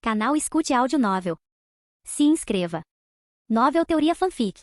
Canal Escute Áudio Novel. Se inscreva. Novel Teoria Fanfic.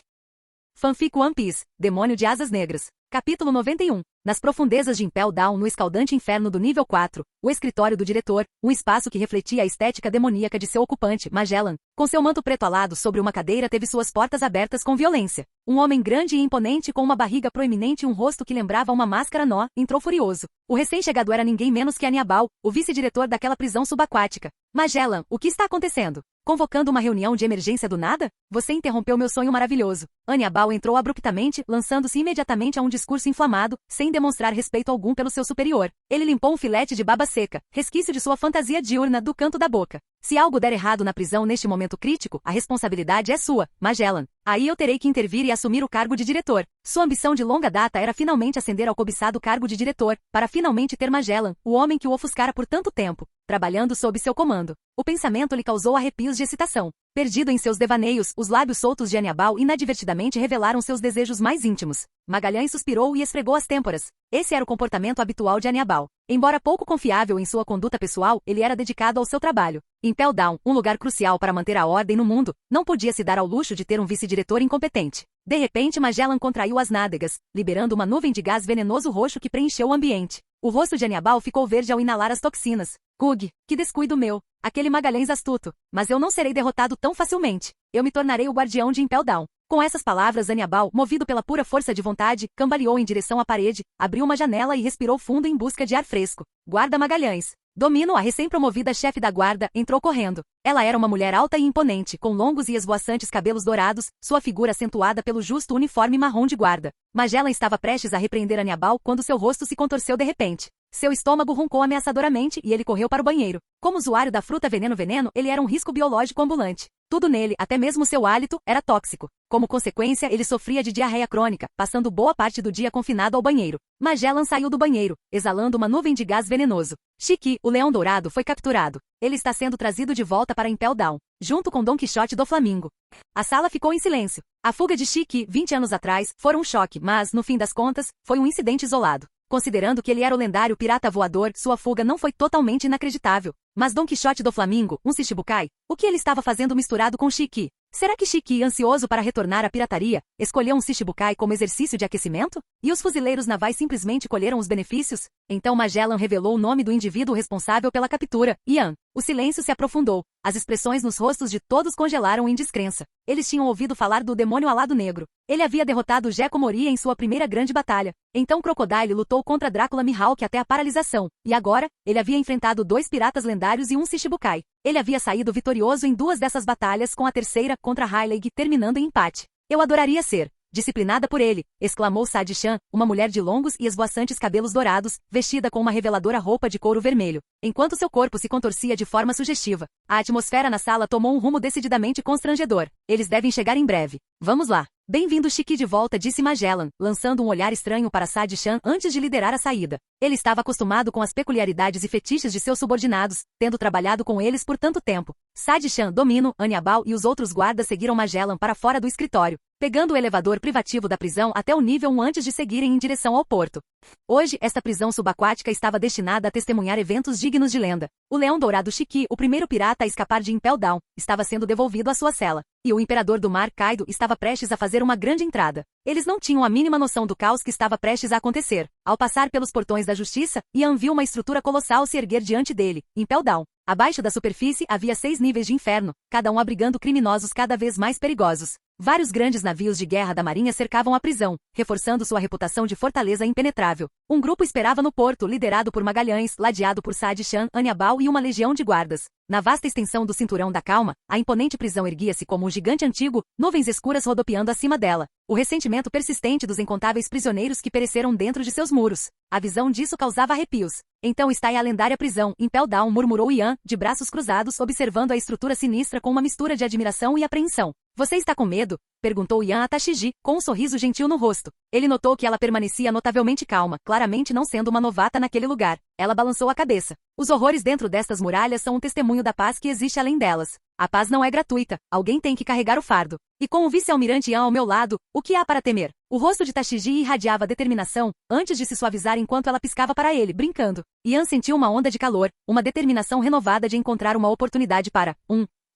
Fanfic One Piece, Demônio de Asas Negras. Capítulo 91. Nas profundezas de Impel Down, no escaldante inferno do nível 4, o escritório do diretor, um espaço que refletia a estética demoníaca de seu ocupante, Magellan, com seu manto preto alado sobre uma cadeira, teve suas portas abertas com violência. Um homem grande e imponente com uma barriga proeminente e um rosto que lembrava uma máscara nó, entrou furioso. O recém-chegado era ninguém menos que Hannibal, o vice-diretor daquela prisão subaquática. Magellan, o que está acontecendo? Convocando uma reunião de emergência do nada? Você interrompeu meu sonho maravilhoso. Hannibal entrou abruptamente, lançando-se imediatamente a um discurso inflamado, sem demonstrar respeito algum pelo seu superior. Ele limpou um filete de baba seca, resquício de sua fantasia diurna, do canto da boca. Se algo der errado na prisão neste momento crítico, a responsabilidade é sua, Magellan. Aí eu terei que intervir e assumir o cargo de diretor. Sua ambição de longa data era finalmente ascender ao cobiçado cargo de diretor, para finalmente ter Magellan, o homem que o ofuscara por tanto tempo, trabalhando sob seu comando. O pensamento lhe causou arrepios de excitação. Perdido em seus devaneios, os lábios soltos de Hannibal inadvertidamente revelaram seus desejos mais íntimos. Magalhães suspirou e esfregou as têmporas. Esse era o comportamento habitual de Hannibal. Embora pouco confiável em sua conduta pessoal, ele era dedicado ao seu trabalho. Impel Down, um lugar crucial para manter a ordem no mundo, não podia se dar ao luxo de ter um vice-diretor incompetente. De repente, Magellan contraiu as nádegas, liberando uma nuvem de gás venenoso roxo que preencheu o ambiente. O rosto de Hannibal ficou verde ao inalar as toxinas. Gug, que descuido meu. Aquele Magalhães astuto. Mas eu não serei derrotado tão facilmente. Eu me tornarei o guardião de Impel Down. Com essas palavras, Hannibal, movido pela pura força de vontade, cambaleou em direção à parede, abriu uma janela e respirou fundo em busca de ar fresco. Guarda Magalhães. Domino, a recém-promovida chefe da guarda, entrou correndo. Ela era uma mulher alta e imponente, com longos e esvoaçantes cabelos dourados, sua figura acentuada pelo justo uniforme marrom de guarda. Magellan estava prestes a repreender Hannibal quando seu rosto se contorceu de repente. Seu estômago roncou ameaçadoramente e ele correu para o banheiro. Como usuário da fruta veneno, ele era um risco biológico ambulante. Tudo nele, até mesmo seu hálito, era tóxico. Como consequência, ele sofria de diarreia crônica, passando boa parte do dia confinado ao banheiro. Magellan saiu do banheiro, exalando uma nuvem de gás venenoso. Shiki, o leão dourado, foi capturado. Ele está sendo trazido de volta para Impel Down, junto com Don Quixote do Flamingo. A sala ficou em silêncio. A fuga de Shiki, 20 anos atrás, foi um choque, mas, no fim das contas, foi um incidente isolado. Considerando que ele era o lendário pirata voador, sua fuga não foi totalmente inacreditável. Mas Don Quixote do Flamingo, um Shichibukai, o que ele estava fazendo misturado com Shiki? Será que Shiki, ansioso para retornar à pirataria, escolheu um Shichibukai como exercício de aquecimento? E os fuzileiros navais simplesmente colheram os benefícios? Então Magellan revelou o nome do indivíduo responsável pela captura, Ian. O silêncio se aprofundou. As expressões nos rostos de todos congelaram em descrença. Eles tinham ouvido falar do demônio alado negro. Ele havia derrotado Gecko Moria em sua primeira grande batalha. Então Crocodile lutou contra Drácula Mihawk até a paralisação. E agora, ele havia enfrentado 2 piratas lendários e um Shichibukai. Ele havia saído vitorioso em 2 dessas batalhas, com a terceira, contra Hylag, terminando em empate. Eu adoraria ser disciplinada por ele, exclamou Sadi Chan, uma mulher de longos e esvoaçantes cabelos dourados, vestida com uma reveladora roupa de couro vermelho, enquanto seu corpo se contorcia de forma sugestiva. A atmosfera na sala tomou um rumo decididamente constrangedor. Eles devem chegar em breve. Vamos lá. Bem-vindo Shiki de volta, disse Magellan, lançando um olhar estranho para Sadi Chan antes de liderar a saída. Ele estava acostumado com as peculiaridades e fetiches de seus subordinados, tendo trabalhado com eles por tanto tempo. Sadi Chan, Domino, Hannibal e os outros guardas seguiram Magellan para fora do escritório, pegando o elevador privativo da prisão até o nível 1 antes de seguirem em direção ao porto. Hoje, esta prisão subaquática estava destinada a testemunhar eventos dignos de lenda. O Leão Dourado Shiki, o primeiro pirata a escapar de Impel Down, estava sendo devolvido à sua cela. E o Imperador do Mar, Kaido, estava prestes a fazer uma grande entrada. Eles não tinham a mínima noção do caos que estava prestes a acontecer. Ao passar pelos portões da justiça, Ian viu uma estrutura colossal se erguer diante dele, Impel Down. Abaixo da superfície havia 6 níveis de inferno, cada um abrigando criminosos cada vez mais perigosos. Vários grandes navios de guerra da marinha cercavam a prisão, reforçando sua reputação de fortaleza impenetrável. Um grupo esperava no porto, liderado por Magalhães, ladeado por Sadi Chan, Hannibal e uma legião de guardas. Na vasta extensão do Cinturão da Calma, a imponente prisão erguia-se como um gigante antigo, nuvens escuras rodopiando acima dela. O ressentimento persistente dos incontáveis prisioneiros que pereceram dentro de seus muros. A visão disso causava arrepios. Então está aí a lendária prisão, Impel Down, murmurou Ian, de braços cruzados, observando a estrutura sinistra com uma mistura de admiração e apreensão. Você está com medo? Perguntou Yan a Tashiji, com um sorriso gentil no rosto. Ele notou que ela permanecia notavelmente calma, claramente não sendo uma novata naquele lugar. Ela balançou a cabeça. Os horrores dentro destas muralhas são um testemunho da paz que existe além delas. A paz não é gratuita, alguém tem que carregar o fardo. E com o vice-almirante Yan ao meu lado, o que há para temer? O rosto de Tashiji irradiava determinação, antes de se suavizar enquanto ela piscava para ele, brincando. Yan sentiu uma onda de calor, uma determinação renovada de encontrar uma oportunidade para,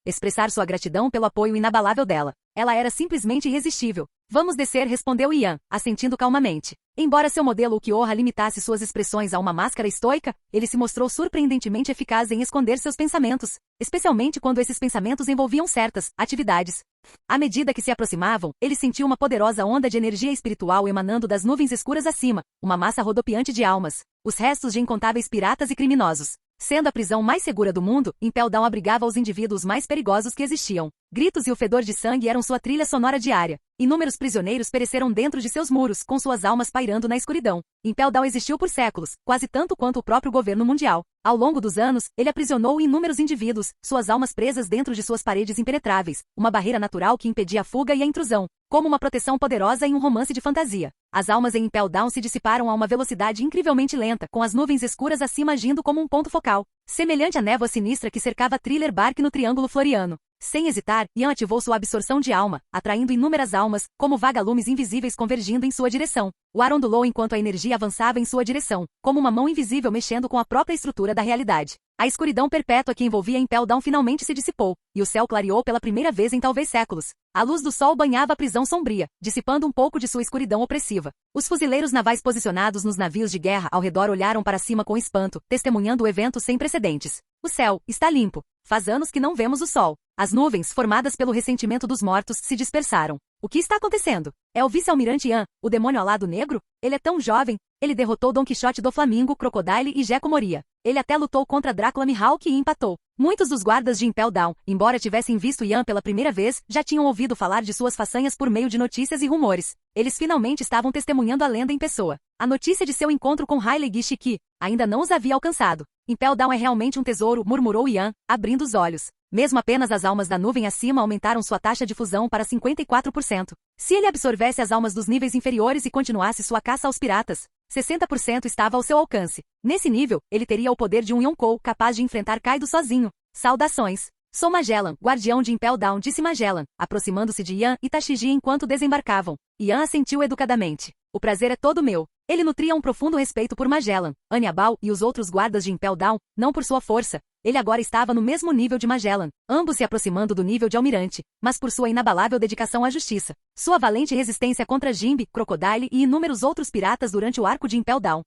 expressar sua gratidão pelo apoio inabalável dela. Ela era simplesmente irresistível. Vamos descer, respondeu Yan, assentindo calmamente. Embora seu modelo Ukiyoha limitasse suas expressões a uma máscara estoica, ele se mostrou surpreendentemente eficaz em esconder seus pensamentos, especialmente quando esses pensamentos envolviam certas atividades. À medida que se aproximavam, ele sentiu uma poderosa onda de energia espiritual emanando das nuvens escuras acima, uma massa rodopiante de almas, os restos de incontáveis piratas e criminosos. Sendo a prisão mais segura do mundo, Impel Down abrigava os indivíduos mais perigosos que existiam. Gritos e o fedor de sangue eram sua trilha sonora diária. Inúmeros prisioneiros pereceram dentro de seus muros, com suas almas pairando na escuridão. Impel Down existiu por séculos, quase tanto quanto o próprio governo mundial. Ao longo dos anos, ele aprisionou inúmeros indivíduos, suas almas presas dentro de suas paredes impenetráveis, uma barreira natural que impedia a fuga e a intrusão, como uma proteção poderosa em um romance de fantasia. As almas em Impel Down se dissiparam a uma velocidade incrivelmente lenta, com as nuvens escuras acima agindo como um ponto focal, semelhante à névoa sinistra que cercava Thriller Bark no Triângulo Floriano. Sem hesitar, Yan ativou sua absorção de alma, atraindo inúmeras almas, como vagalumes invisíveis convergindo em sua direção. O ar ondulou enquanto a energia avançava em sua direção, como uma mão invisível mexendo com a própria estrutura da realidade. A escuridão perpétua que envolvia Impel Down finalmente se dissipou, e o céu clareou pela primeira vez em talvez séculos. A luz do sol banhava a prisão sombria, dissipando um pouco de sua escuridão opressiva. Os fuzileiros navais posicionados nos navios de guerra ao redor olharam para cima com espanto, testemunhando o evento sem precedentes. O céu está limpo. Faz anos que não vemos o sol. As nuvens, formadas pelo ressentimento dos mortos, se dispersaram. O que está acontecendo? É o vice-almirante Yan, o demônio alado negro? Ele é tão jovem. Ele derrotou Don Quixote do Flamingo, Crocodile e Gecko Moria. Ele até lutou contra Drácula Mihawk e empatou. Muitos dos guardas de Impel Down, embora tivessem visto Yan pela primeira vez, já tinham ouvido falar de suas façanhas por meio de notícias e rumores. Eles finalmente estavam testemunhando a lenda em pessoa. A notícia de seu encontro com Hailey Gishiki ainda não os havia alcançado. Impel Down é realmente um tesouro, murmurou Yan, abrindo os olhos. Mesmo apenas as almas da nuvem acima aumentaram sua taxa de fusão para 54%. Se ele absorvesse as almas dos níveis inferiores e continuasse sua caça aos piratas, 60% estava ao seu alcance. Nesse nível, ele teria o poder de um Yonkou capaz de enfrentar Kaido sozinho. Saudações. Sou Magellan, guardião de Impel Down, disse Magellan, aproximando-se de Yan e Tashiji enquanto desembarcavam. Yan assentiu educadamente. O prazer é todo meu. Ele nutria um profundo respeito por Magellan, Aniabal e os outros guardas de Impel Down, não por sua força. Ele agora estava no mesmo nível de Magellan, ambos se aproximando do nível de almirante, mas por sua inabalável dedicação à justiça, sua valente resistência contra Jinbe, Crocodile e inúmeros outros piratas durante o arco de Impel Down.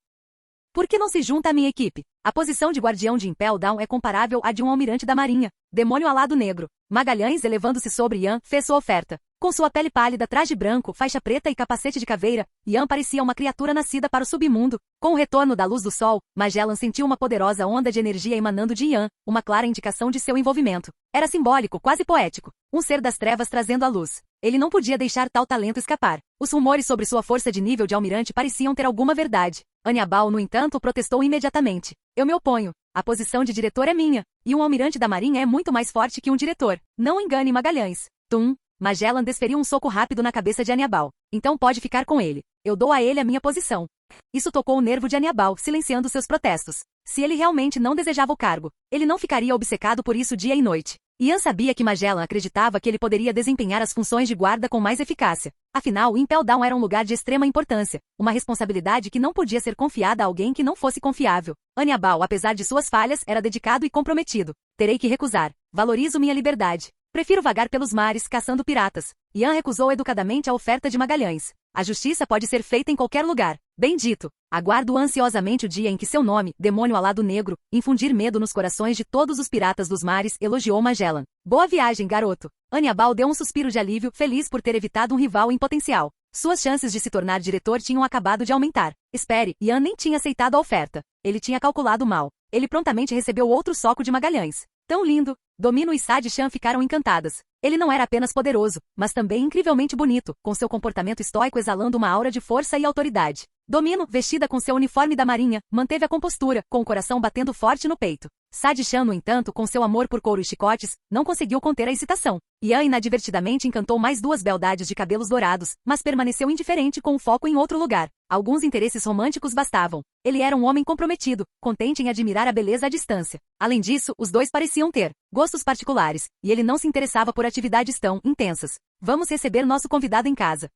Por que não se junta à minha equipe? A posição de guardião de Impel Down é comparável à de um almirante da marinha, demônio alado negro. Magalhães, elevando-se sobre Yan, fez sua oferta. Com sua pele pálida, traje branco, faixa preta e capacete de caveira, Yan parecia uma criatura nascida para o submundo. Com o retorno da luz do sol, Magellan sentiu uma poderosa onda de energia emanando de Yan, uma clara indicação de seu envolvimento. Era simbólico, quase poético. Um ser das trevas trazendo a luz. Ele não podia deixar tal talento escapar. Os rumores sobre sua força de nível de almirante pareciam ter alguma verdade. Aniabal, no entanto, protestou imediatamente. Eu me oponho. A posição de diretor é minha, e um almirante da marinha é muito mais forte que um diretor. Não engane Magalhães. Tum. Magellan desferiu um soco rápido na cabeça de Aniabal. Então pode ficar com ele. Eu dou a ele a minha posição. Isso tocou o nervo de Aniabal, silenciando seus protestos. Se ele realmente não desejava o cargo, ele não ficaria obcecado por isso dia e noite. Yan sabia que Magellan acreditava que ele poderia desempenhar as funções de guarda com mais eficácia. Afinal, Impel Down era um lugar de extrema importância, uma responsabilidade que não podia ser confiada a alguém que não fosse confiável. Aniabal, apesar de suas falhas, era dedicado e comprometido. Terei que recusar. Valorizo minha liberdade. Prefiro vagar pelos mares, caçando piratas. Yan recusou educadamente a oferta de Magalhães. A justiça pode ser feita em qualquer lugar. Bendito. Aguardo ansiosamente o dia em que seu nome, demônio alado negro, infundir medo nos corações de todos os piratas dos mares, elogiou Magellan. Boa viagem, garoto. Aniabal deu um suspiro de alívio, feliz por ter evitado um rival em potencial. Suas chances de se tornar diretor tinham acabado de aumentar. Espere, Yan nem tinha aceitado a oferta. Ele tinha calculado mal. Ele prontamente recebeu outro soco de Magalhães. Tão lindo! Domino e Sadi-chan ficaram encantadas. Ele não era apenas poderoso, mas também incrivelmente bonito, com seu comportamento estoico exalando uma aura de força e autoridade. Domino, vestida com seu uniforme da marinha, manteve a compostura, com o coração batendo forte no peito. Sadi-chan, no entanto, com seu amor por couro e chicotes, não conseguiu conter a excitação. Yan inadvertidamente encantou mais duas beldades de cabelos dourados, mas permaneceu indiferente com o foco em outro lugar. Alguns interesses românticos bastavam. Ele era um homem comprometido, contente em admirar a beleza à distância. Além disso, os dois pareciam ter gostos particulares, e ele não se interessava por atividades tão intensas. Vamos receber nosso convidado em casa.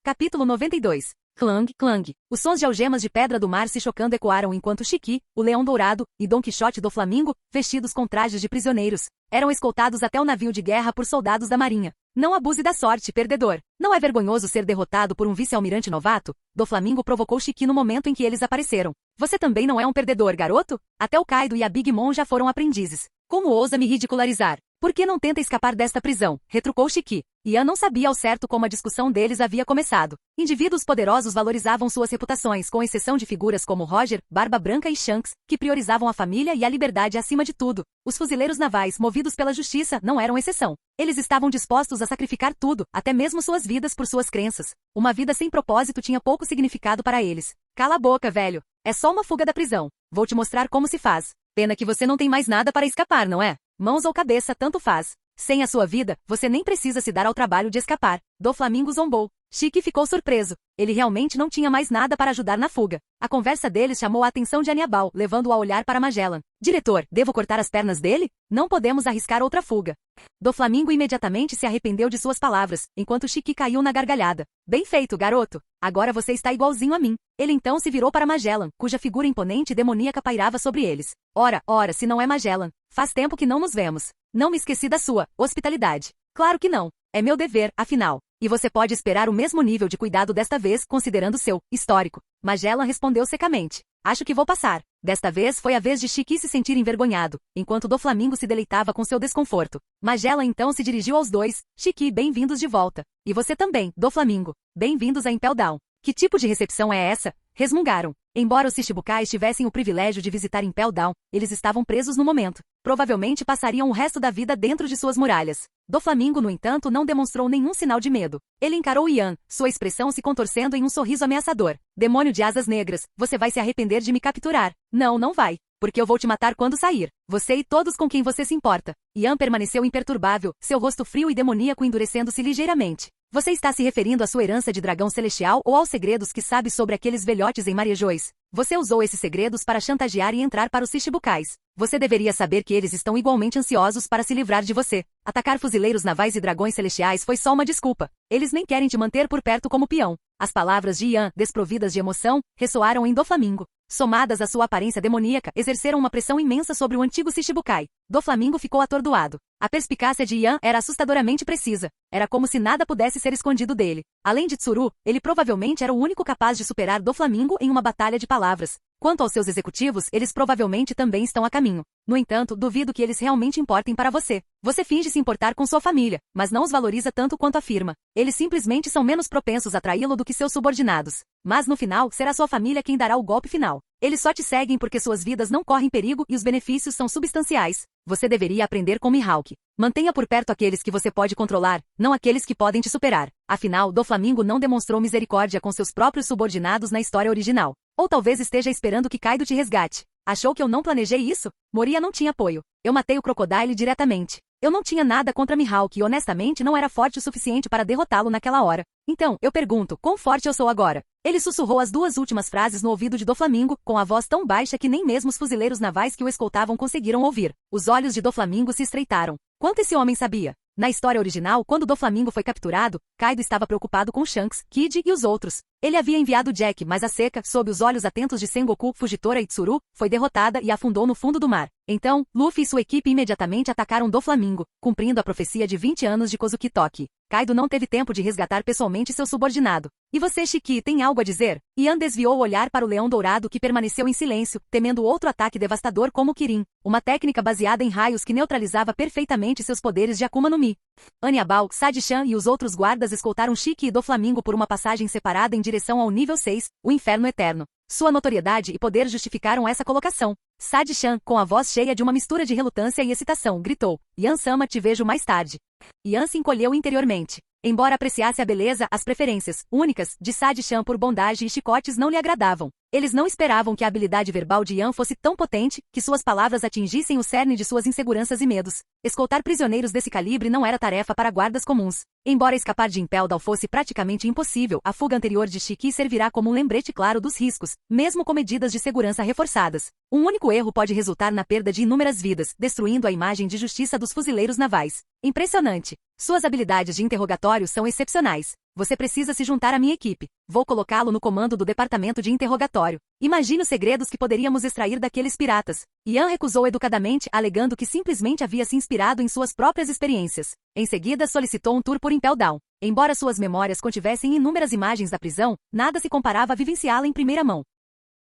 Capítulo 92. Clang, clang. Os sons de algemas de pedra do mar se chocando ecoaram enquanto Shiki, o leão dourado, e Don Quixote do Flamingo, vestidos com trajes de prisioneiros, eram escoltados até o navio de guerra por soldados da marinha. Não abuse da sorte, perdedor. Não é vergonhoso ser derrotado por um vice-almirante novato? Do Flamingo provocou Shiki no momento em que eles apareceram. Você também não é um perdedor, garoto? Até o Kaido e a Big Mom já foram aprendizes. Como ousa me ridicularizar? Por que não tenta escapar desta prisão? Retrucou Shiki. Yan não sabia ao certo como a discussão deles havia começado. Indivíduos poderosos valorizavam suas reputações, com exceção de figuras como Roger, Barba Branca e Shanks, que priorizavam a família e a liberdade acima de tudo. Os fuzileiros navais, movidos pela justiça, não eram exceção. Eles estavam dispostos a sacrificar tudo, até mesmo suas vidas por suas crenças. Uma vida sem propósito tinha pouco significado para eles. Cala a boca, velho. É só uma fuga da prisão. Vou te mostrar como se faz. Pena que você não tem mais nada para escapar, não é? Mãos ou cabeça, tanto faz. Sem a sua vida, você nem precisa se dar ao trabalho de escapar. Do Flamingo zombou. Shiki ficou surpreso. Ele realmente não tinha mais nada para ajudar na fuga. A conversa deles chamou a atenção de Aniabal, levando-o a olhar para Magellan. Diretor, devo cortar as pernas dele? Não podemos arriscar outra fuga. Do Flamingo imediatamente se arrependeu de suas palavras, enquanto Shiki caiu na gargalhada. Bem feito, garoto. Agora você está igualzinho a mim. Ele então se virou para Magellan, cuja figura imponente e demoníaca pairava sobre eles. Ora, se não é Magellan. Faz tempo que não nos vemos. Não me esqueci da sua hospitalidade. Claro que não. É meu dever, afinal. E você pode esperar o mesmo nível de cuidado desta vez, considerando seu histórico. Magellan respondeu secamente. Acho que vou passar. Desta vez foi a vez de Shiki se sentir envergonhado, enquanto Do Flamingo se deleitava com seu desconforto. Magellan então se dirigiu aos dois. Shiki, bem-vindos de volta. E você também, Do Flamingo. Bem-vindos a Impel Down. Que tipo de recepção é essa? Resmungaram. Embora os Shichibukais tivessem o privilégio de visitar Impel Down, eles estavam presos no momento. Provavelmente passariam o resto da vida dentro de suas muralhas. Do Flamingo, no entanto, não demonstrou nenhum sinal de medo. Ele encarou Yan, sua expressão se contorcendo em um sorriso ameaçador. Demônio de asas negras, você vai se arrepender de me capturar. Não vai. Porque eu vou te matar quando sair. Você e todos com quem você se importa. Yan permaneceu imperturbável, seu rosto frio e demoníaco endurecendo-se ligeiramente. Você está se referindo à sua herança de dragão celestial ou aos segredos que sabe sobre aqueles velhotes em Mariejois? Você usou esses segredos para chantagear e entrar para os Shichibukais. Você deveria saber que eles estão igualmente ansiosos para se livrar de você. Atacar fuzileiros navais e dragões celestiais foi só uma desculpa. Eles nem querem te manter por perto como peão. As palavras de Yan, desprovidas de emoção, ressoaram em Do Flamingo. Somadas à sua aparência demoníaca, exerceram uma pressão imensa sobre o antigo Shichibukai. Do Flamingo ficou atordoado. A perspicácia de Yan era assustadoramente precisa. Era como se nada pudesse ser escondido dele. Além de Tsuru, ele provavelmente era o único capaz de superar Do Flamingo em uma batalha de palavras. Quanto aos seus executivos, eles provavelmente também estão a caminho. No entanto, duvido que eles realmente importem para você. Você finge se importar com sua família, mas não os valoriza tanto quanto afirma. Eles simplesmente são menos propensos a traí-lo do que seus subordinados. Mas no final, será sua família quem dará o golpe final. Eles só te seguem porque suas vidas não correm perigo e os benefícios são substanciais. Você deveria aprender com Mihawk. Mantenha por perto aqueles que você pode controlar, não aqueles que podem te superar. Afinal, Do Flamingo não demonstrou misericórdia com seus próprios subordinados na história original. Ou talvez esteja esperando que Kaido te resgate. Achou que eu não planejei isso? Moria não tinha apoio. Eu matei o Crocodile diretamente. Eu não tinha nada contra Mihawk e honestamente não era forte o suficiente para derrotá-lo naquela hora. Então, eu pergunto, quão forte eu sou agora? Ele sussurrou as duas últimas frases no ouvido de Do Flamingo, com a voz tão baixa que nem mesmo os fuzileiros navais que o escoltavam conseguiram ouvir. Os olhos de Do Flamingo se estreitaram. Quanto esse homem sabia? Na história original, quando Do Flamingo foi capturado, Kaido estava preocupado com Shanks, Kid e os outros. Ele havia enviado Jack, mas a seca, sob os olhos atentos de Sengoku, Fujitora e Tsuru, foi derrotada e afundou no fundo do mar. Então, Luffy e sua equipe imediatamente atacaram Do Flamingo, cumprindo a profecia de 20 anos de Kozuki Toki. Kaido não teve tempo de resgatar pessoalmente seu subordinado. E você, Shiki, tem algo a dizer? Yan desviou o olhar para o leão dourado que permaneceu em silêncio, temendo outro ataque devastador como o Kirin, uma técnica baseada em raios que neutralizava perfeitamente seus poderes de Akuma no Mi. Aniabal, Sadi-chan e os outros guardas escoltaram Shiki e Do Flamingo por uma passagem separada em direção ao nível 6, o Inferno Eterno. Sua notoriedade e poder justificaram essa colocação. Sadi-chan, com a voz cheia de uma mistura de relutância e excitação, gritou: Yan-sama, te vejo mais tarde. Yan se encolheu interiormente. Embora apreciasse a beleza, as preferências, únicas, de Sadi Chan por bondade e chicotes não lhe agradavam. Eles não esperavam que a habilidade verbal de Yan fosse tão potente, que suas palavras atingissem o cerne de suas inseguranças e medos. Escoltar prisioneiros desse calibre não era tarefa para guardas comuns. Embora escapar de Impel Down fosse praticamente impossível, a fuga anterior de Shiki servirá como um lembrete claro dos riscos, mesmo com medidas de segurança reforçadas. Um único erro pode resultar na perda de inúmeras vidas, destruindo a imagem de justiça dos fuzileiros navais. Impressionante! Suas habilidades de interrogatório são excepcionais. Você precisa se juntar à minha equipe. Vou colocá-lo no comando do departamento de interrogatório. Imagine os segredos que poderíamos extrair daqueles piratas. Yan recusou educadamente, alegando que simplesmente havia se inspirado em suas próprias experiências. Em seguida, solicitou um tour por Impel Down. Embora suas memórias contivessem inúmeras imagens da prisão, nada se comparava a vivenciá-la em primeira mão.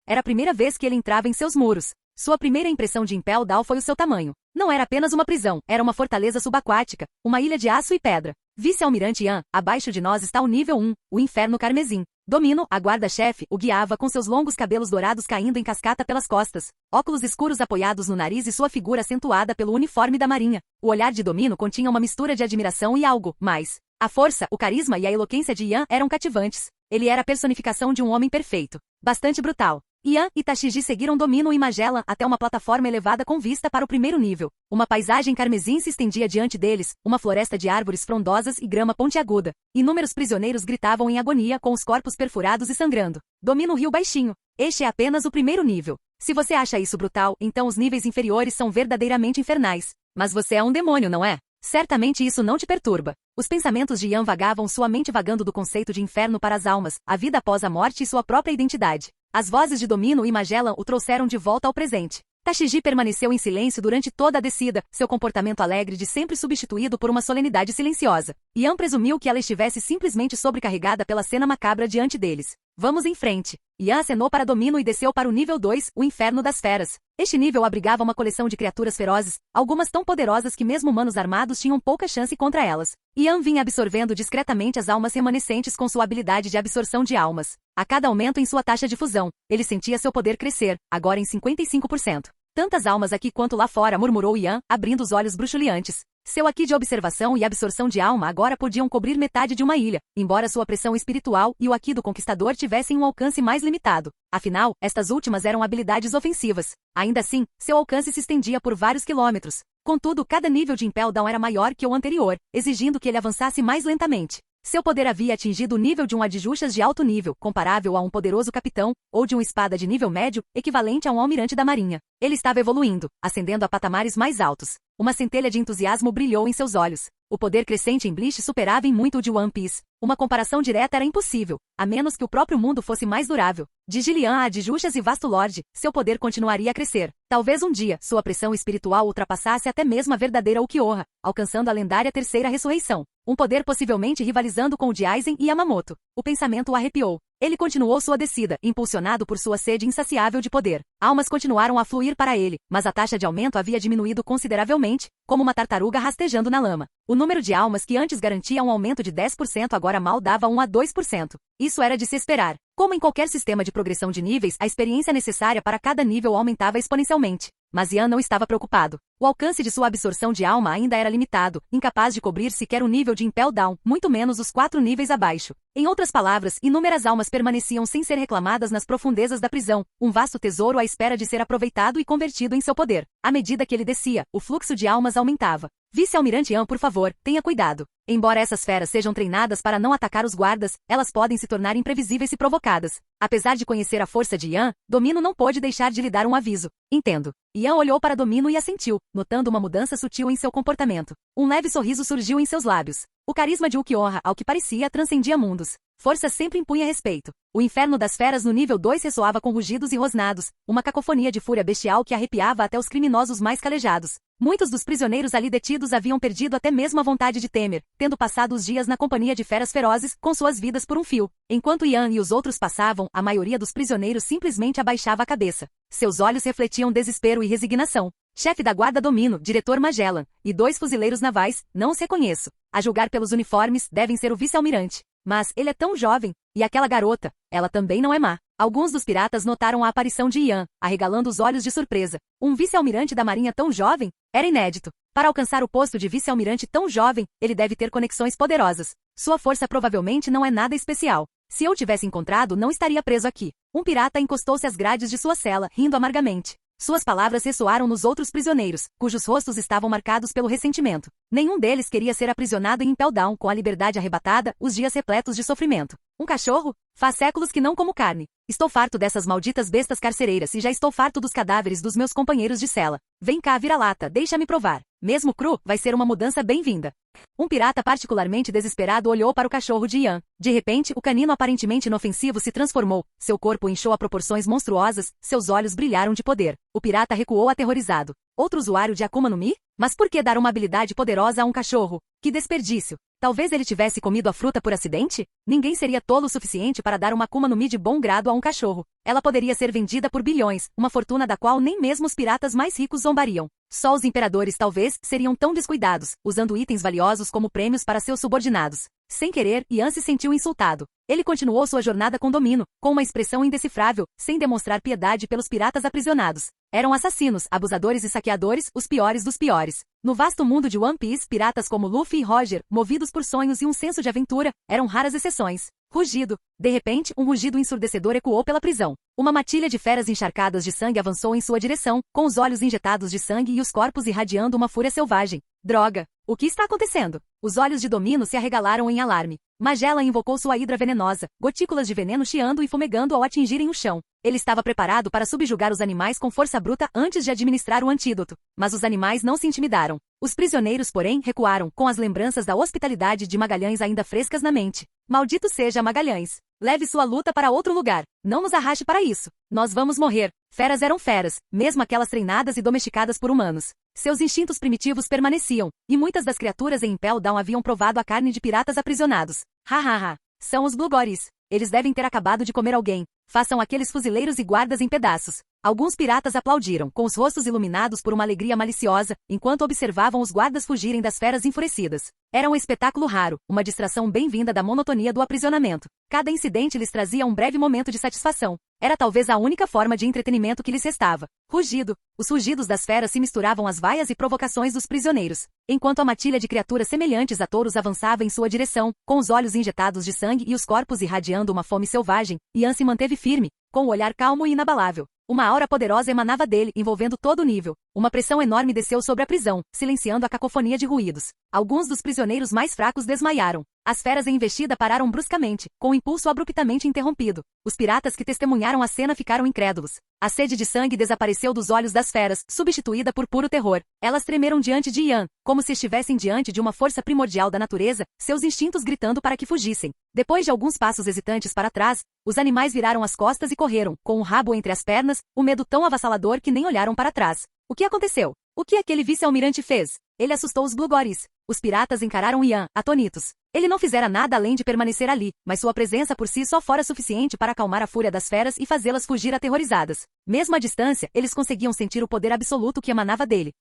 Era a primeira vez que ele entrava em seus muros. Sua primeira impressão de Impel Down foi o seu tamanho. Não era apenas uma prisão, era uma fortaleza subaquática, uma ilha de aço e pedra. Vice-almirante Yan, abaixo de nós está o nível 1, o Inferno Carmesim. Domino, a guarda-chefe, o guiava com seus longos cabelos dourados caindo em cascata pelas costas, óculos escuros apoiados no nariz e sua figura acentuada pelo uniforme da marinha. O olhar de Domino continha uma mistura de admiração e algo mais. A força, o carisma e a eloquência de Yan eram cativantes. Ele era a personificação de um homem perfeito. Bastante brutal. Yan e Tashiji seguiram Domino e Magellan até uma plataforma elevada com vista para o primeiro nível. Uma paisagem carmesim se estendia diante deles, uma floresta de árvores frondosas e grama pontiaguda. Inúmeros prisioneiros gritavam em agonia com os corpos perfurados e sangrando. Domino riu baixinho. Este é apenas o primeiro nível. Se você acha isso brutal, então os níveis inferiores são verdadeiramente infernais. Mas você é um demônio, não é? Certamente isso não te perturba. Os pensamentos de Yan vagavam sua mente vagando do conceito de inferno para as almas, a vida após a morte e sua própria identidade. As vozes de Domino e Magellan o trouxeram de volta ao presente. Tashiji permaneceu em silêncio durante toda a descida, seu comportamento alegre de sempre substituído por uma solenidade silenciosa. Yan presumiu que ela estivesse simplesmente sobrecarregada pela cena macabra diante deles. Vamos em frente. Yan acenou para Domino e desceu para o nível 2, o Inferno das Feras. Este nível abrigava uma coleção de criaturas ferozes, algumas tão poderosas que mesmo humanos armados tinham pouca chance contra elas. Yan vinha absorvendo discretamente as almas remanescentes com sua habilidade de absorção de almas. A cada aumento em sua taxa de fusão, ele sentia seu poder crescer, agora em 55%. Tantas almas aqui quanto lá fora, murmurou Yan, abrindo os olhos bruxuleantes. Seu aqui de observação e absorção de alma agora podiam cobrir metade de uma ilha, embora sua pressão espiritual e o aqui do conquistador tivessem um alcance mais limitado. Afinal, estas últimas eram habilidades ofensivas. Ainda assim, seu alcance se estendia por vários quilômetros. Contudo, cada nível de Impel Down era maior que o anterior, exigindo que ele avançasse mais lentamente. Seu poder havia atingido o nível de um Adjushas de alto nível, comparável a um poderoso capitão, ou de um espada de nível médio, equivalente a um almirante da marinha. Ele estava evoluindo, ascendendo a patamares mais altos. Uma centelha de entusiasmo brilhou em seus olhos. O poder crescente em Bleach superava em muito o de One Piece. Uma comparação direta era impossível, a menos que o próprio mundo fosse mais durável. De Gillian a Adjushas e Vasto Lorde, seu poder continuaria a crescer. Talvez um dia, sua pressão espiritual ultrapassasse até mesmo a verdadeira Ukiyoha, alcançando a lendária Terceira Ressurreição. Um poder possivelmente rivalizando com o de Aizen e Yamamoto. O pensamento o arrepiou. Ele continuou sua descida, impulsionado por sua sede insaciável de poder. Almas continuaram a fluir para ele, mas a taxa de aumento havia diminuído consideravelmente, como uma tartaruga rastejando na lama. O número de almas que antes garantia um aumento de 10% agora mal dava 1 a 2%. Isso era de se esperar. Como em qualquer sistema de progressão de níveis, a experiência necessária para cada nível aumentava exponencialmente. Mas Yan não estava preocupado. O alcance de sua absorção de alma ainda era limitado, incapaz de cobrir sequer o nível de Impel Down, muito menos os 4 níveis abaixo. Em outras palavras, inúmeras almas permaneciam sem ser reclamadas nas profundezas da prisão, um vasto tesouro à espera de ser aproveitado e convertido em seu poder. À medida que ele descia, o fluxo de almas aumentava. Vice-almirante Yan, por favor, tenha cuidado. Embora essas feras sejam treinadas para não atacar os guardas, elas podem se tornar imprevisíveis se provocadas. Apesar de conhecer a força de Yan, Domino não pôde deixar de lhe dar um aviso. Entendo. Yan olhou para Domino e assentiu, notando uma mudança sutil em seu comportamento. Um leve sorriso surgiu em seus lábios. O carisma de Ukiyoha, ao que parecia, transcendia mundos. Força sempre impunha respeito. O inferno das feras no nível 2 ressoava com rugidos e rosnados, uma cacofonia de fúria bestial que arrepiava até os criminosos mais calejados. Muitos dos prisioneiros ali detidos haviam perdido até mesmo a vontade de temer, tendo passado os dias na companhia de feras ferozes, com suas vidas por um fio. Enquanto Yan e os outros passavam, a maioria dos prisioneiros simplesmente abaixava a cabeça. Seus olhos refletiam desespero e resignação. Chefe da guarda Domino, diretor Magellan, e 2 fuzileiros navais, não os reconheço. A julgar pelos uniformes, devem ser o vice-almirante. Mas ele é tão jovem. E aquela garota, ela também não é má. Alguns dos piratas notaram a aparição de Ian, arregalando os olhos de surpresa. Um vice-almirante da marinha tão jovem? Era inédito. Para alcançar o posto de vice-almirante tão jovem, ele deve ter conexões poderosas. Sua força provavelmente não é nada especial. Se eu tivesse encontrado, não estaria preso aqui. Um pirata encostou-se às grades de sua cela, rindo amargamente. Suas palavras ressoaram nos outros prisioneiros, cujos rostos estavam marcados pelo ressentimento. Nenhum deles queria ser aprisionado em Impel Down com a liberdade arrebatada, os dias repletos de sofrimento. Um cachorro? Faz séculos que não como carne. Estou farto dessas malditas bestas carcereiras e já estou farto dos cadáveres dos meus companheiros de cela. Vem cá, vira-lata, deixa-me provar. Mesmo cru, vai ser uma mudança bem-vinda. Um pirata particularmente desesperado olhou para o cachorro de Ian. De repente, o canino aparentemente inofensivo se transformou. Seu corpo inchou a proporções monstruosas, seus olhos brilharam de poder. O pirata recuou aterrorizado. Outro usuário de Akuma no Mi? Mas por que dar uma habilidade poderosa a um cachorro? Que desperdício! Talvez ele tivesse comido a fruta por acidente? Ninguém seria tolo o suficiente para dar uma Akuma no Mi de bom grado a um cachorro. Ela poderia ser vendida por bilhões, uma fortuna da qual nem mesmo os piratas mais ricos zombariam. Só os imperadores talvez seriam tão descuidados, usando itens valiosos como prêmios para seus subordinados. Sem querer, Ian se sentiu insultado. Ele continuou sua jornada com domínio, com uma expressão indecifrável, sem demonstrar piedade pelos piratas aprisionados. Eram assassinos, abusadores e saqueadores, os piores dos piores. No vasto mundo de One Piece, piratas como Luffy e Roger, movidos por sonhos e um senso de aventura, eram raras exceções. Rugido. De repente, um rugido ensurdecedor ecoou pela prisão. Uma matilha de feras encharcadas de sangue avançou em sua direção, com os olhos injetados de sangue e os corpos irradiando uma fúria selvagem. Droga! O que está acontecendo? Os olhos de Domino se arregalaram em alarme. Magellan invocou sua hidra venenosa, gotículas de veneno chiando e fumegando ao atingirem o chão. Ele estava preparado para subjugar os animais com força bruta antes de administrar o antídoto. Mas os animais não se intimidaram. Os prisioneiros, porém, recuaram, com as lembranças da hospitalidade de Magalhães ainda frescas na mente. Maldito seja Magalhães! Leve sua luta para outro lugar. Não nos arraste para isso. Nós vamos morrer. Feras eram feras, mesmo aquelas treinadas e domesticadas por humanos. Seus instintos primitivos permaneciam, e muitas das criaturas em Impel Down haviam provado a carne de piratas aprisionados. Hahaha. São os Blugoris. Eles devem ter acabado de comer alguém. Façam aqueles fuzileiros e guardas em pedaços. Alguns piratas aplaudiram, com os rostos iluminados por uma alegria maliciosa, enquanto observavam os guardas fugirem das feras enfurecidas. Era um espetáculo raro, uma distração bem-vinda da monotonia do aprisionamento. Cada incidente lhes trazia um breve momento de satisfação. Era talvez a única forma de entretenimento que lhes restava. Rugido. Os rugidos das feras se misturavam às vaias e provocações dos prisioneiros, enquanto a matilha de criaturas semelhantes a touros avançava em sua direção, com os olhos injetados de sangue e os corpos irradiando uma fome selvagem. Ian se manteve firme, com o olhar calmo e inabalável. Uma aura poderosa emanava dele, envolvendo todo o nível. Uma pressão enorme desceu sobre a prisão, silenciando a cacofonia de ruídos. Alguns dos prisioneiros mais fracos desmaiaram. As feras em investida pararam bruscamente, com o impulso abruptamente interrompido. Os piratas que testemunharam a cena ficaram incrédulos. A sede de sangue desapareceu dos olhos das feras, substituída por puro terror. Elas tremeram diante de Ian, como se estivessem diante de uma força primordial da natureza, seus instintos gritando para que fugissem. Depois de alguns passos hesitantes para trás, os animais viraram as costas e correram, com o rabo entre as pernas, o medo tão avassalador que nem olharam para trás. O que aconteceu? O que aquele vice-almirante fez? Ele assustou os Blugoris. Os piratas encararam Ian, atônitos. Ele não fizera nada além de permanecer ali, mas sua presença por si só fora suficiente para acalmar a fúria das feras e fazê-las fugir aterrorizadas. Mesmo à distância, eles conseguiam sentir o poder absoluto que emanava dele.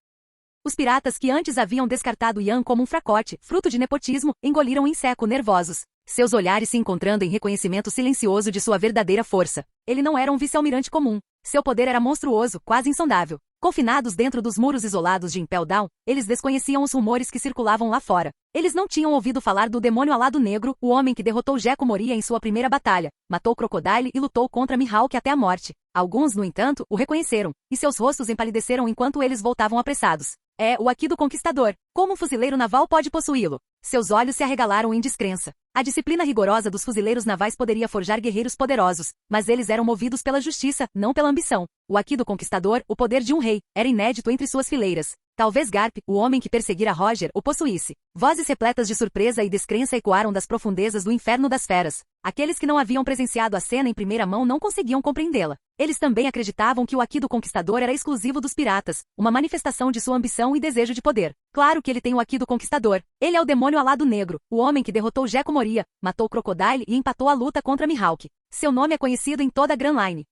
Os piratas que antes haviam descartado Ian como um fracote, fruto de nepotismo, engoliram em seco, nervosos. Seus olhares se encontrando em reconhecimento silencioso de sua verdadeira força. Ele não era um vice-almirante comum. Seu poder era monstruoso, quase insondável. Confinados dentro dos muros isolados de Impel Down, eles desconheciam os rumores que circulavam lá fora. Eles não tinham ouvido falar do demônio alado negro, o homem que derrotou Gekko Moria em sua primeira batalha, matou Crocodile e lutou contra Mihawk até a morte. Alguns, no entanto, o reconheceram, e seus rostos empalideceram enquanto eles voltavam apressados. É o Akido Conquistador. Como um fuzileiro naval pode possuí-lo? Seus olhos se arregalaram em descrença. A disciplina rigorosa dos fuzileiros navais poderia forjar guerreiros poderosos, mas eles eram movidos pela justiça, não pela ambição. O Akido Conquistador, o poder de um rei, era inédito entre suas fileiras. Talvez Garp, o homem que perseguira Roger, o possuísse. Vozes repletas de surpresa e descrença ecoaram das profundezas do inferno das feras. Aqueles que não haviam presenciado a cena em primeira mão não conseguiam compreendê-la. Eles também acreditavam que o Akido Conquistador era exclusivo dos piratas, uma manifestação de sua ambição e desejo de poder. Claro que ele tem o Akido Conquistador. Ele é o demônio alado negro, o homem que derrotou Gekko Moria, matou Crocodile e empatou a luta contra Mihawk. Seu nome é conhecido em toda a Grand Line.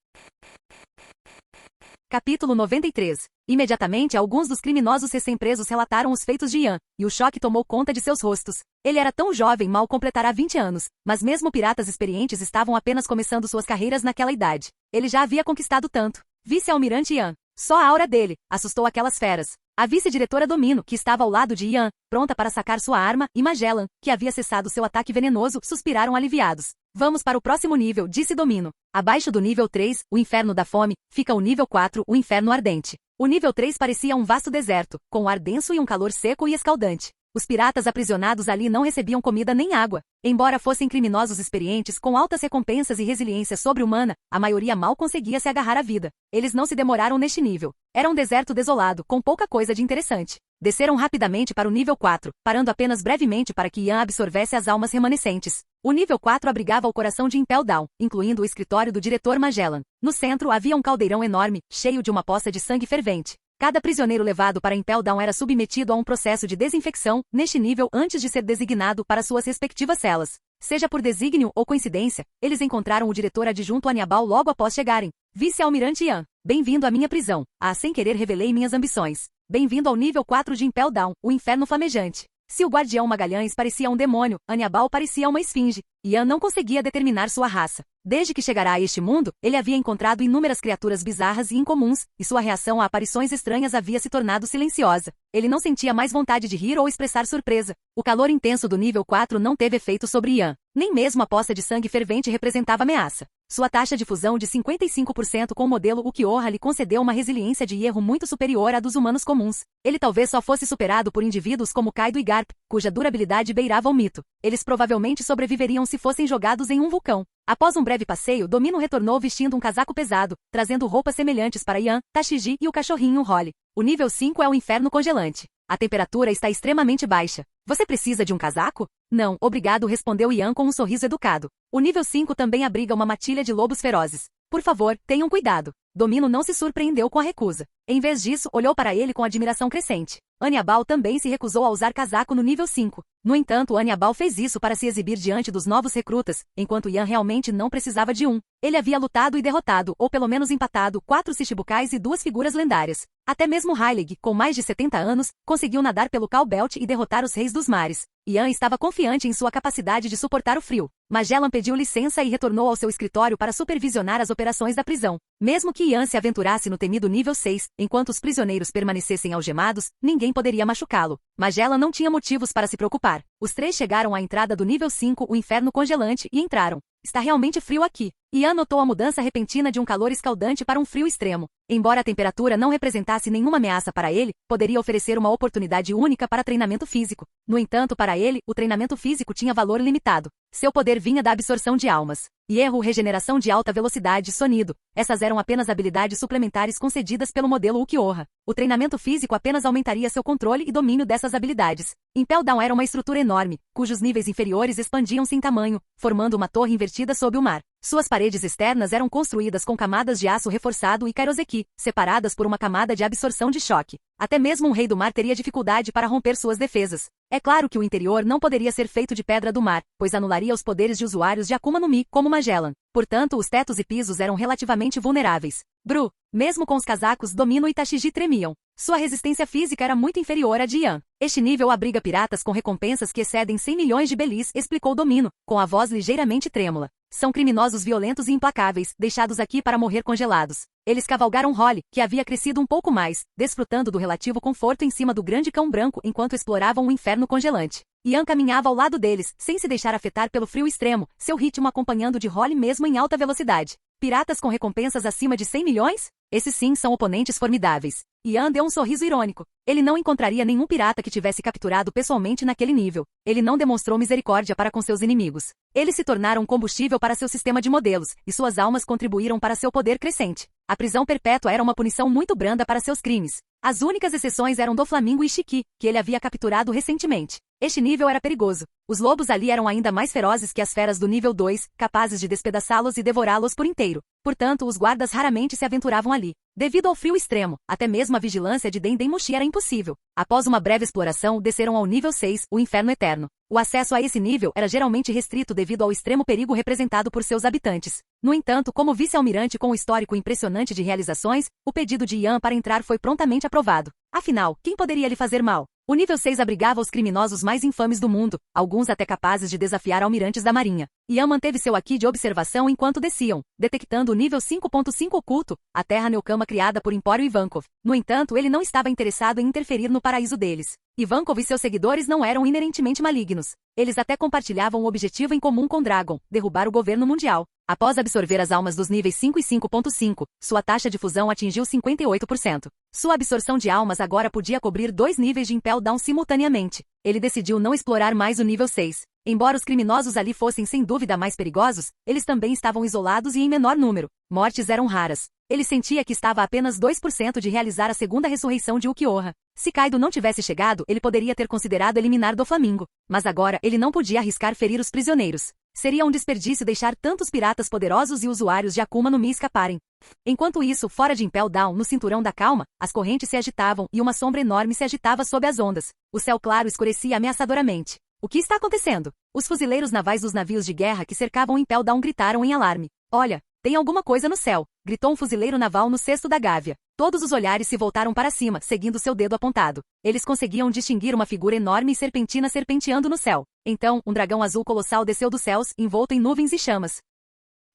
Capítulo 93. Imediatamente, alguns dos criminosos recém-presos relataram os feitos de Ian, e o choque tomou conta de seus rostos. Ele era tão jovem, mal completará 20 anos, mas mesmo piratas experientes estavam apenas começando suas carreiras naquela idade. Ele já havia conquistado tanto. Vice-almirante Ian. Só a aura dele assustou aquelas feras. A vice-diretora Domino, que estava ao lado de Ian, pronta para sacar sua arma, e Magellan, que havia cessado seu ataque venenoso, suspiraram aliviados. Vamos para o próximo nível, disse Domino. Abaixo do nível 3, o inferno da fome, fica o nível 4, o inferno ardente. O nível 3 parecia um vasto deserto, com um ar denso e um calor seco e escaldante. Os piratas aprisionados ali não recebiam comida nem água. Embora fossem criminosos experientes com altas recompensas e resiliência sobre-humana, a maioria mal conseguia se agarrar à vida. Eles não se demoraram neste nível. Era um deserto desolado, com pouca coisa de interessante. Desceram rapidamente para o nível 4, parando apenas brevemente para que Ian absorvesse as almas remanescentes. O nível 4 abrigava o coração de Impel Down, incluindo o escritório do diretor Magellan. No centro havia um caldeirão enorme, cheio de uma poça de sangue fervente. Cada prisioneiro levado para Impel Down era submetido a um processo de desinfecção, neste nível antes de ser designado para suas respectivas celas. Seja por desígnio ou coincidência, eles encontraram o diretor adjunto Hannibal logo após chegarem. Vice-almirante Ian, bem-vindo à minha prisão. Sem querer revelei minhas ambições. Bem-vindo ao nível 4 de Impel Down, o inferno flamejante. Se o guardião Magalhães parecia um demônio, Hannibal parecia uma esfinge. Ian não conseguia determinar sua raça. Desde que chegará a este mundo, ele havia encontrado inúmeras criaturas bizarras e incomuns, e sua reação a aparições estranhas havia se tornado silenciosa. Ele não sentia mais vontade de rir ou expressar surpresa. O calor intenso do nível 4 não teve efeito sobre Ian. Nem mesmo a poça de sangue fervente representava ameaça. Sua taxa de fusão de 55% com o modelo Ukiyo-ha lhe concedeu uma resiliência de erro muito superior à dos humanos comuns. Ele talvez só fosse superado por indivíduos como Kaido e Garp, cuja durabilidade beirava o mito. Eles provavelmente sobreviveriam se fossem jogados em um vulcão. Após um breve passeio, Domino retornou vestindo um casaco pesado, trazendo roupas semelhantes para Ian, Tashigi e o cachorrinho Holly. O nível 5 é o inferno congelante. A temperatura está extremamente baixa. Você precisa de um casaco? Não, obrigado, respondeu Ian com um sorriso educado. O nível 5 também abriga uma matilha de lobos ferozes. Por favor, tenham cuidado. Domino não se surpreendeu com a recusa. Em vez disso, olhou para ele com admiração crescente. Hannibal também se recusou a usar casaco no nível 5. No entanto, Hannibal fez isso para se exibir diante dos novos recrutas, enquanto Ian realmente não precisava de um. Ele havia lutado e derrotado, ou pelo menos empatado, 4 Shichibukais e 2 figuras lendárias. Até mesmo Heilig, com mais de 70 anos, conseguiu nadar pelo Call Belt e derrotar os reis dos mares. Ian estava confiante em sua capacidade de suportar o frio. Magellan pediu licença e retornou ao seu escritório para supervisionar as operações da prisão. Mesmo que Ian se aventurasse no temido nível 6, enquanto os prisioneiros permanecessem algemados, ninguém poderia machucá-lo. Magellan não tinha motivos para se preocupar. Os três chegaram à entrada do nível 5, o inferno congelante, e entraram. Está realmente frio aqui. Ian notou a mudança repentina de um calor escaldante para um frio extremo. Embora a temperatura não representasse nenhuma ameaça para ele, poderia oferecer uma oportunidade única para treinamento físico. No entanto, para ele, o treinamento físico tinha valor limitado. Seu poder vinha da absorção de almas. Hierro, regeneração de alta velocidade, sonido. Essas eram apenas habilidades suplementares concedidas pelo modelo Ukiyo-ha. O treinamento físico apenas aumentaria seu controle e domínio dessas habilidades. Impel Down era uma estrutura enorme, cujos níveis inferiores expandiam-se em tamanho, formando uma torre invertida sob o mar. Suas paredes externas eram construídas com camadas de aço reforçado e kairoseki, separadas por uma camada de absorção de choque. Até mesmo um rei do mar teria dificuldade para romper suas defesas. É claro que o interior não poderia ser feito de pedra do mar, pois anularia os poderes de usuários de Akuma no Mi, como Magellan. Portanto, os tetos e pisos eram relativamente vulneráveis. Bru, mesmo com os casacos, Domino e Tashigi tremiam. Sua resistência física era muito inferior à de Ian. Este nível abriga piratas com recompensas que excedem 100 milhões de belis, explicou Domino, com a voz ligeiramente trêmula. São criminosos violentos e implacáveis, deixados aqui para morrer congelados. Eles cavalgaram Holly, que havia crescido um pouco mais, desfrutando do relativo conforto em cima do grande cão branco enquanto exploravam o inferno congelante. Ian caminhava ao lado deles, sem se deixar afetar pelo frio extremo, seu ritmo acompanhando de Holly mesmo em alta velocidade. Piratas com recompensas acima de 100 milhões? Esses sim são oponentes formidáveis. Ian deu um sorriso irônico. Ele não encontraria nenhum pirata que tivesse capturado pessoalmente naquele nível. Ele não demonstrou misericórdia para com seus inimigos. Eles se tornaram combustível para seu sistema de modelos, e suas almas contribuíram para seu poder crescente. A prisão perpétua era uma punição muito branda para seus crimes. As únicas exceções eram Doflamingo e Shiki, que ele havia capturado recentemente. Este nível era perigoso. Os lobos ali eram ainda mais ferozes que as feras do nível 2, capazes de despedaçá-los e devorá-los por inteiro. Portanto, os guardas raramente se aventuravam ali. Devido ao frio extremo, até mesmo a vigilância de Dendemushi era impossível. Após uma breve exploração, desceram ao nível 6, o Inferno Eterno. O acesso a esse nível era geralmente restrito devido ao extremo perigo representado por seus habitantes. No entanto, como vice-almirante com um histórico impressionante de realizações, o pedido de Yan para entrar foi prontamente aprovado. Afinal, quem poderia lhe fazer mal? O nível 6 abrigava os criminosos mais infames do mundo, alguns até capazes de desafiar almirantes da marinha. Yan manteve seu aqui de observação enquanto desciam, detectando o nível 5.5 oculto, a terra Neokama criada por Empório Ivankov. No entanto, ele não estava interessado em interferir no paraíso deles. Ivankov e seus seguidores não eram inerentemente malignos. Eles até compartilhavam um objetivo em comum com Dragon, derrubar o governo mundial. Após absorver as almas dos níveis 5 e 5.5, sua taxa de fusão atingiu 58%. Sua absorção de almas agora podia cobrir 2 níveis de Impel Down simultaneamente. Ele decidiu não explorar mais o nível 6. Embora os criminosos ali fossem sem dúvida mais perigosos, eles também estavam isolados e em menor número. Mortes eram raras. Ele sentia que estava a apenas 2% de realizar a segunda ressurreição de Ukiyoha. Se Kaido não tivesse chegado, ele poderia ter considerado eliminar Doflamingo. Mas agora, ele não podia arriscar ferir os prisioneiros. Seria um desperdício deixar tantos piratas poderosos e usuários de Akuma no Mi escaparem. Enquanto isso, fora de Impel Down, no cinturão da calma, as correntes se agitavam e uma sombra enorme se agitava sob as ondas. O céu claro escurecia ameaçadoramente. O que está acontecendo? Os fuzileiros navais dos navios de guerra que cercavam Impel Down gritaram em alarme. Olha, tem alguma coisa no céu, gritou um fuzileiro naval no cesto da gávea. Todos os olhares se voltaram para cima, seguindo seu dedo apontado. Eles conseguiam distinguir uma figura enorme e serpentina serpenteando no céu. Então, um dragão azul colossal desceu dos céus, envolto em nuvens e chamas.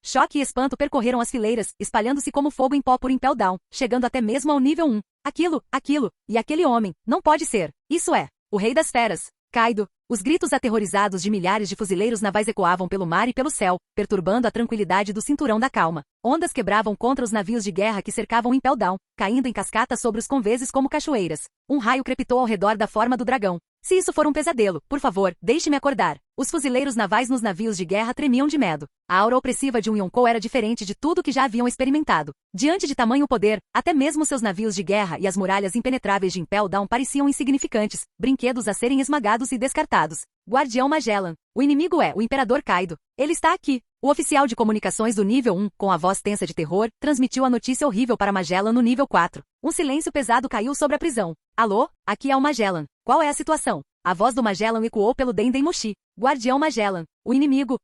Choque e espanto percorreram as fileiras, espalhando-se como fogo em pó por Impel Down, chegando até mesmo ao nível 1. Aquilo, e aquele homem, não pode ser. Isso é, o Rei das Feras. Kaido. Os gritos aterrorizados de milhares de fuzileiros navais ecoavam pelo mar e pelo céu, perturbando a tranquilidade do cinturão da calma. Ondas quebravam contra os navios de guerra que cercavam Impel Down, caindo em cascata sobre os conveses como cachoeiras. Um raio crepitou ao redor da forma do dragão. Se isso for um pesadelo, por favor, deixe-me acordar. Os fuzileiros navais nos navios de guerra tremiam de medo. A aura opressiva de um Yonkou era diferente de tudo que já haviam experimentado. Diante de tamanho poder, até mesmo seus navios de guerra e as muralhas impenetráveis de Impel Down pareciam insignificantes, brinquedos a serem esmagados e descartados. Guardião Magellan. O inimigo é o Imperador Kaido. Ele está aqui. O oficial de comunicações do nível 1, com a voz tensa de terror, transmitiu a notícia horrível para Magellan no nível 4. Um silêncio pesado caiu sobre a prisão. Alô? Aqui é o Magellan. Qual é a situação? A voz do Magellan ecoou pelo Dendemushi. Guardião Magellan. O inimigo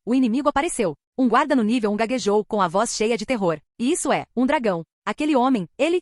apareceu. Um guarda no nível 1 gaguejou com a voz cheia de terror. E isso é, um dragão. Aquele homem, ele.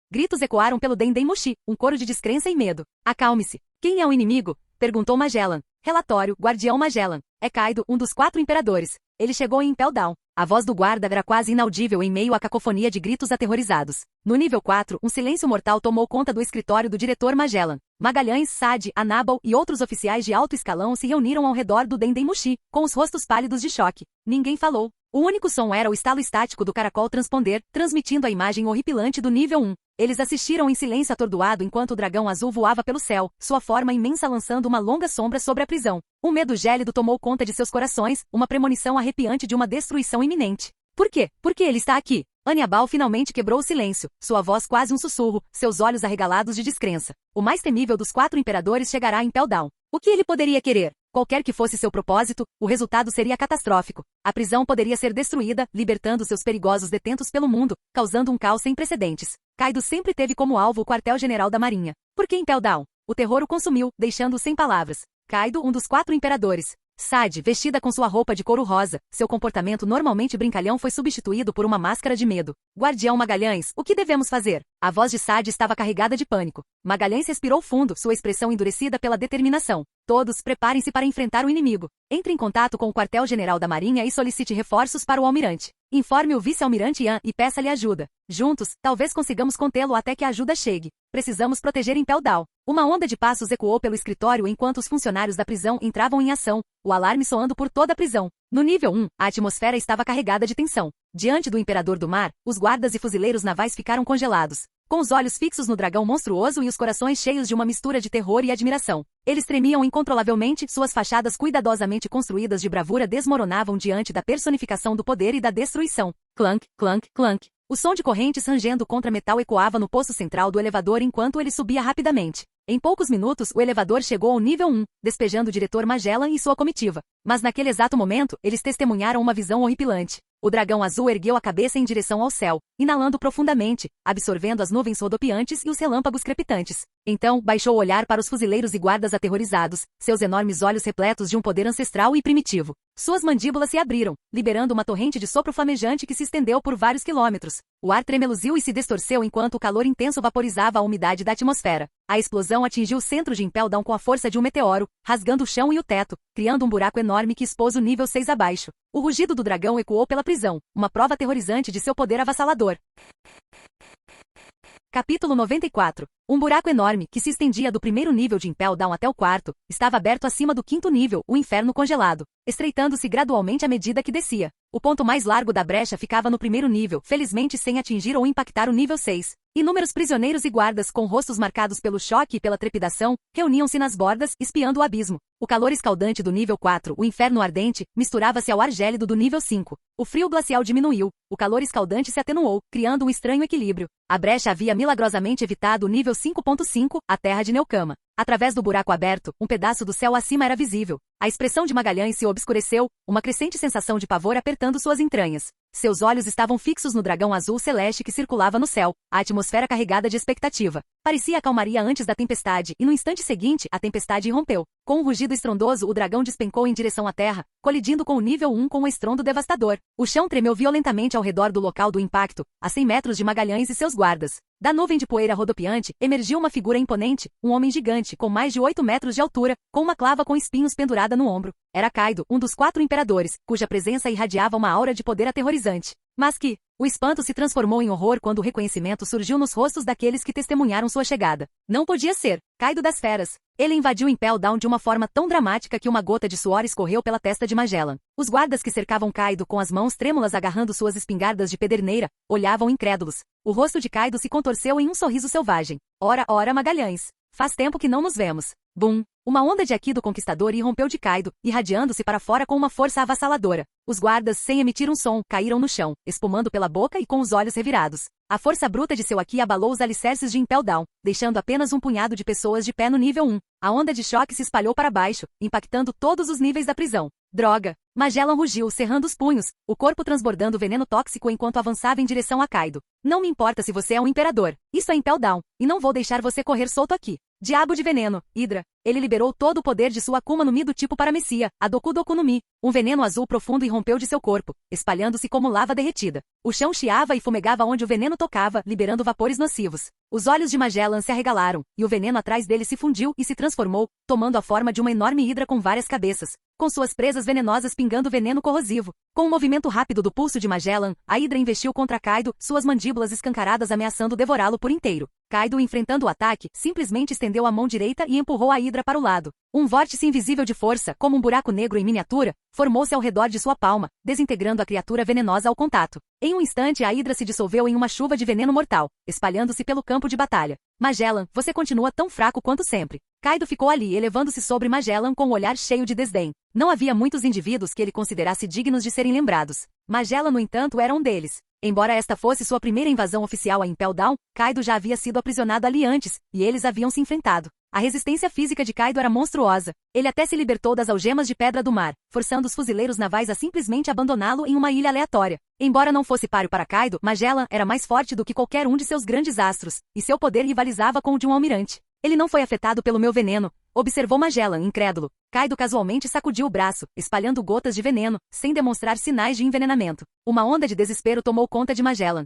Gritos ecoaram pelo Dendemushi, um coro de descrença e medo. Acalme-se. Quem é o inimigo? Perguntou Magellan. Relatório, Guardião Magellan. É Kaido, um dos 4 imperadores. Ele chegou em Impel Down. A voz do guarda era quase inaudível em meio à cacofonia de gritos aterrorizados. No nível 4, um silêncio mortal tomou conta do escritório do diretor Magellan. Magalhães, Sade, Anabal e outros oficiais de alto escalão se reuniram ao redor do Dendemushi, com os rostos pálidos de choque. Ninguém falou. O único som era o estalo estático do caracol transponder, transmitindo a imagem horripilante do nível 1. Eles assistiram em silêncio atordoado enquanto o dragão azul voava pelo céu, sua forma imensa lançando uma longa sombra sobre a prisão. Um medo gélido tomou conta de seus corações, uma premonição arrepiante de uma destruição iminente. Por quê? Por que ele está aqui? Hannibal finalmente quebrou o silêncio, sua voz quase um sussurro, seus olhos arregalados de descrença. O mais temível dos 4 imperadores chegará em Impel Down. O que ele poderia querer? Qualquer que fosse seu propósito, o resultado seria catastrófico. A prisão poderia ser destruída, libertando seus perigosos detentos pelo mundo, causando um caos sem precedentes. Kaido sempre teve como alvo o quartel-general da marinha. Por que Impel Down? O terror o consumiu, deixando-o sem palavras. Kaido, um dos 4 imperadores. Sade, vestida com sua roupa de couro rosa, seu comportamento normalmente brincalhão foi substituído por uma máscara de medo. Guardião Magalhães, o que devemos fazer? A voz de Sade estava carregada de pânico. Magalhães respirou fundo, sua expressão endurecida pela determinação. Todos, preparem-se para enfrentar o inimigo. Entre em contato com o quartel-general da Marinha e solicite reforços para o almirante. Informe o vice-almirante Yan e peça-lhe ajuda. Juntos, talvez consigamos contê-lo até que a ajuda chegue. Precisamos proteger Impel Down. Uma onda de passos ecoou pelo escritório enquanto os funcionários da prisão entravam em ação, o alarme soando por toda a prisão. No nível 1, a atmosfera estava carregada de tensão. Diante do Imperador do Mar, os guardas e fuzileiros navais ficaram congelados, com os olhos fixos no dragão monstruoso e os corações cheios de uma mistura de terror e admiração. Eles tremiam incontrolavelmente, suas fachadas cuidadosamente construídas de bravura desmoronavam diante da personificação do poder e da destruição. Clank, clank, clank. O som de correntes rangendo contra metal ecoava no poço central do elevador enquanto ele subia rapidamente. Em poucos minutos, o elevador chegou ao nível 1, despejando o diretor Magellan e sua comitiva. Mas naquele exato momento, eles testemunharam uma visão horripilante. O dragão azul ergueu a cabeça em direção ao céu, inalando profundamente, absorvendo as nuvens rodopiantes e os relâmpagos crepitantes. Então, baixou o olhar para os fuzileiros e guardas aterrorizados, seus enormes olhos repletos de um poder ancestral e primitivo. Suas mandíbulas se abriram, liberando uma torrente de sopro flamejante que se estendeu por vários quilômetros. O ar tremeluziu e se distorceu enquanto o calor intenso vaporizava a umidade da atmosfera. A explosão atingiu o centro de Impel Down com a força de um meteoro, rasgando o chão e o teto, criando um buraco enorme que expôs o nível 6 abaixo. O rugido do dragão ecoou pela prisão, uma prova aterrorizante de seu poder avassalador. Capítulo 94. Um buraco enorme, que se estendia do primeiro nível de Impel Down até o quarto, estava aberto acima do quinto nível, o inferno congelado, estreitando-se gradualmente à medida que descia. O ponto mais largo da brecha ficava no primeiro nível, felizmente sem atingir ou impactar o nível 6. Inúmeros prisioneiros e guardas, com rostos marcados pelo choque e pela trepidação, reuniam-se nas bordas, espiando o abismo. O calor escaldante do nível 4, o inferno ardente, misturava-se ao ar gélido do nível 5. O frio glacial diminuiu, o calor escaldante se atenuou, criando um estranho equilíbrio. A brecha havia milagrosamente evitado o nível 5.5, a terra de Neukama. Através do buraco aberto, um pedaço do céu acima era visível. A expressão de Magalhães se obscureceu, uma crescente sensação de pavor apertando suas entranhas. Seus olhos estavam fixos no dragão azul celeste que circulava no céu, a atmosfera carregada de expectativa. Parecia a calmaria antes da tempestade, e no instante seguinte, a tempestade irrompeu. Com um rugido estrondoso, o dragão despencou em direção à terra, colidindo com o nível 1 com um estrondo devastador. O chão tremeu violentamente ao redor do local do impacto, a 100 metros de Magalhães e seus guardas. Da nuvem de poeira rodopiante, emergiu uma figura imponente, um homem gigante, com mais de 8 metros de altura, com uma clava com espinhos pendurada no ombro. Era Kaido, um dos 4 imperadores, cuja presença irradiava uma aura de poder aterrorizante. Mas que, o espanto se transformou em horror quando o reconhecimento surgiu nos rostos daqueles que testemunharam sua chegada. Não podia ser, Kaido das Feras. Ele invadiu Impel Down de uma forma tão dramática que uma gota de suor escorreu pela testa de Magellan. Os guardas que cercavam Kaido com as mãos trêmulas agarrando suas espingardas de pederneira, olhavam incrédulos. O rosto de Kaido se contorceu em um sorriso selvagem. Ora, ora, Magalhães. Faz tempo que não nos vemos. Bum! Uma onda de Haki do Conquistador irrompeu de Kaido, irradiando-se para fora com uma força avassaladora. Os guardas, sem emitir um som, caíram no chão, espumando pela boca e com os olhos revirados. A força bruta de seu Haki abalou os alicerces de Impel Down, deixando apenas um punhado de pessoas de pé no nível 1. A onda de choque se espalhou para baixo, impactando todos os níveis da prisão. Droga! Magellan rugiu, cerrando os punhos, o corpo transbordando veneno tóxico enquanto avançava em direção a Kaido. Não me importa se você é um imperador. Isso é Impel Down, e não vou deixar você correr solto aqui. Diabo de veneno, Hydra. Ele liberou todo o poder de sua Akuma no Mi do tipo Paramecia, a Doku Doku no Mi. Um veneno azul profundo irrompeu de seu corpo, espalhando-se como lava derretida. O chão chiava e fumegava onde o veneno tocava, liberando vapores nocivos. Os olhos de Magellan se arregalaram, e o veneno atrás dele se fundiu e se transformou, tomando a forma de uma enorme hidra com várias cabeças, com suas presas venenosas pingando veneno corrosivo. Com um movimento rápido do pulso de Magellan, a hidra investiu contra Kaido, suas mandíbulas escancaradas ameaçando devorá-lo por inteiro. Kaido, enfrentando o ataque, simplesmente estendeu a mão direita e empurrou a hidra para o lado. Um vórtice invisível de força, como um buraco negro em miniatura, formou-se ao redor de sua palma, desintegrando a criatura venenosa ao contato. Em um instante a hidra se dissolveu em uma chuva de veneno mortal, espalhando-se pelo campo de batalha. Magellan, você continua tão fraco quanto sempre. Kaido ficou ali, elevando-se sobre Magellan com um olhar cheio de desdém. Não havia muitos indivíduos que ele considerasse dignos de serem lembrados. Magellan, no entanto, era um deles. Embora esta fosse sua primeira invasão oficial a Impel Down, Kaido já havia sido aprisionado ali antes, e eles haviam se enfrentado. A resistência física de Kaido era monstruosa. Ele até se libertou das algemas de pedra do mar, forçando os fuzileiros navais a simplesmente abandoná-lo em uma ilha aleatória. Embora não fosse páreo para Kaido, Magellan era mais forte do que qualquer um de seus grandes astros, e seu poder rivalizava com o de um almirante. Ele não foi afetado pelo meu veneno, observou Magellan, incrédulo. Kaido casualmente sacudiu o braço, espalhando gotas de veneno, sem demonstrar sinais de envenenamento. Uma onda de desespero tomou conta de Magellan.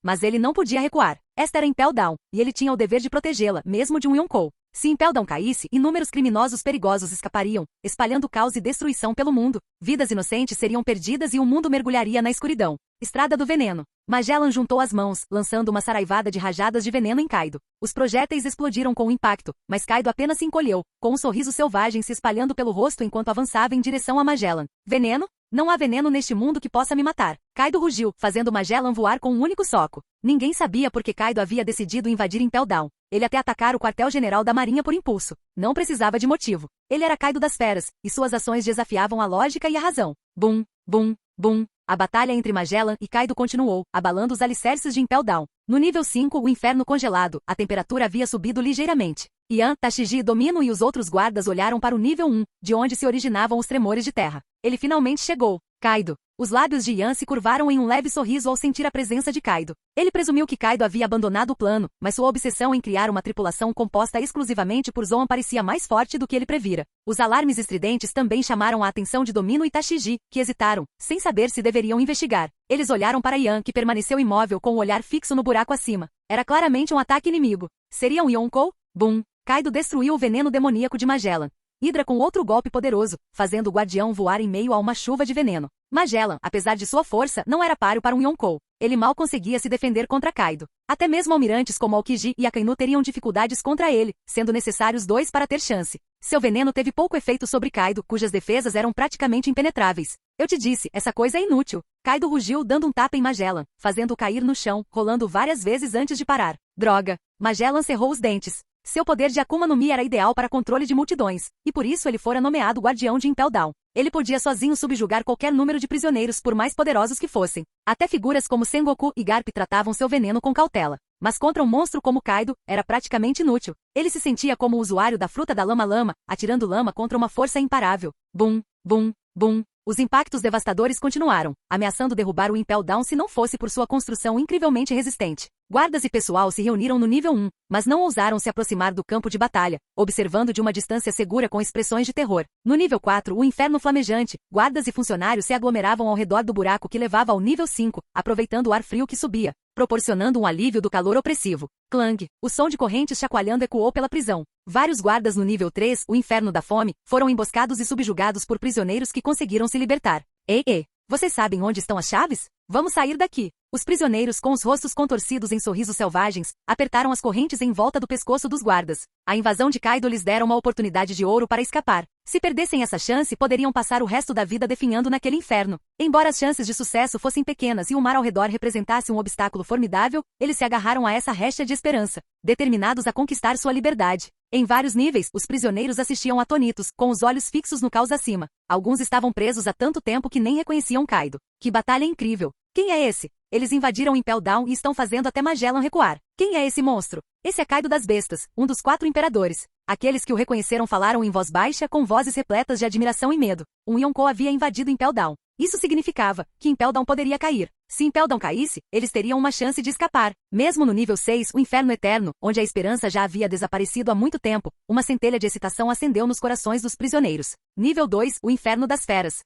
Mas ele não podia recuar. Esta era Impel Down, e ele tinha o dever de protegê-la, mesmo de um Yonkou. Se Impel Down caísse, inúmeros criminosos perigosos escapariam, espalhando caos e destruição pelo mundo. Vidas inocentes seriam perdidas e o mundo mergulharia na escuridão. Estrada do veneno. Magellan juntou as mãos, lançando uma saraivada de rajadas de veneno em Kaido. Os projéteis explodiram com o impacto, mas Kaido apenas se encolheu, com um sorriso selvagem se espalhando pelo rosto enquanto avançava em direção a Magellan. Veneno? Não há veneno neste mundo que possa me matar. Kaido rugiu, fazendo Magellan voar com um único soco. Ninguém sabia por que Kaido havia decidido invadir Impel Down. Ele até atacara o quartel-general da Marinha por impulso. Não precisava de motivo. Ele era Kaido das Feras, e suas ações desafiavam a lógica e a razão. Bum, bum. Bum! A batalha entre Magellan e Kaido continuou, abalando os alicerces de Impel Down. No nível 5, o inferno congelado, a temperatura havia subido ligeiramente. Yan, Tashigi, Domino e os outros guardas olharam para o nível 1, de onde se originavam os tremores de terra. Ele finalmente chegou. Kaido. Os lábios de Yan se curvaram em um leve sorriso ao sentir a presença de Kaido. Ele presumiu que Kaido havia abandonado o plano, mas sua obsessão em criar uma tripulação composta exclusivamente por Zoan parecia mais forte do que ele previra. Os alarmes estridentes também chamaram a atenção de Domino e Tashigi, que hesitaram, sem saber se deveriam investigar. Eles olharam para Yan, que permaneceu imóvel com o olhar fixo no buraco acima. Era claramente um ataque inimigo. Seria um Yonkou? Bum! Kaido destruiu o veneno demoníaco de Magellan. Hydra com outro golpe poderoso, fazendo o guardião voar em meio a uma chuva de veneno. Magellan, apesar de sua força, não era páreo para um Yonkou. Ele mal conseguia se defender contra Kaido. Até mesmo almirantes como Aokiji e Akainu teriam dificuldades contra ele, sendo necessários 2 para ter chance. Seu veneno teve pouco efeito sobre Kaido, cujas defesas eram praticamente impenetráveis. Eu te disse, essa coisa é inútil. Kaido rugiu dando um tapa em Magellan, fazendo-o cair no chão, rolando várias vezes antes de parar. Droga! Magellan cerrou os dentes. Seu poder de Akuma no Mi era ideal para controle de multidões, e por isso ele fora nomeado guardião de Impel Down. Ele podia sozinho subjugar qualquer número de prisioneiros por mais poderosos que fossem. Até figuras como Sengoku e Garp tratavam seu veneno com cautela. Mas contra um monstro como Kaido, era praticamente inútil. Ele se sentia como o usuário da fruta da lama-lama, atirando lama contra uma força imparável. Bum, bum, bum. Os impactos devastadores continuaram, ameaçando derrubar o Impel Down se não fosse por sua construção incrivelmente resistente. Guardas e pessoal se reuniram no nível 1, mas não ousaram se aproximar do campo de batalha, observando de uma distância segura com expressões de terror. No nível 4, o inferno flamejante, guardas e funcionários se aglomeravam ao redor do buraco que levava ao nível 5, aproveitando o ar frio que subia, proporcionando um alívio do calor opressivo. Clang! O som de correntes chacoalhando ecoou pela prisão. Vários guardas no nível 3, o inferno da fome, foram emboscados e subjugados por prisioneiros que conseguiram se libertar. Ei, vocês sabem onde estão as chaves? Vamos sair daqui. Os prisioneiros, com os rostos contorcidos em sorrisos selvagens, apertaram as correntes em volta do pescoço dos guardas. A invasão de Kaido lhes dera uma oportunidade de ouro para escapar. Se perdessem essa chance, poderiam passar o resto da vida definhando naquele inferno. Embora as chances de sucesso fossem pequenas e o mar ao redor representasse um obstáculo formidável, eles se agarraram a essa réstea de esperança, determinados a conquistar sua liberdade. Em vários níveis, os prisioneiros assistiam atônitos, com os olhos fixos no caos acima. Alguns estavam presos há tanto tempo que nem reconheciam Kaido. Que batalha incrível! Quem é esse? Eles invadiram Impel Down e estão fazendo até Magellan recuar. Quem é esse monstro? Esse é Kaido das Bestas, um dos 4 imperadores. Aqueles que o reconheceram falaram em voz baixa com vozes repletas de admiração e medo. Um Yonkou havia invadido Impel Down. Isso significava que Impel Down poderia cair. Se Impel Down caísse, eles teriam uma chance de escapar. Mesmo no nível 6, o Inferno Eterno, onde a esperança já havia desaparecido há muito tempo, uma centelha de excitação acendeu nos corações dos prisioneiros. Nível 2, o Inferno das Feras.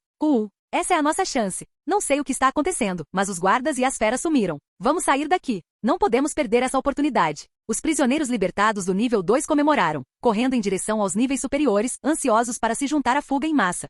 Essa é a nossa chance. Não sei o que está acontecendo, mas os guardas e as feras sumiram. Vamos sair daqui. Não podemos perder essa oportunidade. Os prisioneiros libertados do nível 2 comemoraram, correndo em direção aos níveis superiores, ansiosos para se juntar à fuga em massa.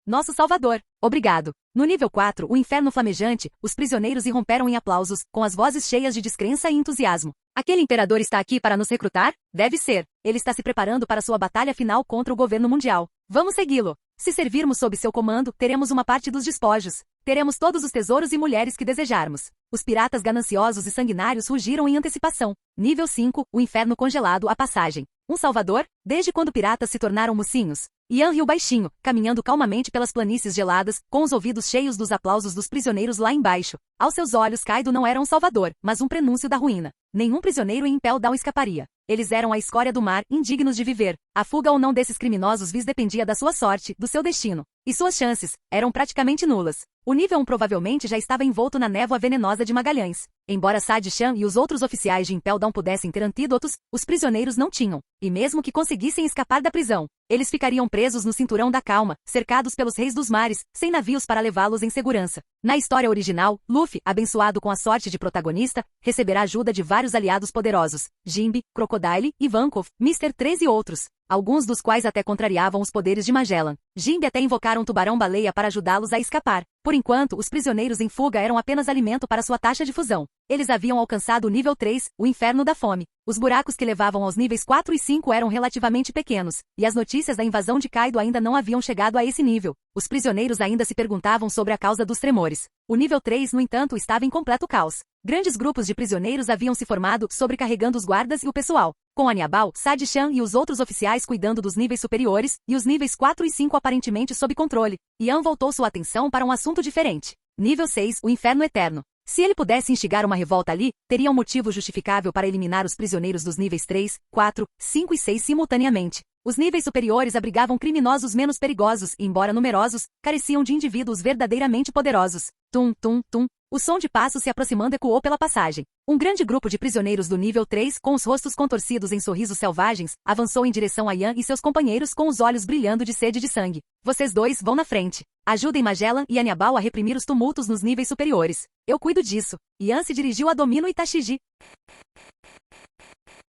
Nosso salvador. Obrigado. No nível 4, o inferno flamejante, os prisioneiros irromperam em aplausos, com as vozes cheias de descrença e entusiasmo. Aquele imperador está aqui para nos recrutar? Deve ser. Ele está se preparando para sua batalha final contra o governo mundial. Vamos segui-lo. Se servirmos sob seu comando, teremos uma parte dos despojos. Teremos todos os tesouros e mulheres que desejarmos. Os piratas gananciosos e sanguinários rugiram em antecipação. Nível 5, o inferno congelado, a passagem. Um salvador? Desde quando piratas se tornaram mocinhos? Yan riu baixinho, caminhando calmamente pelas planícies geladas, com os ouvidos cheios dos aplausos dos prisioneiros lá embaixo. Aos seus olhos, Kaido não era um salvador, mas um prenúncio da ruína. Nenhum prisioneiro em Impel Down escaparia. Eles eram a escória do mar, indignos de viver. A fuga ou não desses criminosos vis dependia da sua sorte, do seu destino. E suas chances eram praticamente nulas. O nível 1 provavelmente já estava envolto na névoa venenosa de Magalhães. Embora Sad-chan e os outros oficiais de Impel Down pudessem ter antídotos, os prisioneiros não tinham. E mesmo que conseguissem escapar da prisão, eles ficariam presos no cinturão da calma, cercados pelos reis dos mares, sem navios para levá-los em segurança. Na história original, Luffy, abençoado com a sorte de protagonista, receberá ajuda de vários aliados poderosos, Jinbe, Crocodile, Ivankov, Mr. 3 e outros, alguns dos quais até contrariavam os poderes de Magellan. Jinbe até invocaram um tubarão-baleia para ajudá-los a escapar. Por enquanto, os prisioneiros em fuga eram apenas alimento para sua taxa de fusão. Eles haviam alcançado o nível 3, o inferno da fome. Os buracos que levavam aos níveis 4 e 5 eram relativamente pequenos, e as notícias da invasão de Kaido ainda não haviam chegado a esse nível. Os prisioneiros ainda se perguntavam sobre a causa dos tremores. O nível 3, no entanto, estava em completo caos. Grandes grupos de prisioneiros haviam se formado, sobrecarregando os guardas e o pessoal. com Hannibal, Sad-chan e os outros oficiais cuidando dos níveis superiores, e os níveis 4 e 5 aparentemente sob controle. Ian voltou sua atenção para um assunto diferente. Nível 6, o Inferno Eterno. Se ele pudesse instigar uma revolta ali, teria um motivo justificável para eliminar os prisioneiros dos níveis 3, 4, 5 e 6 simultaneamente. Os níveis superiores abrigavam criminosos menos perigosos e, embora numerosos, careciam de indivíduos verdadeiramente poderosos. Tum, tum, tum. O som de passos se aproximando ecoou pela passagem. Um grande grupo de prisioneiros do nível 3, com os rostos contorcidos em sorrisos selvagens, avançou em direção a Ian e seus companheiros com os olhos brilhando de sede de sangue. Vocês dois vão na frente. Ajudem Magellan e Hannibal a reprimir os tumultos nos níveis superiores. Eu cuido disso. Ian se dirigiu a Domino e Tashiji.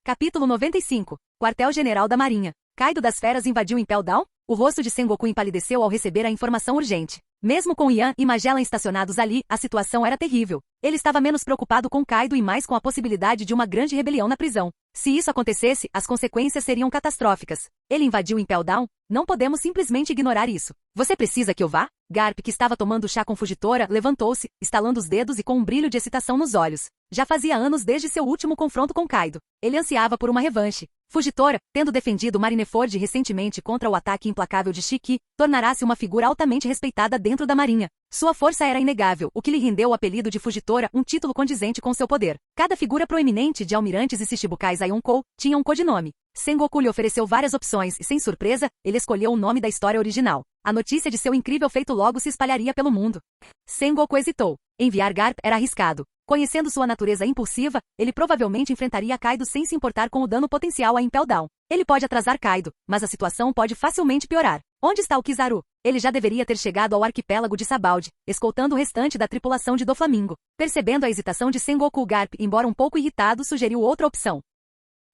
Capítulo 95. Quartel-General da Marinha. Kaido das Feras invadiu Impel Down? O rosto de Sengoku empalideceu ao receber a informação urgente. Mesmo com Ian e Magellan estacionados ali, a situação era terrível. Ele estava menos preocupado com Kaido e mais com a possibilidade de uma grande rebelião na prisão. Se isso acontecesse, as consequências seriam catastróficas. Ele invadiu Impel Down? Não podemos simplesmente ignorar isso. Você precisa que eu vá? Garp, que estava tomando chá com Fujitora, levantou-se, estalando os dedos e com um brilho de excitação nos olhos. Já fazia anos desde seu último confronto com Kaido. Ele ansiava por uma revanche. Fujitora, tendo defendido Marineford recentemente contra o ataque implacável de Shiki, tornará-se uma figura altamente respeitada dentro da Marinha. Sua força era inegável, o que lhe rendeu o apelido de Fujitora, um título condizente com seu poder. Cada figura proeminente de almirantes e Shichibukais Yonkou tinha um codinome. Sengoku lhe ofereceu várias opções e, sem surpresa, ele escolheu o nome da história original. A notícia de seu incrível feito logo se espalharia pelo mundo. Sengoku hesitou. Enviar Garp era arriscado. Conhecendo sua natureza impulsiva, ele provavelmente enfrentaria Kaido sem se importar com o dano potencial a Impel Down. Ele pode atrasar Kaido, mas a situação pode facilmente piorar. Onde está o Kizaru? Ele já deveria ter chegado ao arquipélago de Sabaldi, escoltando o restante da tripulação de Doflamingo. Percebendo a hesitação de Sengoku, Garp, embora um pouco irritado, sugeriu outra opção.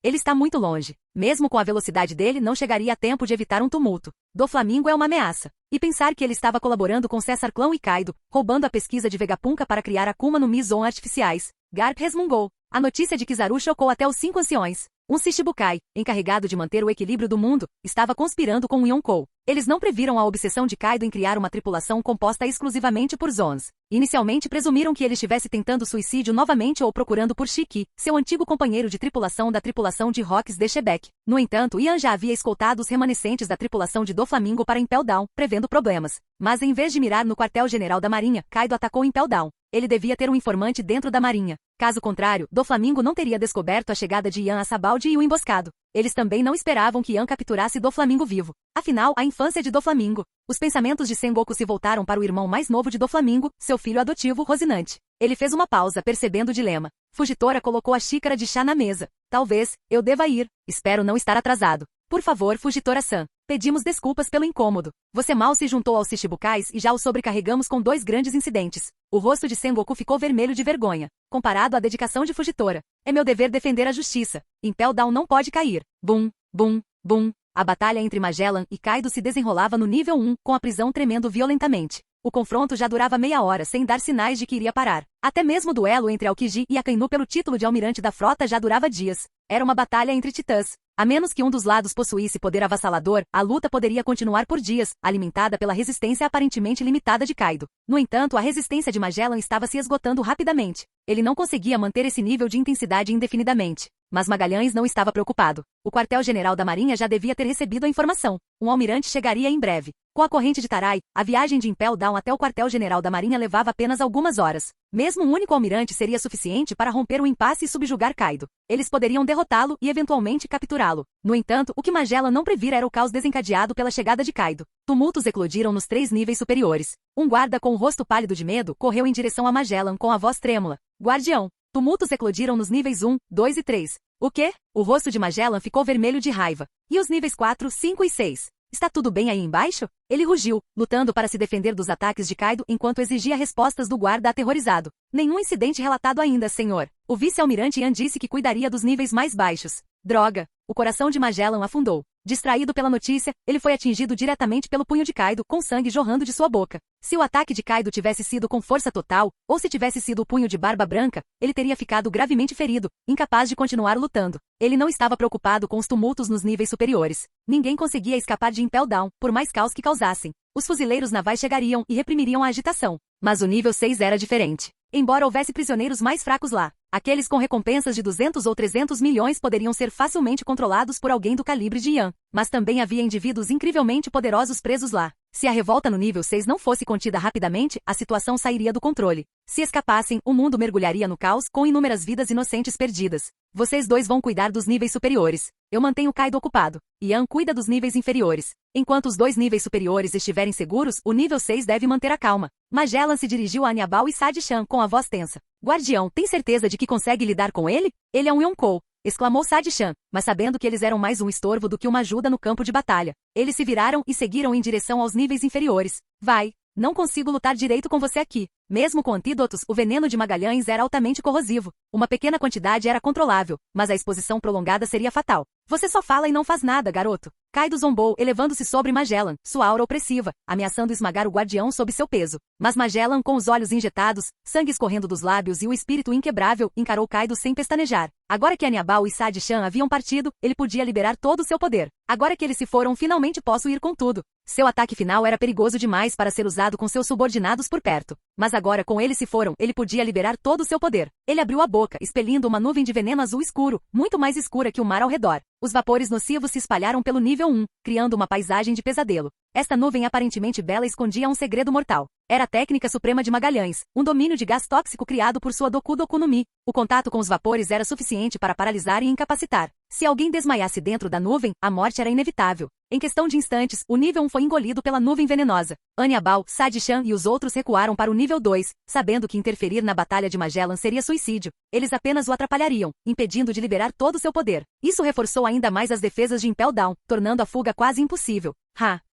Ele está muito longe. Mesmo com a velocidade dele, não chegaria a tempo de evitar um tumulto. Doflamingo é uma ameaça. E pensar que ele estava colaborando com Caesar Clão e Kaido, roubando a pesquisa de Vegapunk para criar Akuma no Mi Zone artificiais. Garp resmungou. A notícia de Kizaru chocou até os 5 anciões. Um Shichibukai, encarregado de manter o equilíbrio do mundo, estava conspirando com o Yonkou. Eles não previram a obsessão de Kaido em criar uma tripulação composta exclusivamente por Zones. Inicialmente presumiram que ele estivesse tentando suicídio novamente ou procurando por Shiki, seu antigo companheiro de tripulação da tripulação de Rocks de Shebeck. No entanto, Ian já havia escoltado os remanescentes da tripulação de Doflamingo para Impel Down, prevendo problemas. Mas em vez de mirar no quartel-general da Marinha, Kaido atacou Impel Down. Ele devia ter um informante dentro da Marinha. Caso contrário, Doflamingo não teria descoberto a chegada de Ian a Sabaldi e o emboscado. Eles também não esperavam que Ian capturasse Doflamingo vivo. Afinal, a infância de Doflamingo. Os pensamentos de Sengoku se voltaram para o irmão mais novo de Doflamingo, seu filho adotivo, Rosinante. Ele fez uma pausa, percebendo o dilema. Fujitora colocou a xícara de chá na mesa. Talvez, eu deva ir. Espero não estar atrasado. Por favor, Fujitora-san. Pedimos desculpas pelo incômodo. Você mal se juntou aos Shichibukais e já o sobrecarregamos com 2 grandes incidentes. O rosto de Sengoku ficou vermelho de vergonha. Comparado à dedicação de Fujitora. É meu dever defender a justiça. Impel Down não pode cair. Bum, bum, bum. A batalha entre Magellan e Kaido se desenrolava no nível 1, com a prisão tremendo violentamente. O confronto já durava meia hora sem dar sinais de que iria parar. Até mesmo o duelo entre Aokiji e Akainu pelo título de almirante da frota já durava dias. Era uma batalha entre titãs. A menos que um dos lados possuísse poder avassalador, a luta poderia continuar por dias, alimentada pela resistência aparentemente limitada de Kaido. No entanto, a resistência de Magellan estava se esgotando rapidamente. Ele não conseguia manter esse nível de intensidade indefinidamente. Mas Magalhães não estava preocupado. O quartel-general da Marinha já devia ter recebido a informação. Um almirante chegaria em breve. Com a corrente de Tarai, a viagem de Impel Down até o quartel-general da Marinha levava apenas algumas horas. Mesmo um único almirante seria suficiente para romper o impasse e subjugar Kaido. Eles poderiam derrotá-lo e eventualmente capturá-lo. No entanto, o que Magellan não previra era o caos desencadeado pela chegada de Kaido. Tumultos eclodiram nos 3 níveis superiores. Um guarda com o rosto pálido de medo correu em direção a Magellan com a voz trêmula. Guardião. Tumultos eclodiram nos níveis 1, 2 e 3. O quê? O rosto de Magellan ficou vermelho de raiva. E os níveis 4, 5 e 6? Está tudo bem aí embaixo? Ele rugiu, lutando para se defender dos ataques de Kaido enquanto exigia respostas do guarda aterrorizado. Nenhum incidente relatado ainda, senhor. O vice-almirante Ian disse que cuidaria dos níveis mais baixos. Droga! O coração de Magellan afundou. Distraído pela notícia, ele foi atingido diretamente pelo punho de Kaido, com sangue jorrando de sua boca. Se o ataque de Kaido tivesse sido com força total, ou se tivesse sido o punho de Barba Branca, ele teria ficado gravemente ferido, incapaz de continuar lutando. Ele não estava preocupado com os tumultos nos níveis superiores. Ninguém conseguia escapar de Impel Down, por mais caos que causassem. Os fuzileiros navais chegariam e reprimiriam a agitação. Mas o nível 6 era diferente. Embora houvesse prisioneiros mais fracos lá, aqueles com recompensas de 200 ou 300 milhões poderiam ser facilmente controlados por alguém do calibre de Yan. Mas também havia indivíduos incrivelmente poderosos presos lá. Se a revolta no nível 6 não fosse contida rapidamente, a situação sairia do controle. Se escapassem, o mundo mergulharia no caos com inúmeras vidas inocentes perdidas. Vocês dois vão cuidar dos níveis superiores. Eu mantenho Kaido ocupado. Yan cuida dos níveis inferiores. Enquanto os dois níveis superiores estiverem seguros, o nível 6 deve manter a calma. Magellan se dirigiu a Anyabao e Sadi-chan com a voz tensa. Guardião, tem certeza de que consegue lidar com ele? Ele é um Yonkou, exclamou Sadi-chan, mas sabendo que eles eram mais um estorvo do que uma ajuda no campo de batalha. Eles se viraram e seguiram em direção aos níveis inferiores. Vai. Não consigo lutar direito com você aqui. Mesmo com antídotos, o veneno de Magalhães era altamente corrosivo. Uma pequena quantidade era controlável, mas a exposição prolongada seria fatal. Você só fala e não faz nada, garoto. Kaido zombou, elevando-se sobre Magellan, sua aura opressiva, ameaçando esmagar o guardião sob seu peso. Mas Magellan, com os olhos injetados, sangue escorrendo dos lábios e o espírito inquebrável, encarou Kaido sem pestanejar. Agora que Anyabao e Sadi-chan haviam partido, ele podia liberar todo o seu poder. Agora que eles se foram, finalmente posso ir com tudo. Seu ataque final era perigoso demais para ser usado com seus subordinados por perto. Mas agora, com eles se foram, ele podia liberar todo o seu poder. Ele abriu a boca, expelindo uma nuvem de veneno azul escuro, muito mais escura que o mar ao redor. Os vapores nocivos se espalharam pelo nível 1, criando uma paisagem de pesadelo. Esta nuvem aparentemente bela escondia um segredo mortal. Era a técnica suprema de Magalhães, um domínio de gás tóxico criado por sua Doku Doku no Mi. O contato com os vapores era suficiente para paralisar e incapacitar. Se alguém desmaiasse dentro da nuvem, a morte era inevitável. Em questão de instantes, o nível 1 foi engolido pela nuvem venenosa. Anyabao, Sadi-chan e os outros recuaram para o nível 2, sabendo que interferir na batalha de Magellan seria suicídio. Eles apenas o atrapalhariam, impedindo de liberar todo o seu poder. Isso reforçou ainda mais as defesas de Impel Down, tornando a fuga quase impossível.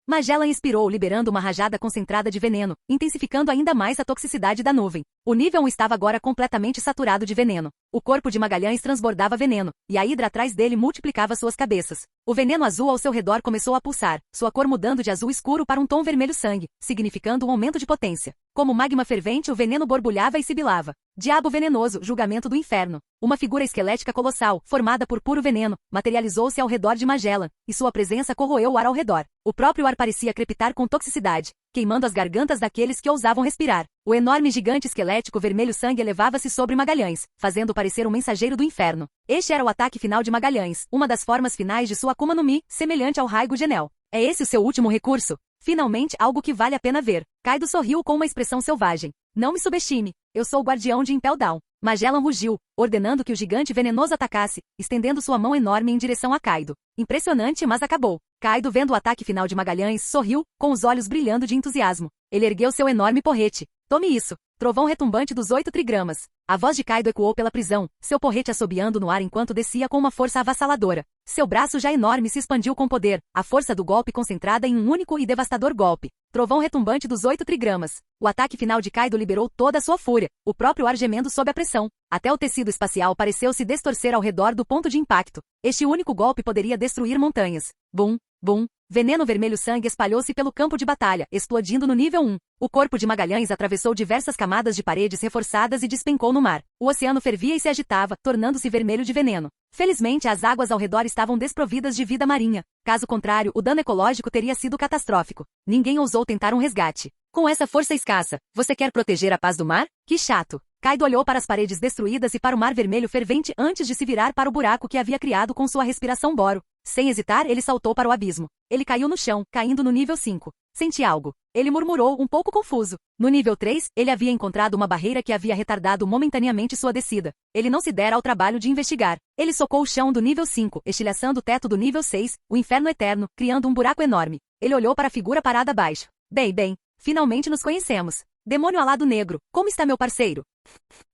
Magellan expirou, liberando uma rajada concentrada de veneno, intensificando ainda mais a toxicidade da nuvem. O nível 1 estava agora completamente saturado de veneno. O corpo de Magalhães transbordava veneno, e a hidra atrás dele multiplicava suas cabeças. O veneno azul ao seu redor começou a pulsar, sua cor mudando de azul escuro para um tom vermelho sangue, significando um aumento de potência. Como magma fervente, o veneno borbulhava e sibilava. Diabo venenoso, julgamento do inferno. Uma figura esquelética colossal, formada por puro veneno, materializou-se ao redor de Magellan, e sua presença corroeu o ar ao redor. O próprio ar parecia crepitar com toxicidade, queimando as gargantas daqueles que ousavam respirar. O enorme gigante esquelético vermelho sangue elevava-se sobre Magalhães, fazendo parecer um mensageiro do inferno. Este era o ataque final de Magalhães, uma das formas finais de sua Akuma no Mi, semelhante ao Raigo Genel. É esse o seu último recurso? Finalmente, algo que vale a pena ver. Kaido sorriu com uma expressão selvagem. Não me subestime. Eu sou o guardião de Impel Down. Magellan rugiu, ordenando que o gigante venenoso atacasse, estendendo sua mão enorme em direção a Kaido. Impressionante, mas acabou. Kaido, vendo o ataque final de Magalhães, sorriu, com os olhos brilhando de entusiasmo. Ele ergueu seu enorme porrete. Tome isso. Trovão retumbante dos 8 trigramas. A voz de Kaido ecoou pela prisão, seu porrete assobiando no ar enquanto descia com uma força avassaladora. Seu braço já enorme se expandiu com poder, a força do golpe concentrada em um único e devastador golpe. Trovão retumbante dos 8 trigramas. O ataque final de Kaido liberou toda a sua fúria, o próprio ar gemendo sob a pressão. Até o tecido espacial pareceu se distorcer ao redor do ponto de impacto. Este único golpe poderia destruir montanhas. Bum, bum. Veneno vermelho sangue espalhou-se pelo campo de batalha, explodindo no nível 1. O corpo de Magalhães atravessou diversas camadas de paredes reforçadas e despencou no mar. O oceano fervia e se agitava, tornando-se vermelho de veneno. Felizmente, as águas ao redor estavam desprovidas de vida marinha. Caso contrário, o dano ecológico teria sido catastrófico. Ninguém ousou tentar um resgate. Com essa força escassa, você quer proteger a paz do mar? Que chato! Kaido olhou para as paredes destruídas e para o mar vermelho fervente antes de se virar para o buraco que havia criado com sua respiração boro. Sem hesitar, ele saltou para o abismo. Ele caiu no chão, caindo no nível 5. Senti algo. Ele murmurou, um pouco confuso. No nível 3, ele havia encontrado uma barreira que havia retardado momentaneamente sua descida. Ele não se dera ao trabalho de investigar. Ele socou o chão do nível 5, estilhaçando o teto do nível 6, o inferno eterno, criando um buraco enorme. Ele olhou para a figura parada abaixo. Bem, finalmente nos conhecemos. Demônio alado negro, como está meu parceiro?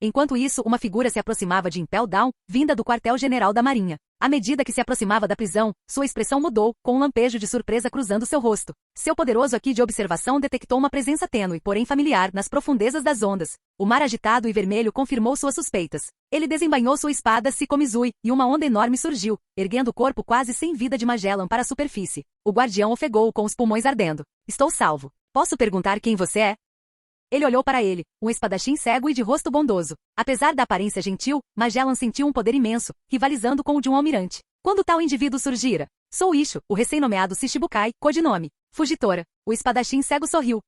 Enquanto isso, uma figura se aproximava de Impel Down, vinda do quartel-general da Marinha. À medida que se aproximava da prisão, sua expressão mudou, com um lampejo de surpresa cruzando seu rosto. Seu poderoso aqui de observação detectou uma presença tênue, porém familiar, nas profundezas das ondas. O mar agitado e vermelho confirmou suas suspeitas. Ele desembainhou sua espada Sikomizui, e uma onda enorme surgiu, erguendo o corpo quase sem vida de Magellan para a superfície. O guardião ofegou com os pulmões ardendo. Estou salvo. Posso perguntar quem você é? Ele olhou para ele, um espadachim cego e de rosto bondoso. Apesar da aparência gentil, Magellan sentiu um poder imenso, rivalizando com o de um almirante. Quando tal indivíduo surgira? Sou Isho, o recém-nomeado Shichibukai, codinome. Fugitora. O espadachim cego sorriu.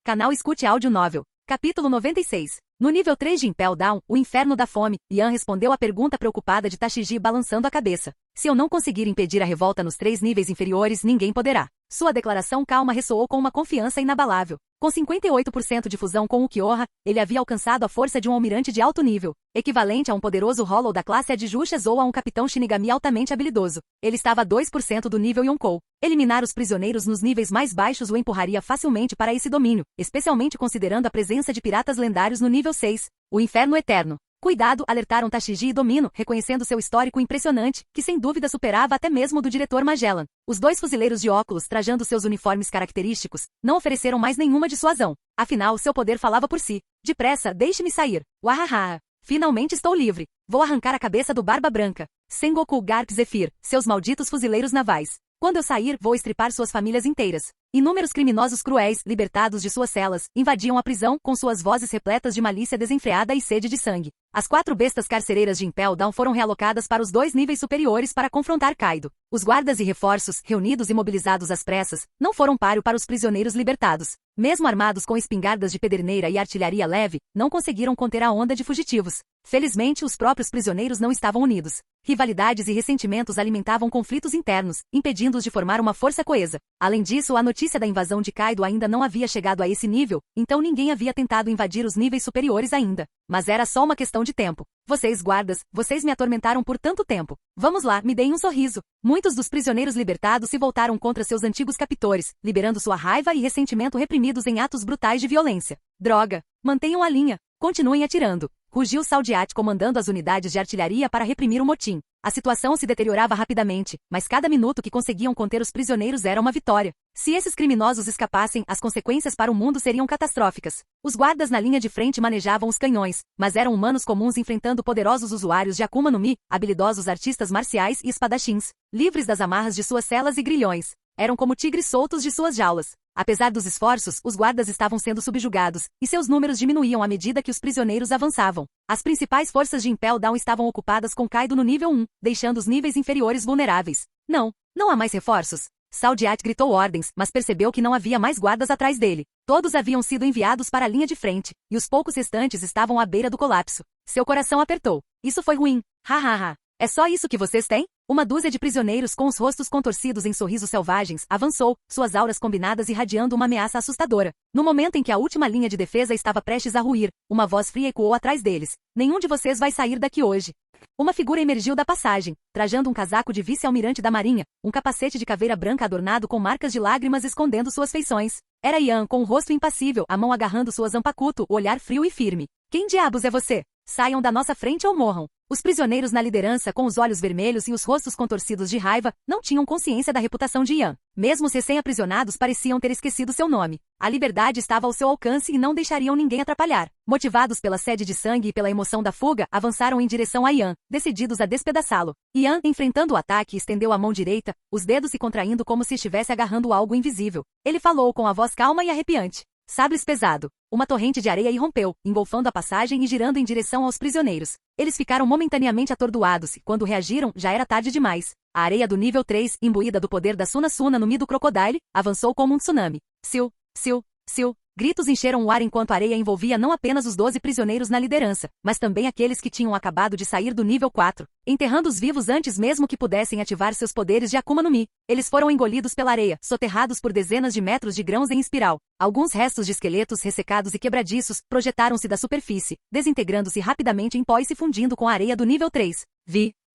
Canal Escute Áudio Novel. Capítulo 96. No nível 3 de Impel Down, o Inferno da Fome, Yan respondeu à pergunta preocupada de Tashigi balançando a cabeça. Se eu não conseguir impedir a revolta nos 3 níveis inferiores, ninguém poderá. Sua declaração calma ressoou com uma confiança inabalável. Com 58% de fusão com o Kyoha, ele havia alcançado a força de um almirante de alto nível, equivalente a um poderoso Hollow da classe Adjushas ou a um capitão Shinigami altamente habilidoso. Ele estava a 2% do nível Yonkou. Eliminar os prisioneiros nos níveis mais baixos o empurraria facilmente para esse domínio, especialmente considerando a presença de piratas lendários no nível 6. O Inferno Eterno. Cuidado, alertaram Tashigi e Domino, reconhecendo seu histórico impressionante, que sem dúvida superava até mesmo o do diretor Magellan. Os 2 fuzileiros de óculos, trajando seus uniformes característicos, não ofereceram mais nenhuma dissuasão. Afinal, seu poder falava por si. Depressa, deixe-me sair. Wahaha. Finalmente estou livre. Vou arrancar a cabeça do Barba Branca. Sengoku Garp Zephyr, seus malditos fuzileiros navais. Quando eu sair, vou estripar suas famílias inteiras. Inúmeros criminosos cruéis, libertados de suas celas, invadiam a prisão com suas vozes repletas de malícia desenfreada e sede de sangue. As 4 bestas carcereiras de Impel Down foram realocadas para os 2 níveis superiores para confrontar Kaido. Os guardas e reforços, reunidos e mobilizados às pressas, não foram páreo para os prisioneiros libertados. Mesmo armados com espingardas de pederneira e artilharia leve, não conseguiram conter a onda de fugitivos. Felizmente, os próprios prisioneiros não estavam unidos. Rivalidades e ressentimentos alimentavam conflitos internos, impedindo-os de formar uma força coesa. Além disso, a notícia da invasão de Kaido ainda não havia chegado a esse nível, então ninguém havia tentado invadir os níveis superiores ainda. Mas era só uma questão de tempo. Vocês, guardas, vocês me atormentaram por tanto tempo. Vamos lá, me deem um sorriso. Muitos dos prisioneiros libertados se voltaram contra seus antigos captores, liberando sua raiva e ressentimento reprimidos em atos brutais de violência. Droga! Mantenham a linha. Continuem atirando. Rugiu Saldiat comandando as unidades de artilharia para reprimir o motim. A situação se deteriorava rapidamente, mas cada minuto que conseguiam conter os prisioneiros era uma vitória. Se esses criminosos escapassem, as consequências para o mundo seriam catastróficas. Os guardas na linha de frente manejavam os canhões, mas eram humanos comuns enfrentando poderosos usuários de Akuma no Mi, habilidosos artistas marciais e espadachins, livres das amarras de suas celas e grilhões. Eram como tigres soltos de suas jaulas. Apesar dos esforços, os guardas estavam sendo subjugados, e seus números diminuíam à medida que os prisioneiros avançavam. As principais forças de Impel Down estavam ocupadas com Kaido no nível 1, deixando os níveis inferiores vulneráveis. Não há mais reforços. Saldiat gritou ordens, mas percebeu que não havia mais guardas atrás dele. Todos haviam sido enviados para a linha de frente, e os poucos restantes estavam à beira do colapso. Seu coração apertou. Isso foi ruim. Hahaha. É só isso que vocês têm? Uma dúzia de prisioneiros com os rostos contorcidos em sorrisos selvagens avançou, suas auras combinadas irradiando uma ameaça assustadora. No momento em que a última linha de defesa estava prestes a ruir, uma voz fria ecoou atrás deles. Nenhum de vocês vai sair daqui hoje. Uma figura emergiu da passagem, trajando um casaco de vice-almirante da marinha, um capacete de caveira branca adornado com marcas de lágrimas escondendo suas feições. Era Yan, com o rosto impassível, a mão agarrando sua Zanpakuto, o olhar frio e firme. Quem diabos é você? Saiam da nossa frente ou morram. Os prisioneiros na liderança, com os olhos vermelhos e os rostos contorcidos de raiva, não tinham consciência da reputação de Yan. Mesmo os recém-aprisionados pareciam ter esquecido seu nome. A liberdade estava ao seu alcance e não deixariam ninguém atrapalhar. Motivados pela sede de sangue e pela emoção da fuga, avançaram em direção a Yan, decididos a despedaçá-lo. Yan, enfrentando o ataque, estendeu a mão direita, os dedos se contraindo como se estivesse agarrando algo invisível. Ele falou com a voz calma e arrepiante. Sabres pesado. Uma torrente de areia irrompeu, engolfando a passagem e girando em direção aos prisioneiros. Eles ficaram momentaneamente atordoados e, quando reagiram, já era tarde demais. A areia do nível 3, imbuída do poder da Suna no Mi do Crocodile, avançou como um tsunami. Siu, siu, siu. Gritos encheram o ar enquanto a areia envolvia não apenas os 12 prisioneiros na liderança, mas também aqueles que tinham acabado de sair do nível 4, enterrando-os vivos antes mesmo que pudessem ativar seus poderes de Akuma no Mi. Eles foram engolidos pela areia, soterrados por dezenas de metros de grãos em espiral. Alguns restos de esqueletos ressecados e quebradiços projetaram-se da superfície, desintegrando-se rapidamente em pó e se fundindo com a areia do nível 3.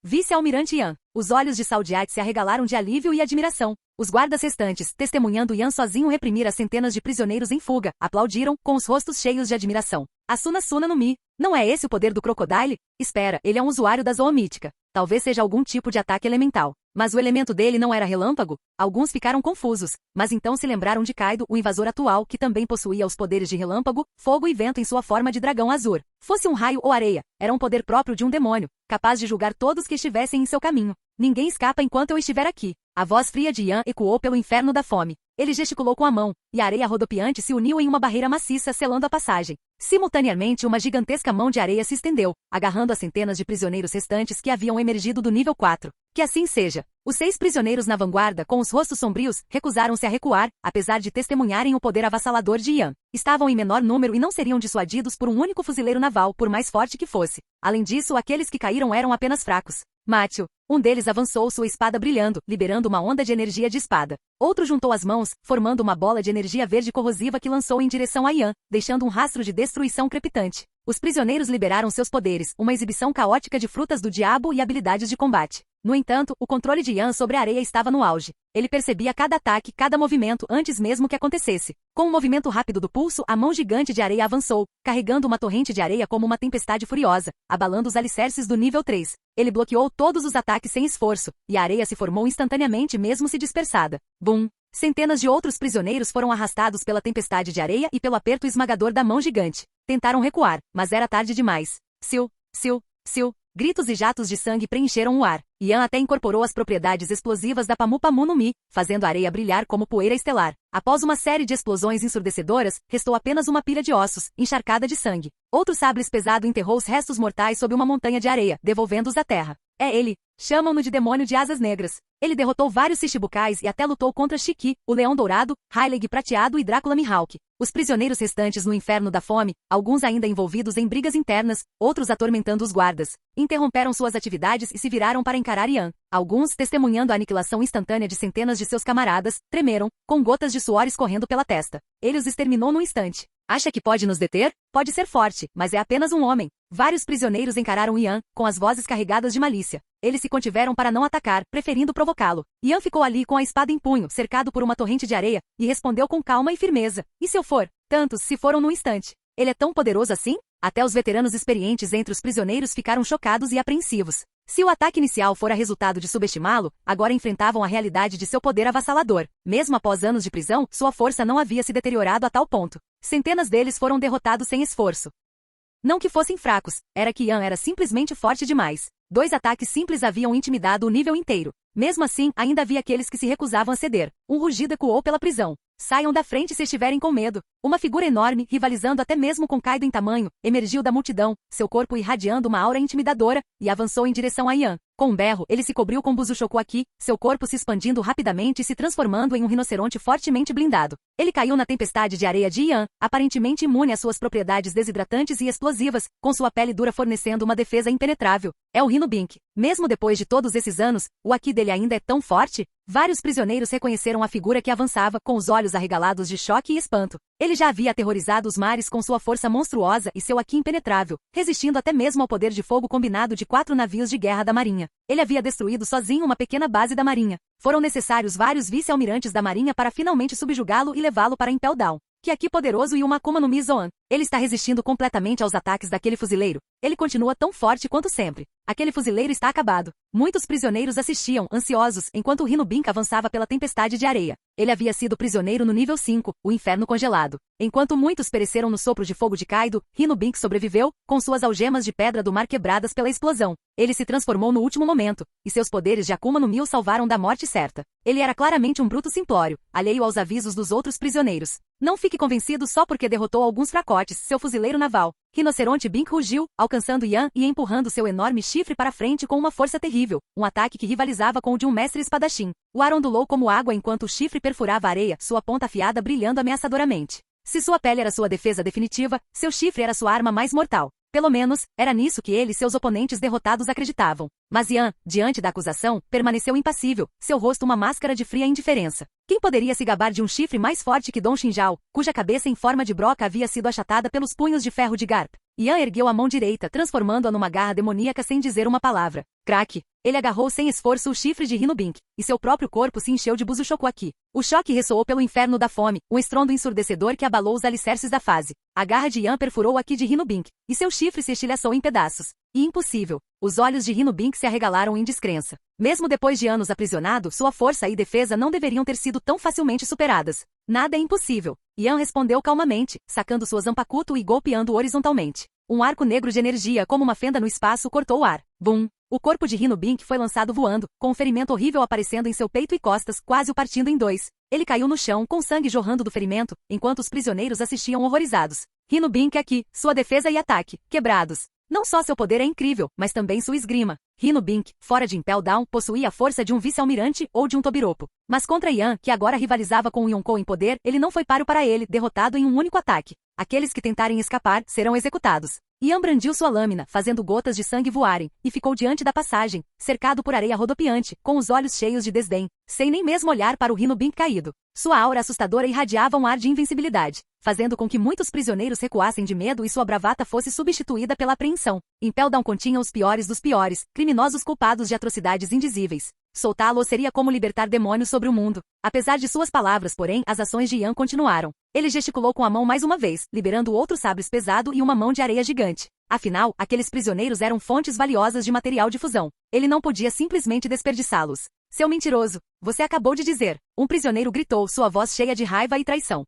Vice-almirante Yan. Os olhos de Saldiat se arregalaram de alívio e admiração. Os guardas restantes, testemunhando Yan sozinho reprimir as centenas de prisioneiros em fuga, aplaudiram, com os rostos cheios de admiração. A Suna no Mi. Não é esse o poder do Crocodile? Espera, ele é um usuário da zoomítica. Talvez seja algum tipo de ataque elemental. Mas o elemento dele não era relâmpago? Alguns ficaram confusos, mas então se lembraram de Kaido, o invasor atual, que também possuía os poderes de relâmpago, fogo e vento em sua forma de dragão azul. Fosse um raio ou areia, era um poder próprio de um demônio, capaz de julgar todos que estivessem em seu caminho. Ninguém escapa enquanto eu estiver aqui. A voz fria de Yan ecoou pelo inferno da fome. Ele gesticulou com a mão, e a areia rodopiante se uniu em uma barreira maciça, selando a passagem. Simultaneamente, uma gigantesca mão de areia se estendeu, agarrando as centenas de prisioneiros restantes que haviam emergido do nível 4. Que assim seja. Os 6 prisioneiros na vanguarda, com os rostos sombrios, recusaram-se a recuar, apesar de testemunharem o poder avassalador de Ian. Estavam em menor número e não seriam dissuadidos por um único fuzileiro naval, por mais forte que fosse. Além disso, aqueles que caíram eram apenas fracos. Matthew, um deles avançou sua espada brilhando, liberando uma onda de energia de espada. Outro juntou as mãos, formando uma bola de energia verde corrosiva que lançou em direção a Ian, deixando um rastro de destruição crepitante. Os prisioneiros liberaram seus poderes, uma exibição caótica de frutas do diabo e habilidades de combate. No entanto, o controle de Ian sobre a areia estava no auge. Ele percebia cada ataque, cada movimento antes mesmo que acontecesse. Com um movimento rápido do pulso, a mão gigante de areia avançou, carregando uma torrente de areia como uma tempestade furiosa, abalando os alicerces do nível 3. Ele bloqueou todos os ataques sem esforço, e a areia se formou instantaneamente mesmo se dispersada. Bum! Centenas de outros prisioneiros foram arrastados pela tempestade de areia e pelo aperto esmagador da mão gigante. Tentaram recuar, mas era tarde demais. Siu, siu, siu. Gritos e jatos de sangue preencheram o ar. Ian até incorporou as propriedades explosivas da Pamu Pamu no Mi, fazendo a areia brilhar como poeira estelar. Após uma série de explosões ensurdecedoras, restou apenas uma pilha de ossos, encharcada de sangue. Outro sabre pesado enterrou os restos mortais sob uma montanha de areia, devolvendo-os à terra. É ele. Chamam-no de demônio de asas negras. Ele derrotou vários Shichibukais e até lutou contra Shiki, o Leão Dourado, Hyleg Prateado e Drácula Mihawk. Os prisioneiros restantes no inferno da fome, alguns ainda envolvidos em brigas internas, outros atormentando os guardas, interromperam suas atividades e se viraram para encarar Ian. Alguns, testemunhando a aniquilação instantânea de centenas de seus camaradas, tremeram, com gotas de suor escorrendo pela testa. Ele os exterminou num instante. Acha que pode nos deter? Pode ser forte, mas é apenas um homem. Vários prisioneiros encararam Ian, com as vozes carregadas de malícia. Eles se contiveram para não atacar, preferindo provocá-lo. Ian ficou ali com a espada em punho, cercado por uma torrente de areia, e respondeu com calma e firmeza. E se eu for? Tantos se foram num instante. Ele é tão poderoso assim? Até os veteranos experientes entre os prisioneiros ficaram chocados e apreensivos. Se o ataque inicial fora resultado de subestimá-lo, agora enfrentavam a realidade de seu poder avassalador. Mesmo após anos de prisão, sua força não havia se deteriorado a tal ponto. Centenas deles foram derrotados sem esforço. Não que fossem fracos, era que Ian era simplesmente forte demais. 2 ataques simples haviam intimidado o nível inteiro. Mesmo assim, ainda havia aqueles que se recusavam a ceder. Um rugido ecoou pela prisão. Saiam da frente se estiverem com medo. Uma figura enorme, rivalizando até mesmo com Kaido em tamanho, emergiu da multidão, seu corpo irradiando uma aura intimidadora, e avançou em direção a Ian. Com um berro, ele se cobriu com Bushuchoku-Aki, seu corpo se expandindo rapidamente e se transformando em um rinoceronte fortemente blindado. Ele caiu na tempestade de areia de Ian, aparentemente imune às suas propriedades desidratantes e explosivas, com sua pele dura fornecendo uma defesa impenetrável. É o Rhinobink. Mesmo depois de todos esses anos, o Aki dele ainda é tão forte? Vários prisioneiros reconheceram a figura que avançava, com os olhos arregalados de choque e espanto. Ele já havia aterrorizado os mares com sua força monstruosa e seu Aki impenetrável, resistindo até mesmo ao poder de fogo combinado de 4 navios de guerra da marinha. Ele havia destruído sozinho uma pequena base da marinha. Foram necessários vários vice-almirantes da marinha para finalmente subjugá-lo e levá-lo para Impel Down. Que Aki poderoso e uma Akuma no Mi Zoan. Ele está resistindo completamente aos ataques daquele fuzileiro. Ele continua tão forte quanto sempre. Aquele fuzileiro está acabado. Muitos prisioneiros assistiam, ansiosos, enquanto o Rhinobink avançava pela tempestade de areia. Ele havia sido prisioneiro no nível 5, o inferno congelado. Enquanto muitos pereceram no sopro de fogo de Kaido, Rhinobink sobreviveu, com suas algemas de pedra do mar quebradas pela explosão. Ele se transformou no último momento, e seus poderes de Akuma no Mi o salvaram da morte certa. Ele era claramente um bruto simplório, alheio aos avisos dos outros prisioneiros. Não fique convencido só porque derrotou alguns fracotes, seu fuzileiro naval. Rinoceronte Bink rugiu, alcançando Ian e empurrando seu enorme chifre para frente com uma força terrível, um ataque que rivalizava com o de um mestre espadachim. O ar ondulou como água enquanto o chifre perfurava a areia, sua ponta afiada brilhando ameaçadoramente. Se sua pele era sua defesa definitiva, seu chifre era sua arma mais mortal. Pelo menos, era nisso que ele e seus oponentes derrotados acreditavam. Mas Ian, diante da acusação, permaneceu impassível, seu rosto uma máscara de fria indiferença. Quem poderia se gabar de um chifre mais forte que Don Shinjao, cuja cabeça em forma de broca havia sido achatada pelos punhos de ferro de Garp? Ian ergueu a mão direita, transformando-a numa garra demoníaca sem dizer uma palavra. Craque! Ele agarrou sem esforço o chifre de Rhinobink, e seu próprio corpo se encheu de Bushuchoku-Aki. O choque ressoou pelo inferno da fome, um estrondo ensurdecedor que abalou os alicerces da fase. A garra de Ian perfurou o Aki de Rhinobink, e seu chifre se estilhaçou em pedaços. E impossível. Os olhos de Rhinobink se arregalaram em descrença. Mesmo depois de anos aprisionado, sua força e defesa não deveriam ter sido tão facilmente superadas. Nada é impossível. Ian respondeu calmamente, sacando sua Zanpakuto e golpeando horizontalmente. Um arco negro de energia como uma fenda no espaço cortou o ar. Bum! O corpo de Rhino Bink foi lançado voando, com um ferimento horrível aparecendo em seu peito e costas, quase o partindo em dois. Ele caiu no chão, com sangue jorrando do ferimento, enquanto os prisioneiros assistiam horrorizados. Rhino Bink aqui, sua defesa e ataque, quebrados. Não só seu poder é incrível, mas também sua esgrima. Rhino Bink, fora de Impel Down, possuía a força de um vice-almirante ou de um tobiropo. Mas contra Yan, que agora rivalizava com o Yonkou em poder, ele não foi páreo para ele, derrotado em um único ataque. Aqueles que tentarem escapar serão executados. Yan brandiu sua lâmina, fazendo gotas de sangue voarem, e ficou diante da passagem, cercado por areia rodopiante, com os olhos cheios de desdém, sem nem mesmo olhar para o Rhino Bink caído. Sua aura assustadora irradiava um ar de invencibilidade, fazendo com que muitos prisioneiros recuassem de medo e sua bravata fosse substituída pela apreensão. Impel Down continha os piores dos piores, criminosos culpados de atrocidades indizíveis. Soltá-lo seria como libertar demônios sobre o mundo. Apesar de suas palavras, porém, as ações de Yan continuaram. Ele gesticulou com a mão mais uma vez, liberando outro sabre pesado e uma mão de areia gigante. Afinal, aqueles prisioneiros eram fontes valiosas de material de fusão. Ele não podia simplesmente desperdiçá-los. Seu mentiroso! Você acabou de dizer. Um prisioneiro gritou, sua voz cheia de raiva e traição.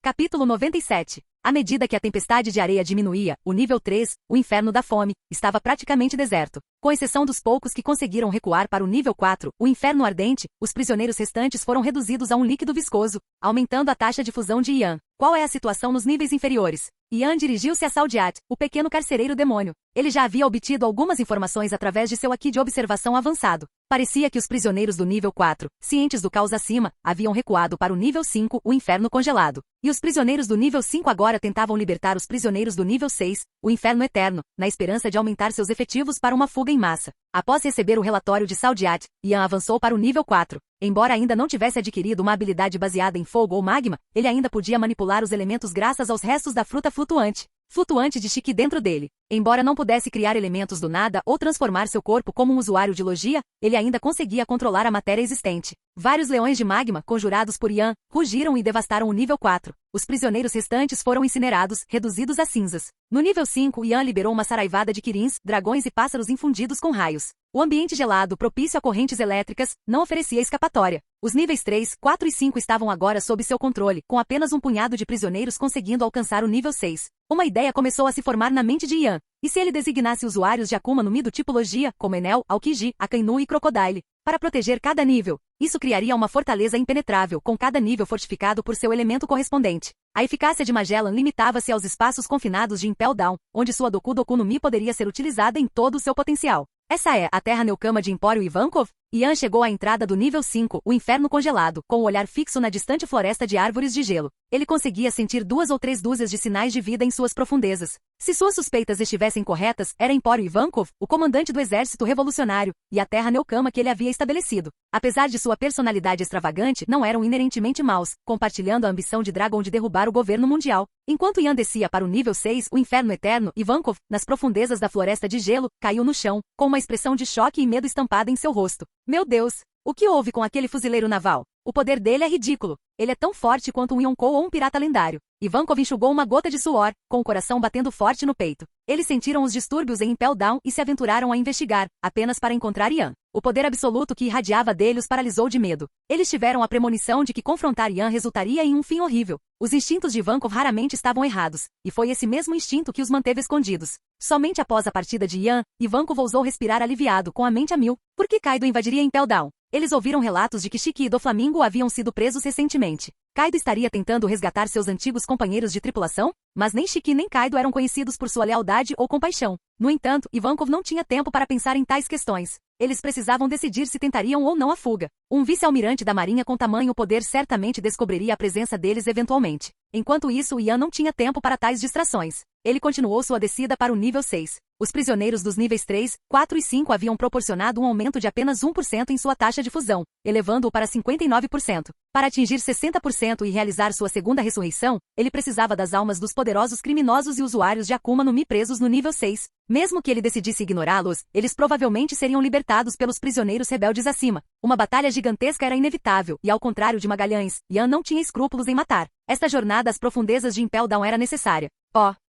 Capítulo 97. À medida que a tempestade de areia diminuía, o nível 3, o inferno da fome, estava praticamente deserto. Com exceção dos poucos que conseguiram recuar para o nível 4, o inferno ardente, os prisioneiros restantes foram reduzidos a um líquido viscoso, aumentando a taxa de fusão de Yan. Qual é a situação nos níveis inferiores? Yan dirigiu-se a Saldiat, o pequeno carcereiro demônio. Ele já havia obtido algumas informações através de seu aqui de observação avançado. Parecia que os prisioneiros do nível 4, cientes do caos acima, haviam recuado para o nível 5, o inferno congelado. E os prisioneiros do nível 5 agora tentavam libertar os prisioneiros do nível 6, o inferno eterno, na esperança de aumentar seus efetivos para uma fuga em massa. Após receber o relatório de Saldiat, Yan avançou para o nível 4. Embora ainda não tivesse adquirido uma habilidade baseada em fogo ou magma, ele ainda podia manipular os elementos graças aos restos da fruta flutuante de Shiki dentro dele. Embora não pudesse criar elementos do nada ou transformar seu corpo como um usuário de logia, ele ainda conseguia controlar a matéria existente. Vários leões de magma, conjurados por Yan, rugiram e devastaram o nível 4. Os prisioneiros restantes foram incinerados, reduzidos a cinzas. No nível 5, Yan liberou uma saraivada de quirins, dragões e pássaros infundidos com raios. O ambiente gelado, propício a correntes elétricas, não oferecia escapatória. Os níveis 3, 4 e 5 estavam agora sob seu controle, com apenas um punhado de prisioneiros conseguindo alcançar o nível 6. Uma ideia começou a se formar na mente de Yan. E se ele designasse usuários de Akuma no Mi do tipo Logia, como Enel, Aokiji, Akainu e Crocodile, para proteger cada nível? Isso criaria uma fortaleza impenetrável, com cada nível fortificado por seu elemento correspondente. A eficácia de Magellan limitava-se aos espaços confinados de Impel Down, onde sua Doku Doku no Mi poderia ser utilizada em todo o seu potencial. Essa é a Terra Neokama de Empório Ivankov? Yan chegou à entrada do nível 5, o inferno congelado, com o olhar fixo na distante floresta de árvores de gelo. Ele conseguia sentir 2 ou 3 dúzias de sinais de vida em suas profundezas. Se suas suspeitas estivessem corretas, era Empório Ivankov, o comandante do exército revolucionário, e a Terra Neokama que ele havia estabelecido. Apesar de sua personalidade extravagante, não eram inerentemente maus, compartilhando a ambição de Dragon de derrubar o governo mundial. Enquanto Yan descia para o nível 6, o inferno eterno, Ivankov, nas profundezas da floresta de gelo, caiu no chão, com uma expressão de choque e medo estampada em seu rosto. Meu Deus! O que houve com aquele fuzileiro naval? O poder dele é ridículo. Ele é tão forte quanto um Yonkou ou um pirata lendário. Ivankov enxugou uma gota de suor, com o coração batendo forte no peito. Eles sentiram os distúrbios em Impel Down e se aventuraram a investigar, apenas para encontrar Yan. O poder absoluto que irradiava dele os paralisou de medo. Eles tiveram a premonição de que confrontar Yan resultaria em um fim horrível. Os instintos de Ivankov raramente estavam errados, e foi esse mesmo instinto que os manteve escondidos. Somente após a partida de Yan, Ivankov ousou respirar aliviado, com a mente a mil. Por que Kaido invadiria Impel Down? Eles ouviram relatos de que Shiki e Doflamingo haviam sido presos recentemente. Kaido estaria tentando resgatar seus antigos companheiros de tripulação? Mas nem Shiki nem Kaido eram conhecidos por sua lealdade ou compaixão. No entanto, Ivankov não tinha tempo para pensar em tais questões. Eles precisavam decidir se tentariam ou não a fuga. Um vice-almirante da marinha com tamanho poder certamente descobriria a presença deles eventualmente. Enquanto isso, Yan não tinha tempo para tais distrações. Ele continuou sua descida para o nível 6. Os prisioneiros dos níveis 3, 4 e 5 haviam proporcionado um aumento de apenas 1% em sua taxa de fusão, elevando-o para 59%. Para atingir 60% e realizar sua segunda ressurreição, ele precisava das almas dos poderosos criminosos e usuários de Akuma no Mi presos no nível 6. Mesmo que ele decidisse ignorá-los, eles provavelmente seriam libertados pelos prisioneiros rebeldes acima. Uma batalha gigantesca era inevitável, e ao contrário de Magalhães, Yan não tinha escrúpulos em matar. Esta jornada às profundezas de Impel Down era necessária.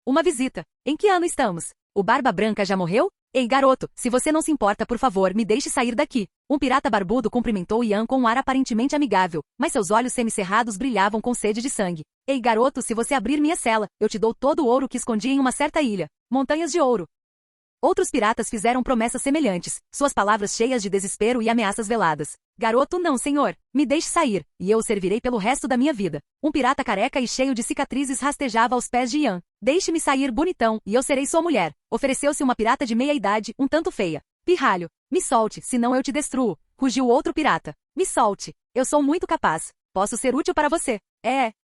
Uma visita. Em que ano estamos? O Barba Branca já morreu? Ei, garoto, se você não se importa, por favor, me deixe sair daqui. Um pirata barbudo cumprimentou Yan com um ar aparentemente amigável, mas seus olhos semicerrados brilhavam com sede de sangue. Ei, garoto, se você abrir minha cela, eu te dou todo o ouro que escondi em uma certa ilha. Montanhas de ouro. Outros piratas fizeram promessas semelhantes, suas palavras cheias de desespero e ameaças veladas. Garoto, não, senhor. Me deixe sair, e eu o servirei pelo resto da minha vida. Um pirata careca e cheio de cicatrizes rastejava aos pés de Ian. Deixe-me sair, bonitão, e eu serei sua mulher. Ofereceu-se uma pirata de meia-idade, um tanto feia. Pirralho, me solte, senão eu te destruo. Rugiu outro pirata. Me solte. Eu sou muito capaz. Posso ser útil para você.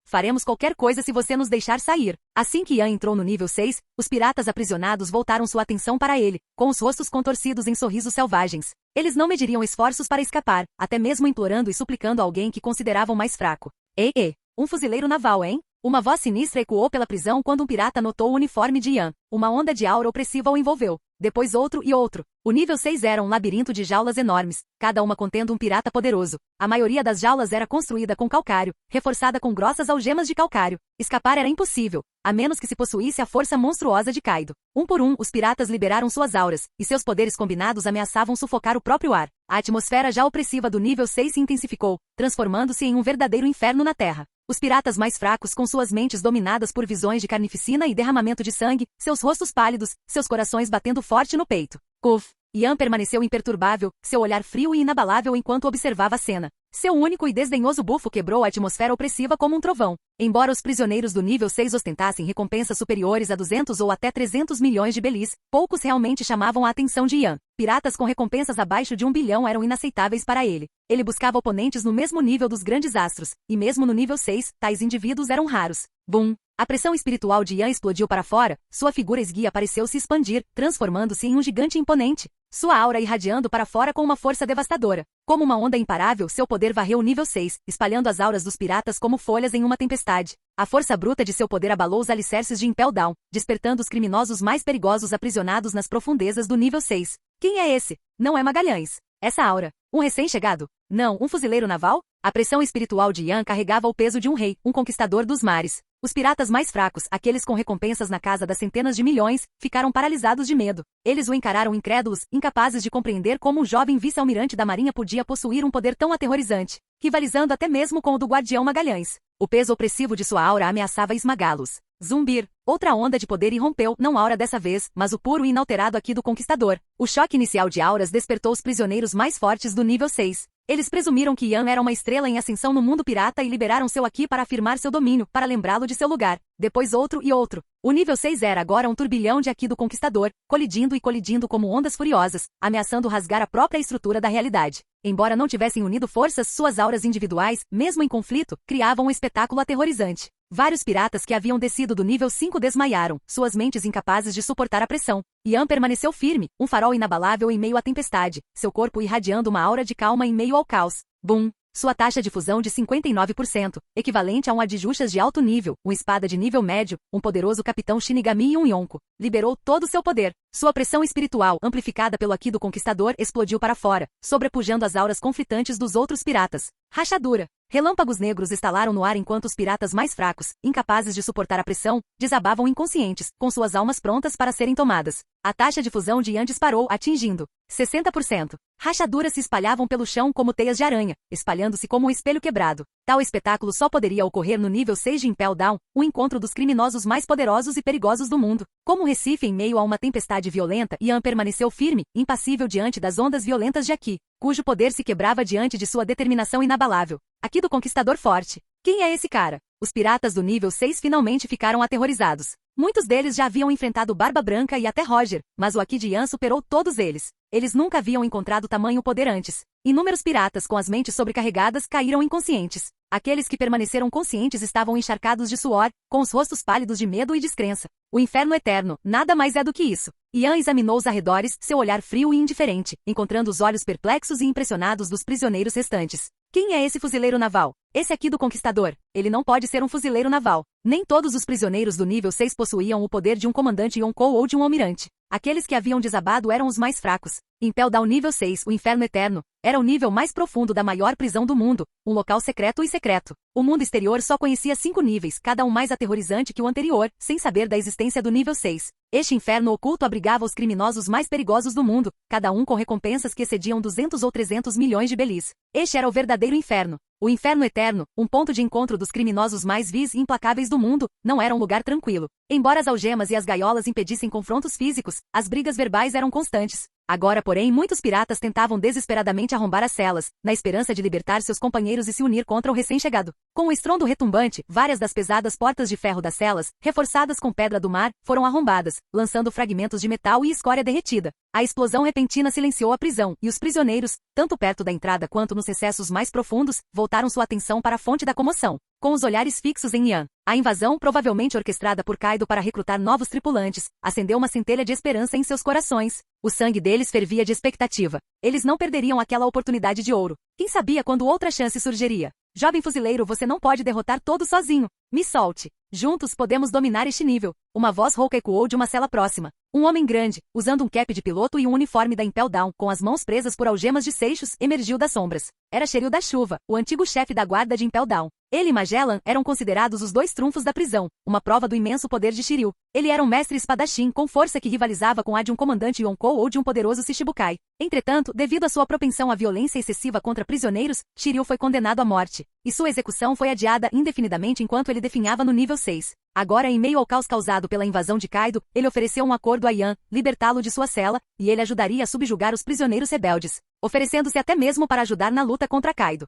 Faremos qualquer coisa se você nos deixar sair. Assim que Ian entrou no nível 6, os piratas aprisionados voltaram sua atenção para ele, com os rostos contorcidos em sorrisos selvagens. Eles não mediriam esforços para escapar, até mesmo implorando e suplicando alguém que consideravam mais fraco. Um fuzileiro naval, hein? Uma voz sinistra ecoou pela prisão quando um pirata notou o uniforme de Ian. Uma onda de aura opressiva o envolveu. Depois outro e outro. O nível 6 era um labirinto de jaulas enormes, cada uma contendo um pirata poderoso. A maioria das jaulas era construída com calcário, reforçada com grossas algemas de calcário. Escapar era impossível, a menos que se possuísse a força monstruosa de Kaido. Um por um, os piratas liberaram suas auras, e seus poderes combinados ameaçavam sufocar o próprio ar. A atmosfera já opressiva do nível 6 se intensificou, transformando-se em um verdadeiro inferno na Terra. Os piratas mais fracos, com suas mentes dominadas por visões de carnificina e derramamento de sangue, seus rostos pálidos, seus corações batendo forte no peito. Ian permaneceu imperturbável, seu olhar frio e inabalável enquanto observava a cena. Seu único e desdenhoso bufo quebrou a atmosfera opressiva como um trovão. Embora os prisioneiros do nível 6 ostentassem recompensas superiores a 200 ou até 300 milhões de belis, poucos realmente chamavam a atenção de Ian. Piratas com recompensas abaixo de 1 bilhão eram inaceitáveis para ele. Ele buscava oponentes no mesmo nível dos grandes astros, e mesmo no nível 6, tais indivíduos eram raros. A pressão espiritual de Ian explodiu para fora, sua figura esguia pareceu se expandir, transformando-se em um gigante imponente. Sua aura irradiando para fora com uma força devastadora. Como uma onda imparável, seu poder varreu o nível 6, espalhando as auras dos piratas como folhas em uma tempestade. A força bruta de seu poder abalou os alicerces de Impel Down, despertando os criminosos mais perigosos aprisionados nas profundezas do nível 6. Quem é esse? Não é Magalhães. Essa aura. Um recém-chegado? Não, um fuzileiro naval? A pressão espiritual de Ian carregava o peso de um rei, um conquistador dos mares. Os piratas mais fracos, aqueles com recompensas na casa das centenas de milhões, ficaram paralisados de medo. Eles o encararam incrédulos, incapazes de compreender como um jovem vice-almirante da marinha podia possuir um poder tão aterrorizante, rivalizando até mesmo com o do guardião Magalhães. O peso opressivo de sua aura ameaçava esmagá-los. Zumbir. Outra onda de poder irrompeu, não a aura dessa vez, mas o puro e inalterado aqui do conquistador. O choque inicial de auras despertou os prisioneiros mais fortes do nível 6. Eles presumiram que Ian era uma estrela em ascensão no mundo pirata e liberaram seu aqui para afirmar seu domínio, para lembrá-lo de seu lugar. Depois outro e outro. O nível 6 era agora um turbilhão de aqui do conquistador, colidindo e colidindo como ondas furiosas, ameaçando rasgar a própria estrutura da realidade. Embora não tivessem unido forças, suas auras individuais, mesmo em conflito, criavam um espetáculo aterrorizante. Vários piratas que haviam descido do nível 5 desmaiaram, suas mentes incapazes de suportar a pressão. Ian permaneceu firme, um farol inabalável em meio à tempestade, seu corpo irradiando uma aura de calma em meio ao caos. Sua taxa de fusão de 59%, equivalente a um Adjushas de alto nível, uma espada de nível médio, um poderoso capitão Shinigami e um Yonko. Liberou todo o seu poder. Sua pressão espiritual, amplificada pelo Aqui do Conquistador, explodiu para fora, sobrepujando as auras conflitantes dos outros piratas. Rachadura. Relâmpagos negros estalaram no ar enquanto os piratas mais fracos, incapazes de suportar a pressão, desabavam inconscientes, com suas almas prontas para serem tomadas. A taxa de fusão de Ian disparou, atingindo 60%. Rachaduras se espalhavam pelo chão como teias de aranha, espalhando-se como um espelho quebrado. Tal espetáculo só poderia ocorrer no nível 6 de Impel Down, o encontro dos criminosos mais poderosos e perigosos do mundo. Como um recife em meio a uma tempestade violenta, Ian permaneceu firme, impassível diante das ondas violentas de Aqui, cujo poder se quebrava diante de sua determinação inabalável. Aqui do Conquistador forte. Quem é esse cara? Os piratas do nível 6 finalmente ficaram aterrorizados. Muitos deles já haviam enfrentado Barba Branca e até Roger, mas o Aqui de Ian superou todos eles. Eles nunca haviam encontrado tamanho poder antes. Inúmeros piratas com as mentes sobrecarregadas caíram inconscientes. Aqueles que permaneceram conscientes estavam encharcados de suor, com os rostos pálidos de medo e descrença. O inferno eterno, nada mais é do que isso. Ian examinou os arredores, seu olhar frio e indiferente, encontrando os olhos perplexos e impressionados dos prisioneiros restantes. Quem é esse fuzileiro naval? Esse aqui do Conquistador. Ele não pode ser um fuzileiro naval. Nem todos os prisioneiros do nível 6 possuíam o poder de um comandante Yonkou ou de um almirante. Aqueles que haviam desabado eram os mais fracos. Impel Down nível 6, o Inferno Eterno, era o nível mais profundo da maior prisão do mundo, um local secreto e secreto. O mundo exterior só conhecia 5 níveis, cada um mais aterrorizante que o anterior, sem saber da existência do nível 6. Este inferno oculto abrigava os criminosos mais perigosos do mundo, cada um com recompensas que excediam 200 ou 300 milhões de belis. Este era o verdadeiro inferno. O inferno eterno, um ponto de encontro dos criminosos mais vis e implacáveis do mundo, não era um lugar tranquilo. Embora as algemas e as gaiolas impedissem confrontos físicos, as brigas verbais eram constantes. Agora, porém, muitos piratas tentavam desesperadamente arrombar as celas, na esperança de libertar seus companheiros e se unir contra o recém-chegado. Com o estrondo retumbante, várias das pesadas portas de ferro das celas, reforçadas com pedra do mar, foram arrombadas, lançando fragmentos de metal e escória derretida. A explosão repentina silenciou a prisão, e os prisioneiros, tanto perto da entrada quanto nos recessos mais profundos, voltaram sua atenção para a fonte da comoção. Com os olhares fixos em Ian, a invasão, provavelmente orquestrada por Kaido para recrutar novos tripulantes, acendeu uma centelha de esperança em seus corações. O sangue deles fervia de expectativa. Eles não perderiam aquela oportunidade de ouro. Quem sabia quando outra chance surgiria? Jovem fuzileiro, você não pode derrotar todos sozinho. Me solte. Juntos podemos dominar este nível. Uma voz rouca ecoou de uma cela próxima. Um homem grande, usando um cap de piloto e um uniforme da Impel Down, com as mãos presas por algemas de seixos, emergiu das sombras. Era Shiryu da Chuva, o antigo chefe da guarda de Impel Down. Ele e Magellan eram considerados os dois trunfos da prisão, uma prova do imenso poder de Shiryu. Ele era um mestre espadachim com força que rivalizava com a de um comandante Yonkou ou de um poderoso Shichibukai. Entretanto, devido à sua propensão à violência excessiva contra prisioneiros, Shiryu foi condenado à morte, e sua execução foi adiada indefinidamente enquanto ele definhava no nível 6. Agora, em meio ao caos causado pela invasão de Kaido, ele ofereceu um acordo a Ian, libertá-lo de sua cela, e ele ajudaria a subjugar os prisioneiros rebeldes, oferecendo-se até mesmo para ajudar na luta contra Kaido.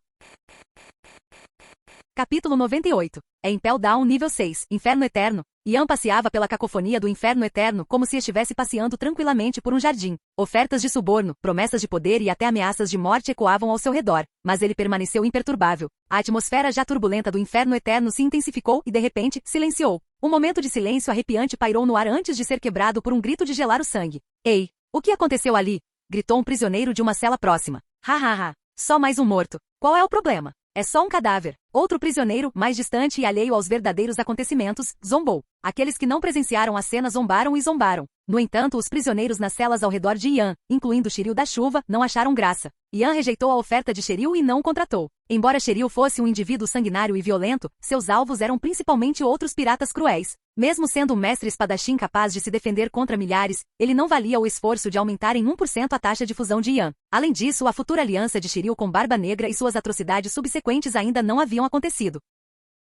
Capítulo 98. É Impel Down nível 6, Inferno Eterno. Ian passeava pela cacofonia do Inferno Eterno como se estivesse passeando tranquilamente por um jardim. Ofertas de suborno, promessas de poder e até ameaças de morte ecoavam ao seu redor, mas ele permaneceu imperturbável. A atmosfera já turbulenta do Inferno Eterno se intensificou e, de repente, silenciou. Um momento de silêncio arrepiante pairou no ar antes de ser quebrado por um grito de gelar o sangue. Ei! O que aconteceu ali? Gritou um prisioneiro de uma cela próxima. Ha. Só mais um morto. Qual é o problema? É só um cadáver. Outro prisioneiro, mais distante e alheio aos verdadeiros acontecimentos, zombou. Aqueles que não presenciaram a cena zombaram e zombaram. No entanto, os prisioneiros nas celas ao redor de Ian, incluindo Shiryu da Chuva, não acharam graça. Ian rejeitou a oferta de Shiryu e não o contratou. Embora Shiryu fosse um indivíduo sanguinário e violento, seus alvos eram principalmente outros piratas cruéis. Mesmo sendo um mestre espadachim capaz de se defender contra milhares, ele não valia o esforço de aumentar em 1% a taxa de fusão de Ian. Além disso, a futura aliança de Shiryu com Barba Negra e suas atrocidades subsequentes ainda não haviam acontecido.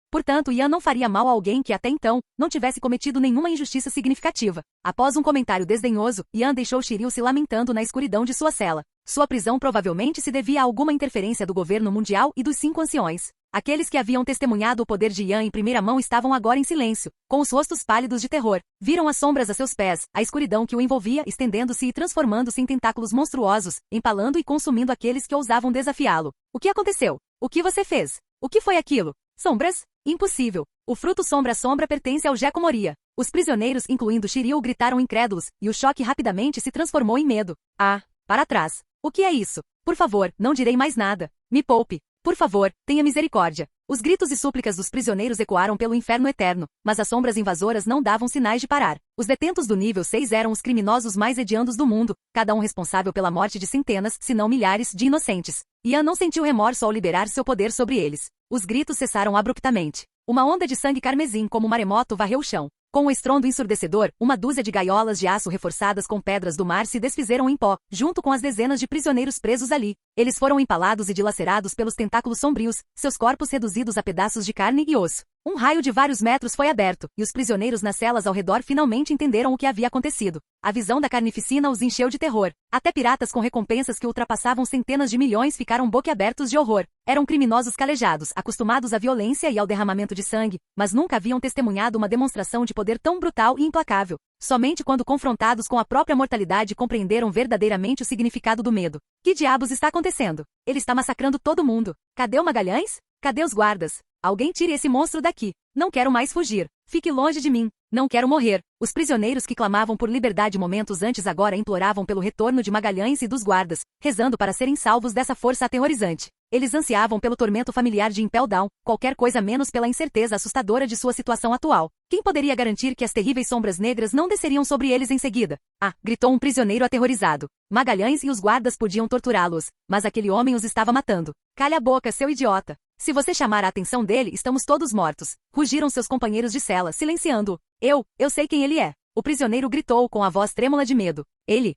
Portanto, Ian não faria mal a alguém que até então não tivesse cometido nenhuma injustiça significativa. Após um comentário desdenhoso, Ian deixou Shiryu se lamentando na escuridão de sua cela. Sua prisão provavelmente se devia a alguma interferência do governo mundial e dos 5 anciões. Aqueles que haviam testemunhado o poder de Ian em primeira mão estavam agora em silêncio, com os rostos pálidos de terror. Viram as sombras a seus pés, a escuridão que o envolvia estendendo-se e transformando-se em tentáculos monstruosos, empalando e consumindo aqueles que ousavam desafiá-lo. O que aconteceu? O que você fez? O que foi aquilo? Sombras? Impossível. O fruto sombra pertence ao Gekko Moria. Os prisioneiros, incluindo Shiryu, gritaram incrédulos, e o choque rapidamente se transformou em medo. Ah, para trás. O que é isso? Por favor, não direi mais nada. Me poupe. Por favor, tenha misericórdia. Os gritos e súplicas dos prisioneiros ecoaram pelo Inferno Eterno, mas as sombras invasoras não davam sinais de parar. Os detentos do nível 6 eram os criminosos mais hediondos do mundo, cada um responsável pela morte de centenas, se não milhares, de inocentes. Ian não sentiu remorso ao liberar seu poder sobre eles. Os gritos cessaram abruptamente. Uma onda de sangue carmesim como um maremoto varreu o chão. Com o estrondo ensurdecedor, uma dúzia de gaiolas de aço reforçadas com pedras do mar se desfizeram em pó, junto com as dezenas de prisioneiros presos ali. Eles foram empalados e dilacerados pelos tentáculos sombrios, seus corpos reduzidos a pedaços de carne e osso. Um raio de vários metros foi aberto, e os prisioneiros nas celas ao redor finalmente entenderam o que havia acontecido. A visão da carnificina os encheu de terror. Até piratas com recompensas que ultrapassavam centenas de milhões ficaram boquiabertos de horror. Eram criminosos calejados, acostumados à violência e ao derramamento de sangue, mas nunca haviam testemunhado uma demonstração de poder tão brutal e implacável. Somente quando confrontados com a própria mortalidade compreenderam verdadeiramente o significado do medo. Que diabos está acontecendo? Ele está massacrando todo mundo. Cadê o Magalhães? Cadê os guardas? Alguém tire esse monstro daqui. Não quero mais fugir. Fique longe de mim. Não quero morrer. Os prisioneiros que clamavam por liberdade momentos antes agora imploravam pelo retorno de Magalhães e dos guardas, rezando para serem salvos dessa força aterrorizante. Eles ansiavam pelo tormento familiar de Impel Down, qualquer coisa menos pela incerteza assustadora de sua situação atual. Quem poderia garantir que as terríveis sombras negras não desceriam sobre eles em seguida? Ah, gritou um prisioneiro aterrorizado. Magalhães e os guardas podiam torturá-los, mas aquele homem os estava matando. Calha a boca, seu idiota. Se você chamar a atenção dele, estamos todos mortos. Rugiram seus companheiros de cela, silenciando-o. Eu sei quem ele é. O prisioneiro gritou com a voz trêmula de medo. Ele!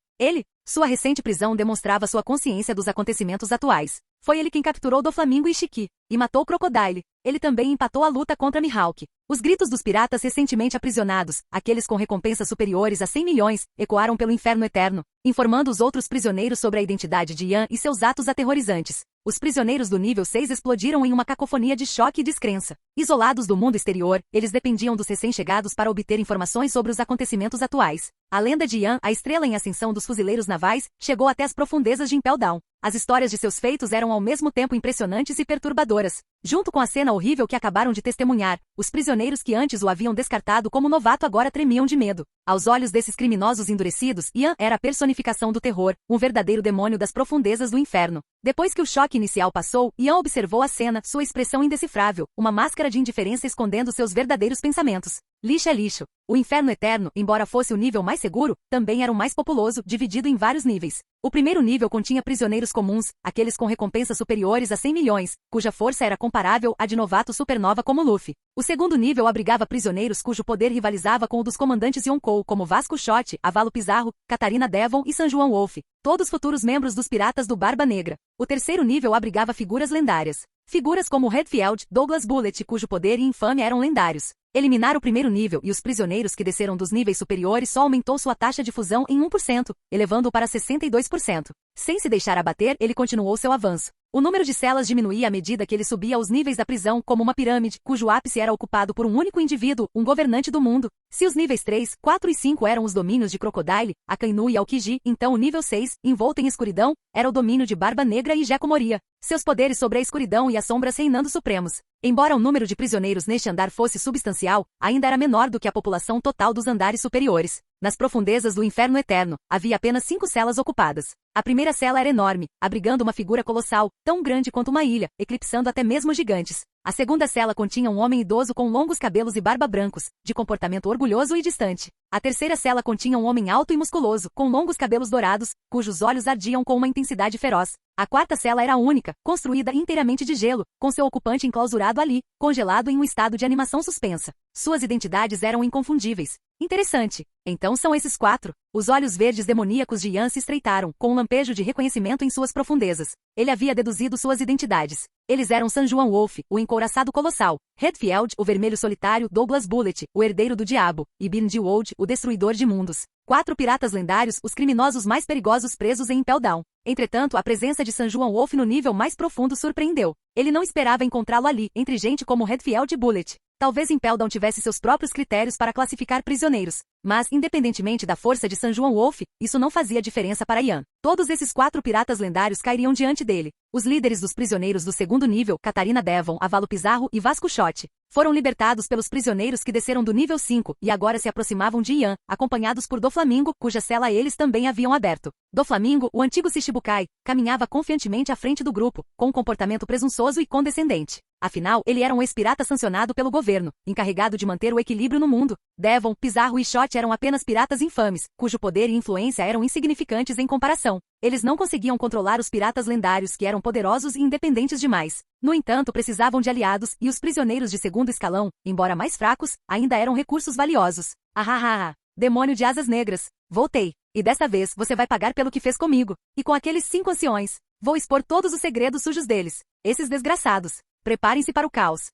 Sua recente prisão demonstrava sua consciência dos acontecimentos atuais. Foi ele quem capturou Doflamingo e Shiki, e matou Crocodile. Ele também empatou a luta contra Mihawk. Os gritos dos piratas recentemente aprisionados, aqueles com recompensas superiores a 100 milhões, ecoaram pelo inferno eterno, informando os outros prisioneiros sobre a identidade de Yan e seus atos aterrorizantes. Os prisioneiros do nível 6 explodiram em uma cacofonia de choque e descrença. Isolados do mundo exterior, eles dependiam dos recém-chegados para obter informações sobre os acontecimentos atuais. A lenda de Yan, a estrela em ascensão dos fuzileiros navais, chegou até as profundezas de Impel Down. As histórias de seus feitos eram ao mesmo tempo impressionantes e perturbadoras. Junto com a cena horrível que acabaram de testemunhar, os prisioneiros que antes o haviam descartado como novato agora tremiam de medo. Aos olhos desses criminosos endurecidos, Yan era a personificação do terror, um verdadeiro demônio das profundezas do inferno. Depois que o choque inicial passou, Yan observou a cena, sua expressão indecifrável, uma máscara de indiferença escondendo seus verdadeiros pensamentos. Lixo é lixo. O inferno eterno, embora fosse o nível mais seguro, também era o mais populoso, dividido em vários níveis. O primeiro nível continha prisioneiros comuns, aqueles com recompensas superiores a 100 milhões, cuja força era comparável à de novato supernova como Luffy. O segundo nível abrigava prisioneiros cujo poder rivalizava com o dos comandantes Yonkou, como Vasco Shot, Avalo Pizarro, Catarina Devon e San Juan Wolf, todos futuros membros dos Piratas do Barba Negra. O terceiro nível abrigava figuras lendárias. Figuras como Redfield, Douglas Bullet, cujo poder e infâmia eram lendários. Eliminar o primeiro nível e os prisioneiros que desceram dos níveis superiores só aumentou sua taxa de fusão em 1%, elevando-o para 62%. Sem se deixar abater, ele continuou seu avanço. O número de celas diminuía à medida que ele subia aos níveis da prisão, como uma pirâmide, cujo ápice era ocupado por um único indivíduo, um governante do mundo. Se os níveis 3, 4 e 5 eram os domínios de Crocodile, Akainu e Aokiji, então o nível 6, envolto em escuridão, era o domínio de Barba Negra e Gecko Moria. Seus poderes sobre a escuridão e as sombras reinando supremos. Embora o número de prisioneiros neste andar fosse substancial, ainda era menor do que a população total dos andares superiores. Nas profundezas do inferno eterno, havia apenas 5 celas ocupadas. A primeira cela era enorme, abrigando uma figura colossal, tão grande quanto uma ilha, eclipsando até mesmo gigantes. A segunda cela continha um homem idoso com longos cabelos e barba brancos, de comportamento orgulhoso e distante. A terceira cela continha um homem alto e musculoso, com longos cabelos dourados, cujos olhos ardiam com uma intensidade feroz. A quarta cela era única, construída inteiramente de gelo, com seu ocupante enclausurado ali, congelado em um estado de animação suspensa. Suas identidades eram inconfundíveis. Interessante. Então são esses 4. Os olhos verdes demoníacos de Yan se estreitaram, com um lampejo de reconhecimento em suas profundezas. Ele havia deduzido suas identidades. Eles eram San Juan Wolf, o encouraçado colossal, Redfield, o vermelho solitário, Douglas Bullet, o herdeiro do diabo, e Birnwold, o destruidor de mundos. 4 piratas lendários, os criminosos mais perigosos presos em Impel Down. Entretanto, a presença de San Juan Wolf no nível mais profundo surpreendeu. Ele não esperava encontrá-lo ali, entre gente como Redfield e Bullet. Talvez Impel Down tivesse seus próprios critérios para classificar prisioneiros. Mas, independentemente da força de San Juan Wolf, isso não fazia diferença para Yan. Todos esses 4 piratas lendários cairiam diante dele. Os líderes dos prisioneiros do segundo nível, Catarina Devon, Avalo Pizarro e Vasco Shot, foram libertados pelos prisioneiros que desceram do nível 5 e agora se aproximavam de Yan, acompanhados por Doflamingo, cuja cela eles também haviam aberto. Doflamingo, o antigo Shichibukai, caminhava confiantemente à frente do grupo, com um comportamento presunçoso e condescendente. Afinal, ele era um ex-pirata sancionado pelo governo, encarregado de manter o equilíbrio no mundo. Devon, Pizarro e Shot eram apenas piratas infames, cujo poder e influência eram insignificantes em comparação. Eles não conseguiam controlar os piratas lendários que eram poderosos e independentes demais. No entanto, precisavam de aliados, e os prisioneiros de segundo escalão, embora mais fracos, ainda eram recursos valiosos. Ahahaha! Demônio de asas negras! Voltei! E desta vez você vai pagar pelo que fez comigo. E com aqueles 5 anciões. Vou expor todos os segredos sujos deles. Esses desgraçados. Preparem-se para o caos.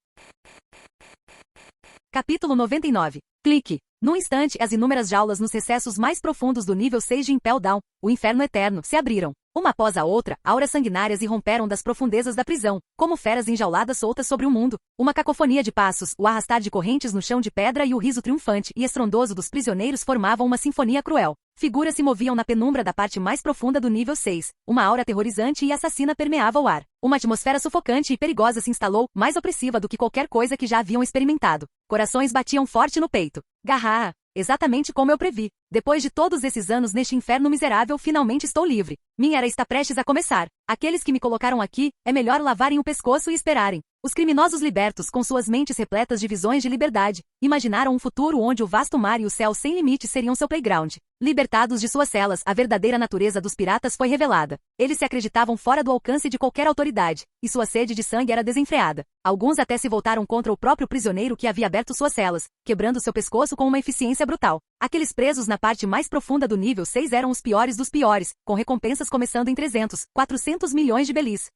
Capítulo 99. Clique. Num instante, as inúmeras jaulas nos recessos mais profundos do nível 6 de Impel Down, o inferno eterno, se abriram. Uma após a outra, auras sanguinárias irromperam das profundezas da prisão, como feras enjauladas soltas sobre o mundo. Uma cacofonia de passos, o arrastar de correntes no chão de pedra e o riso triunfante e estrondoso dos prisioneiros formavam uma sinfonia cruel. Figuras se moviam na penumbra da parte mais profunda do nível 6. Uma aura aterrorizante e assassina permeava o ar. Uma atmosfera sufocante e perigosa se instalou, mais opressiva do que qualquer coisa que já haviam experimentado. Corações batiam forte no peito. Garra! Exatamente como eu previ. Depois de todos esses anos neste inferno miserável, finalmente estou livre. Minha era está prestes a começar. Aqueles que me colocaram aqui, é melhor lavarem o pescoço e esperarem. Os criminosos libertos, com suas mentes repletas de visões de liberdade, imaginaram um futuro onde o vasto mar e o céu sem limites seriam seu playground. Libertados de suas celas, a verdadeira natureza dos piratas foi revelada. Eles se acreditavam fora do alcance de qualquer autoridade, e sua sede de sangue era desenfreada. Alguns até se voltaram contra o próprio prisioneiro que havia aberto suas celas, quebrando seu pescoço com uma eficiência brutal. Aqueles presos na parte mais profunda do nível 6 eram os piores dos piores, com recompensas começando em 300, 400 milhões de belis.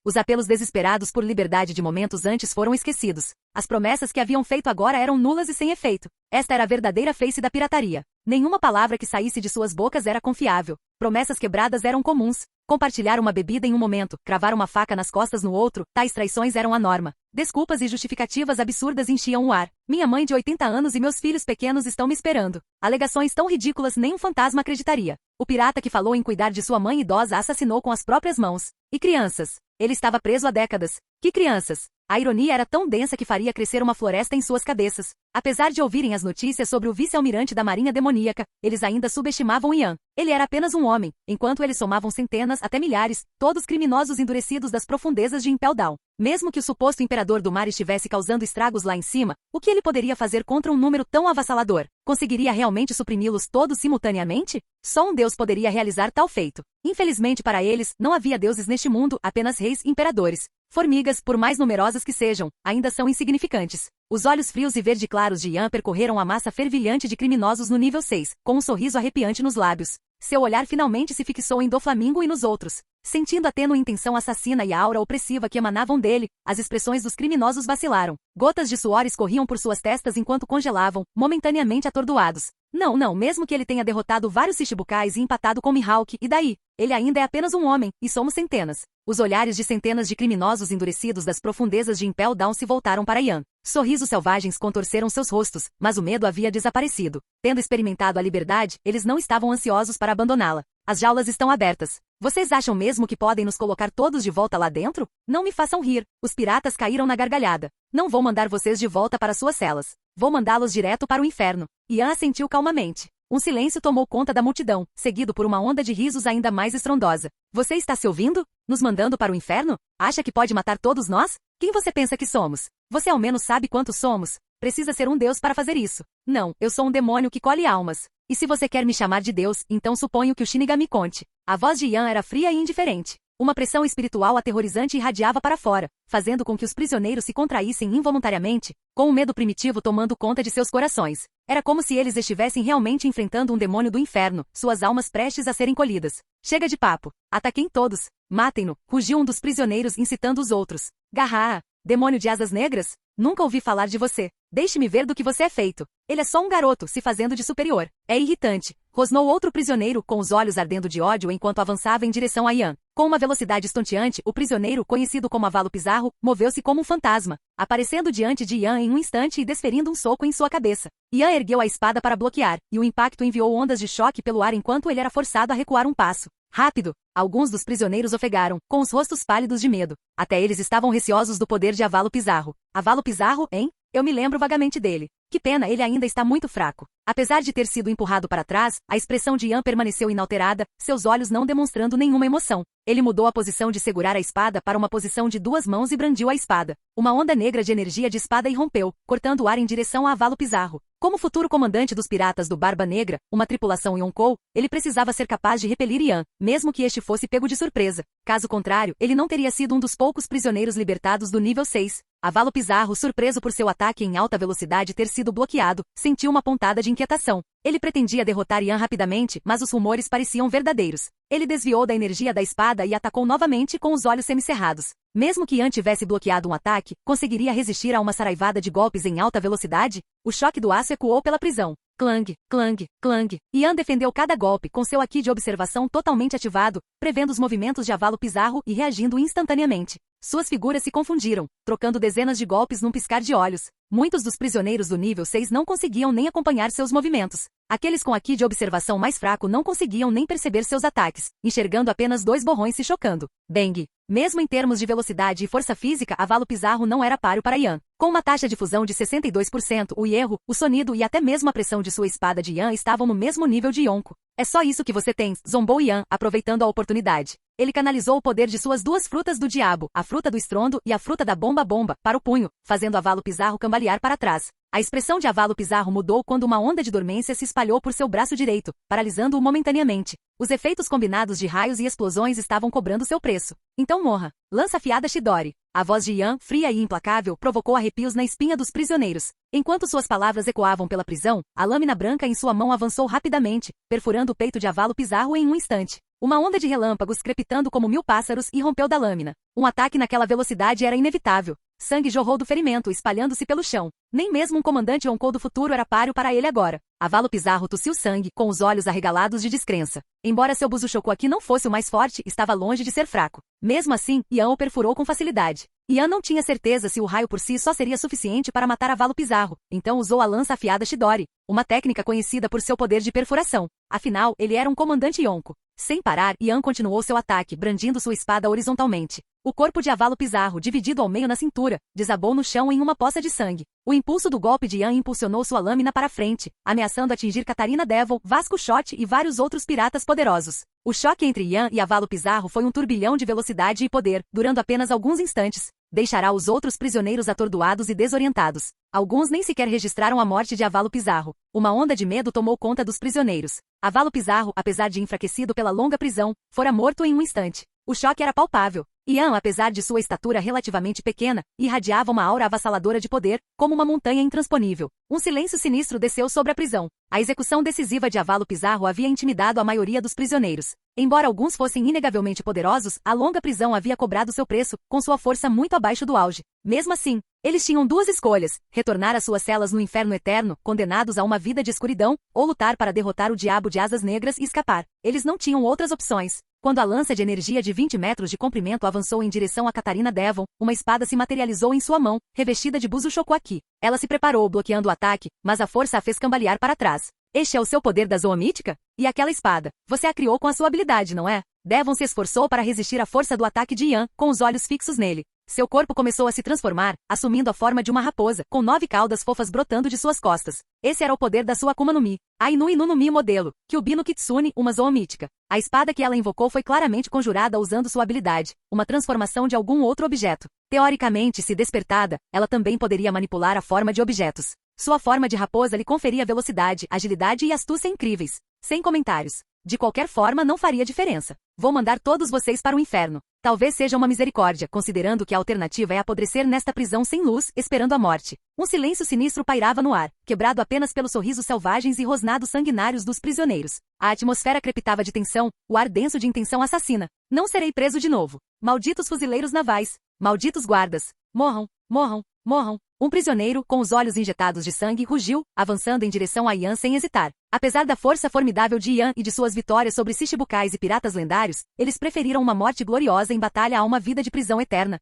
Os apelos desesperados por liberdade de momentos antes foram esquecidos. As promessas que haviam feito agora eram nulas e sem efeito. Esta era a verdadeira face da pirataria. Nenhuma palavra que saísse de suas bocas era confiável. Promessas quebradas eram comuns. Compartilhar uma bebida em um momento, cravar uma faca nas costas no outro, tais traições eram a norma. Desculpas e justificativas absurdas enchiam o ar. Minha mãe de 80 anos e meus filhos pequenos estão me esperando. Alegações tão ridículas nem um fantasma acreditaria. O pirata que falou em cuidar de sua mãe idosa assassinou com as próprias mãos. E crianças? Ele estava preso há décadas. Que crianças? A ironia era tão densa que faria crescer uma floresta em suas cabeças. Apesar de ouvirem as notícias sobre o vice-almirante da Marinha Demoníaca, eles ainda subestimavam Ian. Ele era apenas um homem, enquanto eles somavam centenas até milhares, todos criminosos endurecidos das profundezas de Impel Down. Mesmo que o suposto imperador do mar estivesse causando estragos lá em cima, o que ele poderia fazer contra um número tão avassalador? Conseguiria realmente suprimi-los todos simultaneamente? Só um deus poderia realizar tal feito. Infelizmente para eles, não havia deuses neste mundo, apenas reis e imperadores. Formigas, por mais numerosas que sejam, ainda são insignificantes. Os olhos frios e verde claros de Ian percorreram a massa fervilhante de criminosos no nível 6, com um sorriso arrepiante nos lábios. Seu olhar finalmente se fixou em Doflamingo e nos outros. Sentindo a tênue intenção assassina e a aura opressiva que emanavam dele, as expressões dos criminosos vacilaram. Gotas de suor escorriam por suas testas enquanto congelavam, momentaneamente atordoados. Não, mesmo que ele tenha derrotado vários Shichibukais e empatado com Mihawk, e daí? Ele ainda é apenas um homem, e somos centenas. Os olhares de centenas de criminosos endurecidos das profundezas de Impel Down se voltaram para Ian. Sorrisos selvagens contorceram seus rostos, mas o medo havia desaparecido. Tendo experimentado a liberdade, eles não estavam ansiosos para abandoná-la. As jaulas estão abertas. Vocês acham mesmo que podem nos colocar todos de volta lá dentro? Não me façam rir. Os piratas caíram na gargalhada. Não vou mandar vocês de volta para suas celas. Vou mandá-los direto para o inferno. Ian assentiu calmamente. Um silêncio tomou conta da multidão, seguido por uma onda de risos ainda mais estrondosa. Você está se ouvindo? Nos mandando para o inferno? Acha que pode matar todos nós? Quem você pensa que somos? Você ao menos sabe quantos somos? Precisa ser um deus para fazer isso. Não, eu sou um demônio que colhe almas. E se você quer me chamar de Deus, então suponho que o Shinigami conte. A voz de Ian era fria e indiferente. Uma pressão espiritual aterrorizante irradiava para fora, fazendo com que os prisioneiros se contraíssem involuntariamente, com o medo primitivo tomando conta de seus corações. Era como se eles estivessem realmente enfrentando um demônio do inferno, suas almas prestes a serem colhidas. Chega de papo. Ataquem todos. Matem-no, rugiu um dos prisioneiros incitando os outros. Garra! Demônio de asas negras? Nunca ouvi falar de você. Deixe-me ver do que você é feito. Ele é só um garoto, se fazendo de superior. É irritante. Rosnou outro prisioneiro, com os olhos ardendo de ódio enquanto avançava em direção a Ian. Com uma velocidade estonteante, o prisioneiro, conhecido como Avalo Pizarro, moveu-se como um fantasma, aparecendo diante de Ian em um instante e desferindo um soco em sua cabeça. Ian ergueu a espada para bloquear, e o impacto enviou ondas de choque pelo ar enquanto ele era forçado a recuar um passo. Rápido! Alguns dos prisioneiros ofegaram, com os rostos pálidos de medo. Até eles estavam receosos do poder de Avalo Pizarro. Avalo Pizarro, hein? Eu me lembro vagamente dele. Que pena, ele ainda está muito fraco. Apesar de ter sido empurrado para trás, a expressão de Ian permaneceu inalterada, seus olhos não demonstrando nenhuma emoção. Ele mudou a posição de segurar a espada para uma posição de duas mãos e brandiu a espada. Uma onda negra de energia de espada irrompeu, cortando o ar em direção a Avalo Pizarro. Como futuro comandante dos piratas do Barba Negra, uma tripulação Yonkou, ele precisava ser capaz de repelir Ian, mesmo que este fosse pego de surpresa. Caso contrário, ele não teria sido um dos poucos prisioneiros libertados do nível 6. Avalo Pizarro, surpreso por seu ataque em alta velocidade ter sido bloqueado, sentiu uma pontada de inquietação. Ele pretendia derrotar Ian rapidamente, mas os rumores pareciam verdadeiros. Ele desviou da energia da espada e atacou novamente com os olhos semicerrados. Mesmo que Ian tivesse bloqueado um ataque, conseguiria resistir a uma saraivada de golpes em alta velocidade? O choque do aço ecoou pela prisão. Clang, clang, clang. Ian defendeu cada golpe com seu Haki de observação totalmente ativado, prevendo os movimentos de Avalo Pizarro e reagindo instantaneamente. Suas figuras se confundiram, trocando dezenas de golpes num piscar de olhos. Muitos dos prisioneiros do nível 6 não conseguiam nem acompanhar seus movimentos. Aqueles com a ki de observação mais fraco não conseguiam nem perceber seus ataques, enxergando apenas dois borrões se chocando. Bang! Mesmo em termos de velocidade e força física, a Valo Pizarro não era páreo para Yan. Com uma taxa de fusão de 62%, o erro, o sonido e até mesmo a pressão de sua espada de Yan estavam no mesmo nível de Yonko. É só isso que você tem, zombou Yan, aproveitando a oportunidade. Ele canalizou o poder de suas duas frutas do diabo, a fruta do estrondo e a fruta da bomba-bomba, para o punho, fazendo a Valo Pizarro cambalear para trás. A expressão de Avalo Pizarro mudou quando uma onda de dormência se espalhou por seu braço direito, paralisando-o momentaneamente. Os efeitos combinados de raios e explosões estavam cobrando seu preço. Então morra. Lança afiada Chidori. A voz de Yan, fria e implacável, provocou arrepios na espinha dos prisioneiros. Enquanto suas palavras ecoavam pela prisão, a lâmina branca em sua mão avançou rapidamente, perfurando o peito de Avalo Pizarro em um instante. Uma onda de relâmpagos crepitando como 1000 pássaros irrompeu da lâmina. Um ataque naquela velocidade era inevitável. Sangue jorrou do ferimento, espalhando-se pelo chão. Nem mesmo um comandante Yonkou do futuro era páreo para ele agora. Avalo Pizarro tossiu sangue, com os olhos arregalados de descrença. Embora seu Bushuchoku aqui não fosse o mais forte, estava longe de ser fraco. Mesmo assim, Yan o perfurou com facilidade. Yan não tinha certeza se o raio por si só seria suficiente para matar Avalo Pizarro, então usou a lança afiada Chidori, uma técnica conhecida por seu poder de perfuração. Afinal, ele era um comandante Yonkou. Sem parar, Yan continuou seu ataque, brandindo sua espada horizontalmente. O corpo de Avalo Pizarro, dividido ao meio na cintura, desabou no chão em uma poça de sangue. O impulso do golpe de Yan impulsionou sua lâmina para frente, ameaçando atingir Catarina Devil, Vasco Shot e vários outros piratas poderosos. O choque entre Yan e Avalo Pizarro foi um turbilhão de velocidade e poder, durando apenas alguns instantes. Deixará os outros prisioneiros atordoados e desorientados. Alguns nem sequer registraram a morte de Avalo Pizarro. Uma onda de medo tomou conta dos prisioneiros. Avalo Pizarro, apesar de enfraquecido pela longa prisão, fora morto em um instante. O choque era palpável. Yan, apesar de sua estatura relativamente pequena, irradiava uma aura avassaladora de poder, como uma montanha intransponível. Um silêncio sinistro desceu sobre a prisão. A execução decisiva de Avalo Pizarro havia intimidado a maioria dos prisioneiros. Embora alguns fossem inegavelmente poderosos, a longa prisão havia cobrado seu preço, com sua força muito abaixo do auge. Mesmo assim, eles tinham duas escolhas: retornar às suas celas no inferno eterno, condenados a uma vida de escuridão, ou lutar para derrotar o diabo de asas negras e escapar. Eles não tinham outras opções. Quando a lança de energia de 20 metros de comprimento avançou em direção a Catarina Devon, uma espada se materializou em sua mão, revestida de Bushuchoku aqui. Ela se preparou, bloqueando o ataque, mas a força a fez cambalear para trás. Este é o seu poder da Zoa Mítica? E aquela espada? Você a criou com a sua habilidade, não é? Devon se esforçou para resistir à força do ataque de Yan, com os olhos fixos nele. Seu corpo começou a se transformar, assumindo a forma de uma raposa, com 9 caudas fofas brotando de suas costas. Esse era o poder da sua Akuma no Mi. Ainu Inu no Mi modelo, Kyubi no Kitsune, uma Zoa Mítica. A espada que ela invocou foi claramente conjurada usando sua habilidade, uma transformação de algum outro objeto. Teoricamente, se despertada, ela também poderia manipular a forma de objetos. Sua forma de raposa lhe conferia velocidade, agilidade e astúcia incríveis. Sem comentários. De qualquer forma, não faria diferença. Vou mandar todos vocês para o inferno. Talvez seja uma misericórdia, considerando que a alternativa é apodrecer nesta prisão sem luz, esperando a morte. Um silêncio sinistro pairava no ar, quebrado apenas pelos sorrisos selvagens e rosnados sanguinários dos prisioneiros. A atmosfera crepitava de tensão, o ar denso de intenção assassina. Não serei preso de novo. Malditos fuzileiros navais. Malditos guardas. Morram, morram, morram. Um prisioneiro, com os olhos injetados de sangue, rugiu, avançando em direção a Yan sem hesitar. Apesar da força formidável de Yan e de suas vitórias sobre Shichibukais e piratas lendários, eles preferiram uma morte gloriosa em batalha a uma vida de prisão eterna.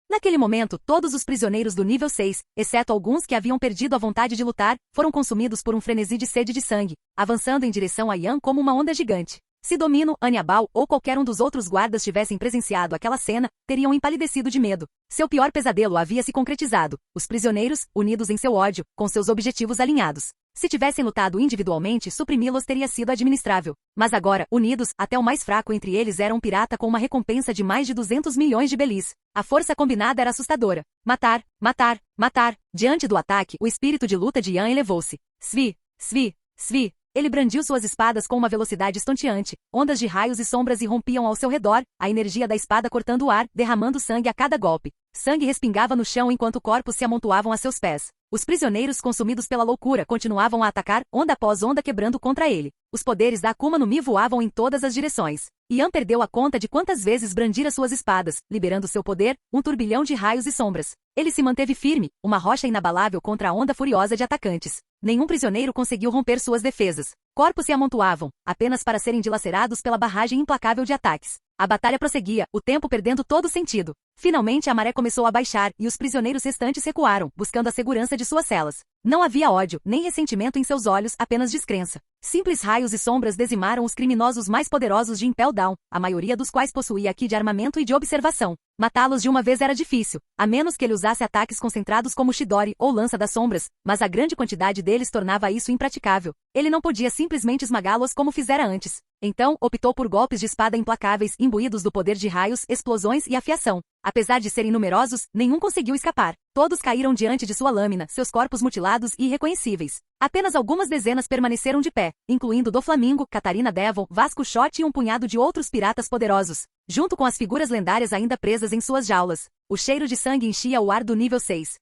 Naquele momento, todos os prisioneiros do nível 6, exceto alguns que haviam perdido a vontade de lutar, foram consumidos por um frenesi de sede de sangue, avançando em direção a Yan como uma onda gigante. Se Domino, Anyabal ou qualquer um dos outros guardas tivessem presenciado aquela cena, teriam empalidecido de medo. Seu pior pesadelo havia se concretizado. Os prisioneiros, unidos em seu ódio, com seus objetivos alinhados. Se tivessem lutado individualmente, suprimi-los teria sido administrável. Mas agora, unidos, até o mais fraco entre eles era um pirata com uma recompensa de mais de 200 milhões de belis. A força combinada era assustadora. Matar, matar, matar. Diante do ataque, o espírito de luta de Yan elevou-se. Svi, svi, svi. Ele brandiu suas espadas com uma velocidade estonteante. Ondas de raios e sombras irrompiam ao seu redor, a energia da espada cortando o ar, derramando sangue a cada golpe. Sangue respingava no chão enquanto corpos se amontoavam a seus pés. Os prisioneiros, consumidos pela loucura, continuavam a atacar, onda após onda quebrando contra ele. Os poderes da Akuma no Mi voavam em todas as direções. Yan perdeu a conta de quantas vezes brandira suas espadas, liberando seu poder, um turbilhão de raios e sombras. Ele se manteve firme, uma rocha inabalável contra a onda furiosa de atacantes. Nenhum prisioneiro conseguiu romper suas defesas. corpos se amontoavam, apenas para serem dilacerados pela barragem implacável de ataques. A batalha prosseguia, o tempo perdendo todo sentido. Finalmente a maré começou a baixar e os prisioneiros restantes recuaram, buscando a segurança de suas celas. Não havia ódio, nem ressentimento em seus olhos, apenas descrença. Simples raios e sombras dizimaram os criminosos mais poderosos de Impel Down, a maioria dos quais possuía aqui de armamento e de observação. Matá-los de uma vez era difícil, a menos que ele usasse ataques concentrados como Chidori ou Lança das Sombras, mas a grande quantidade deles tornava isso impraticável. Ele não podia simplesmente esmagá-los como fizera antes. Então, optou por golpes de espada implacáveis, imbuídos do poder de raios, explosões e afiação. Apesar de serem numerosos, nenhum conseguiu escapar. Todos caíram diante de sua lâmina, seus corpos mutilados e irreconhecíveis. Apenas algumas dezenas permaneceram de pé, incluindo Doflamingo, Catarina Devon, Vasco Shot e um punhado de outros piratas poderosos, junto com as figuras lendárias ainda presas em suas jaulas. O cheiro de sangue enchia o ar do nível 6.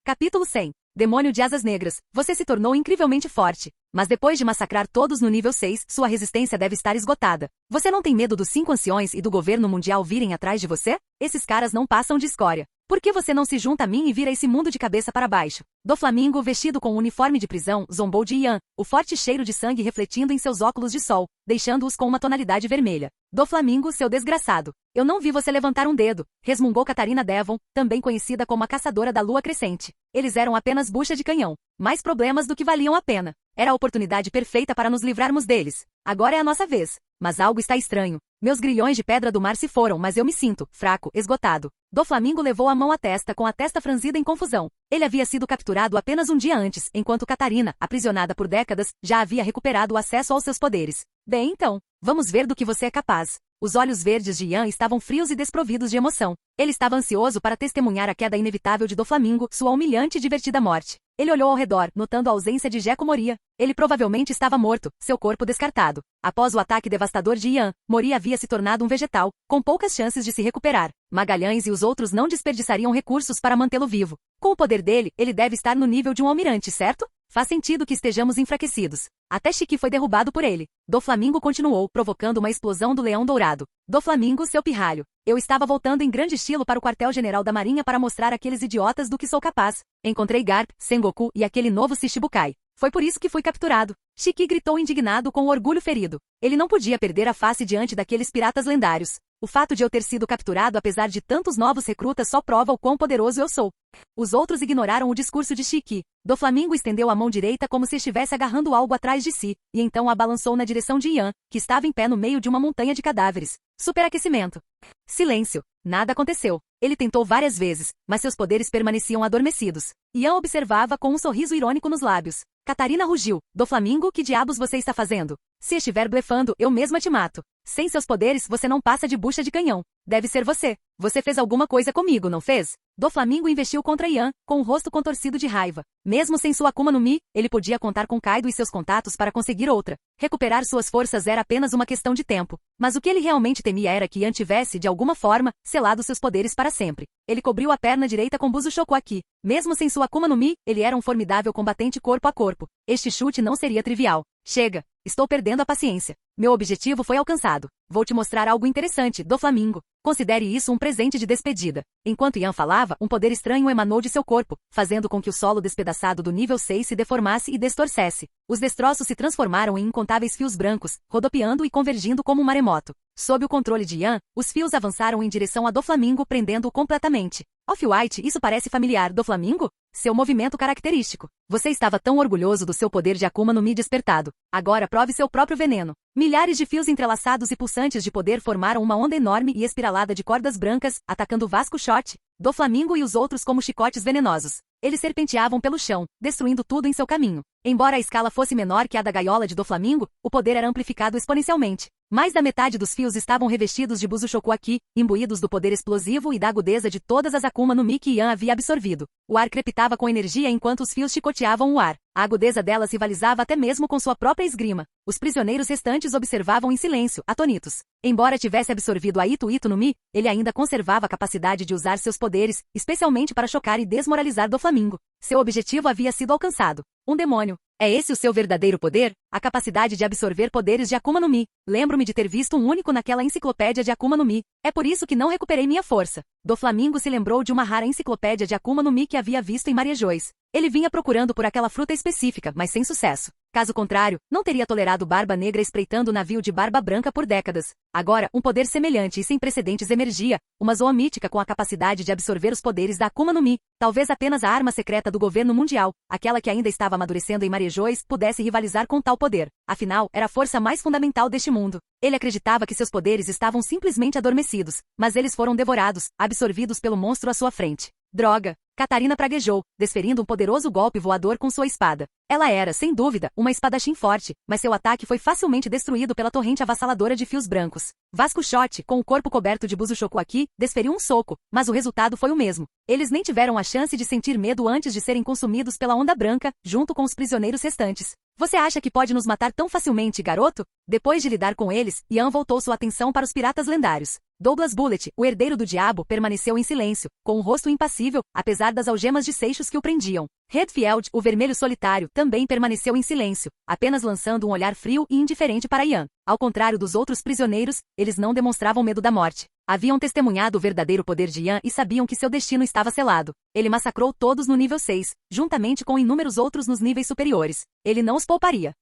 Capítulo 100. Demônio de Asas Negras, você se tornou incrivelmente forte. Mas depois de massacrar todos no nível 6, sua resistência deve estar esgotada. Você não tem medo dos 5 anciões e do governo mundial virem atrás de você? Esses caras não passam de escória. Por que você não se junta a mim e vira esse mundo de cabeça para baixo? Doflamingo, vestido com um uniforme de prisão, zombou de Ian, o forte cheiro de sangue refletindo em seus óculos de sol, deixando-os com uma tonalidade vermelha. Doflamingo, seu desgraçado. Eu não vi você levantar um dedo, resmungou Catarina Devon, também conhecida como a caçadora da lua crescente. Eles eram apenas bucha de canhão. Mais problemas do que valiam a pena. Era a oportunidade perfeita para nos livrarmos deles. Agora é a nossa vez. Mas algo está estranho. Meus grilhões de pedra do mar se foram, mas eu me sinto fraco, esgotado. Doflamingo levou a mão à testa com a testa franzida em confusão. Ele havia sido capturado apenas um dia antes, enquanto Catarina, aprisionada por décadas, já havia recuperado o acesso aos seus poderes. Bem então, vamos ver do que você é capaz. Os olhos verdes de Ian estavam frios e desprovidos de emoção. Ele estava ansioso para testemunhar a queda inevitável de Doflamingo, sua humilhante e divertida morte. Ele olhou ao redor, notando a ausência de Jeco Moria. Ele provavelmente estava morto, seu corpo descartado. Após o ataque devastador de Ian, Moria havia se tornado um vegetal, com poucas chances de se recuperar. Magalhães e os outros não desperdiçariam recursos para mantê-lo vivo. Com o poder dele, ele deve estar no nível de um almirante, certo? Faz sentido que estejamos enfraquecidos. Até Shiki foi derrubado por ele. Doflamingo continuou, provocando uma explosão do leão dourado. Doflamingo, seu pirralho. Eu estava voltando em grande estilo para o quartel-general da Marinha para mostrar àqueles idiotas do que sou capaz. Encontrei Garp, Sengoku e aquele novo Shishibukai. Foi por isso que fui capturado. Shiki gritou indignado com o orgulho ferido. Ele não podia perder a face diante daqueles piratas lendários. O fato de eu ter sido capturado apesar de tantos novos recrutas só prova o quão poderoso eu sou. Os outros ignoraram o discurso de Shiki. Doflamingo estendeu a mão direita como se estivesse agarrando algo atrás de si, e então a balançou na direção de Ian, que estava em pé no meio de uma montanha de cadáveres. Superaquecimento. Silêncio. Nada aconteceu. Ele tentou várias vezes, mas seus poderes permaneciam adormecidos. Ian observava com um sorriso irônico nos lábios. Catarina rugiu. Doflamingo, que diabos você está fazendo? Se estiver blefando, eu mesma te mato. Sem seus poderes, você não passa de bucha de canhão. Deve ser você. Você fez alguma coisa comigo, não fez? Doflamingo investiu contra Ian, com o rosto contorcido de raiva. Mesmo sem sua Akuma no Mi, ele podia contar com Kaido e seus contatos para conseguir outra. Recuperar suas forças era apenas uma questão de tempo. Mas o que ele realmente temia era que Ian tivesse, de alguma forma, selado seus poderes para sempre. Ele cobriu a perna direita com Busushoku Aki. Mesmo sem sua Akuma no Mi, ele era um formidável combatente corpo a corpo. Este chute não seria trivial. Chega. Estou perdendo a paciência. Meu objetivo foi alcançado. Vou te mostrar algo interessante, Doflamingo. Considere isso um presente de despedida. Enquanto Ian falava, um poder estranho emanou de seu corpo, fazendo com que o solo despedaçado do nível 6 se deformasse e distorcesse. Os destroços se transformaram em incontáveis fios brancos, rodopiando e convergindo como um maremoto. Sob o controle de Ian, os fios avançaram em direção a Doflamingo, prendendo-o completamente. Off-White, isso parece familiar, Doflamingo? Seu movimento característico. Você estava tão orgulhoso do seu poder de Akuma no Mi despertado. Agora prove seu próprio veneno. Milhares de fios entrelaçados e pulsantes de poder formaram uma onda enorme e espiralada de cordas brancas, atacando Vasco Shot, Doflamingo e os outros como chicotes venenosos. Eles serpenteavam pelo chão, destruindo tudo em seu caminho. Embora a escala fosse menor que a da gaiola de Doflamingo, o poder era amplificado exponencialmente. Mais da metade dos fios estavam revestidos de Busushoku Aki, imbuídos do poder explosivo e da agudeza de todas as Akuma no Mi que Ian havia absorvido. O ar crepitava com energia enquanto os fios chicoteavam o ar. A agudeza delas rivalizava até mesmo com sua própria esgrima. Os prisioneiros restantes observavam em silêncio, atônitos. Embora tivesse absorvido a Ito no Mi, ele ainda conservava a capacidade de usar seus poderes, especialmente para chocar e desmoralizar Doflamingo. Seu objetivo havia sido alcançado. Um demônio. É esse o seu verdadeiro poder? A capacidade de absorver poderes de Akuma no Mi. Lembro-me de ter visto um único naquela enciclopédia de Akuma no Mi. É por isso que não recuperei minha força. Doflamingo se lembrou de uma rara enciclopédia de Akuma no Mi que havia visto em Mariejois. Ele vinha procurando por aquela fruta específica, mas sem sucesso. Caso contrário, não teria tolerado Barba Negra espreitando o navio de Barba Branca por décadas. Agora, um poder semelhante e sem precedentes emergia, uma zoa mítica com a capacidade de absorver os poderes da Akuma no Mi. Talvez apenas a arma secreta do governo mundial, aquela que ainda estava amadurecendo em Marejois, pudesse rivalizar com tal poder. Afinal, era a força mais fundamental deste mundo. Ele acreditava que seus poderes estavam simplesmente adormecidos, mas eles foram devorados, absorvidos pelo monstro à sua frente. Droga! Catarina praguejou, desferindo um poderoso golpe voador com sua espada. Ela era, sem dúvida, uma espadachim forte, mas seu ataque foi facilmente destruído pela torrente avassaladora de fios brancos. Vasco Shot, com o corpo coberto de Buzushoku aqui, desferiu um soco, mas o resultado foi o mesmo. Eles nem tiveram a chance de sentir medo antes de serem consumidos pela onda branca, junto com os prisioneiros restantes. Você acha que pode nos matar tão facilmente, garoto? Depois de lidar com eles, Ian voltou sua atenção para os piratas lendários. Douglas Bullet, o herdeiro do diabo, permaneceu em silêncio, com o rosto impassível, apesar das algemas de seixos que o prendiam. Redfield, o vermelho solitário, também permaneceu em silêncio, apenas lançando um olhar frio e indiferente para Ian. Ao contrário dos outros prisioneiros, eles não demonstravam medo da morte. Haviam testemunhado o verdadeiro poder de Ian e sabiam que seu destino estava selado. Ele massacrou todos no nível 6, juntamente com inúmeros outros nos níveis superiores. Ele não os pouparia.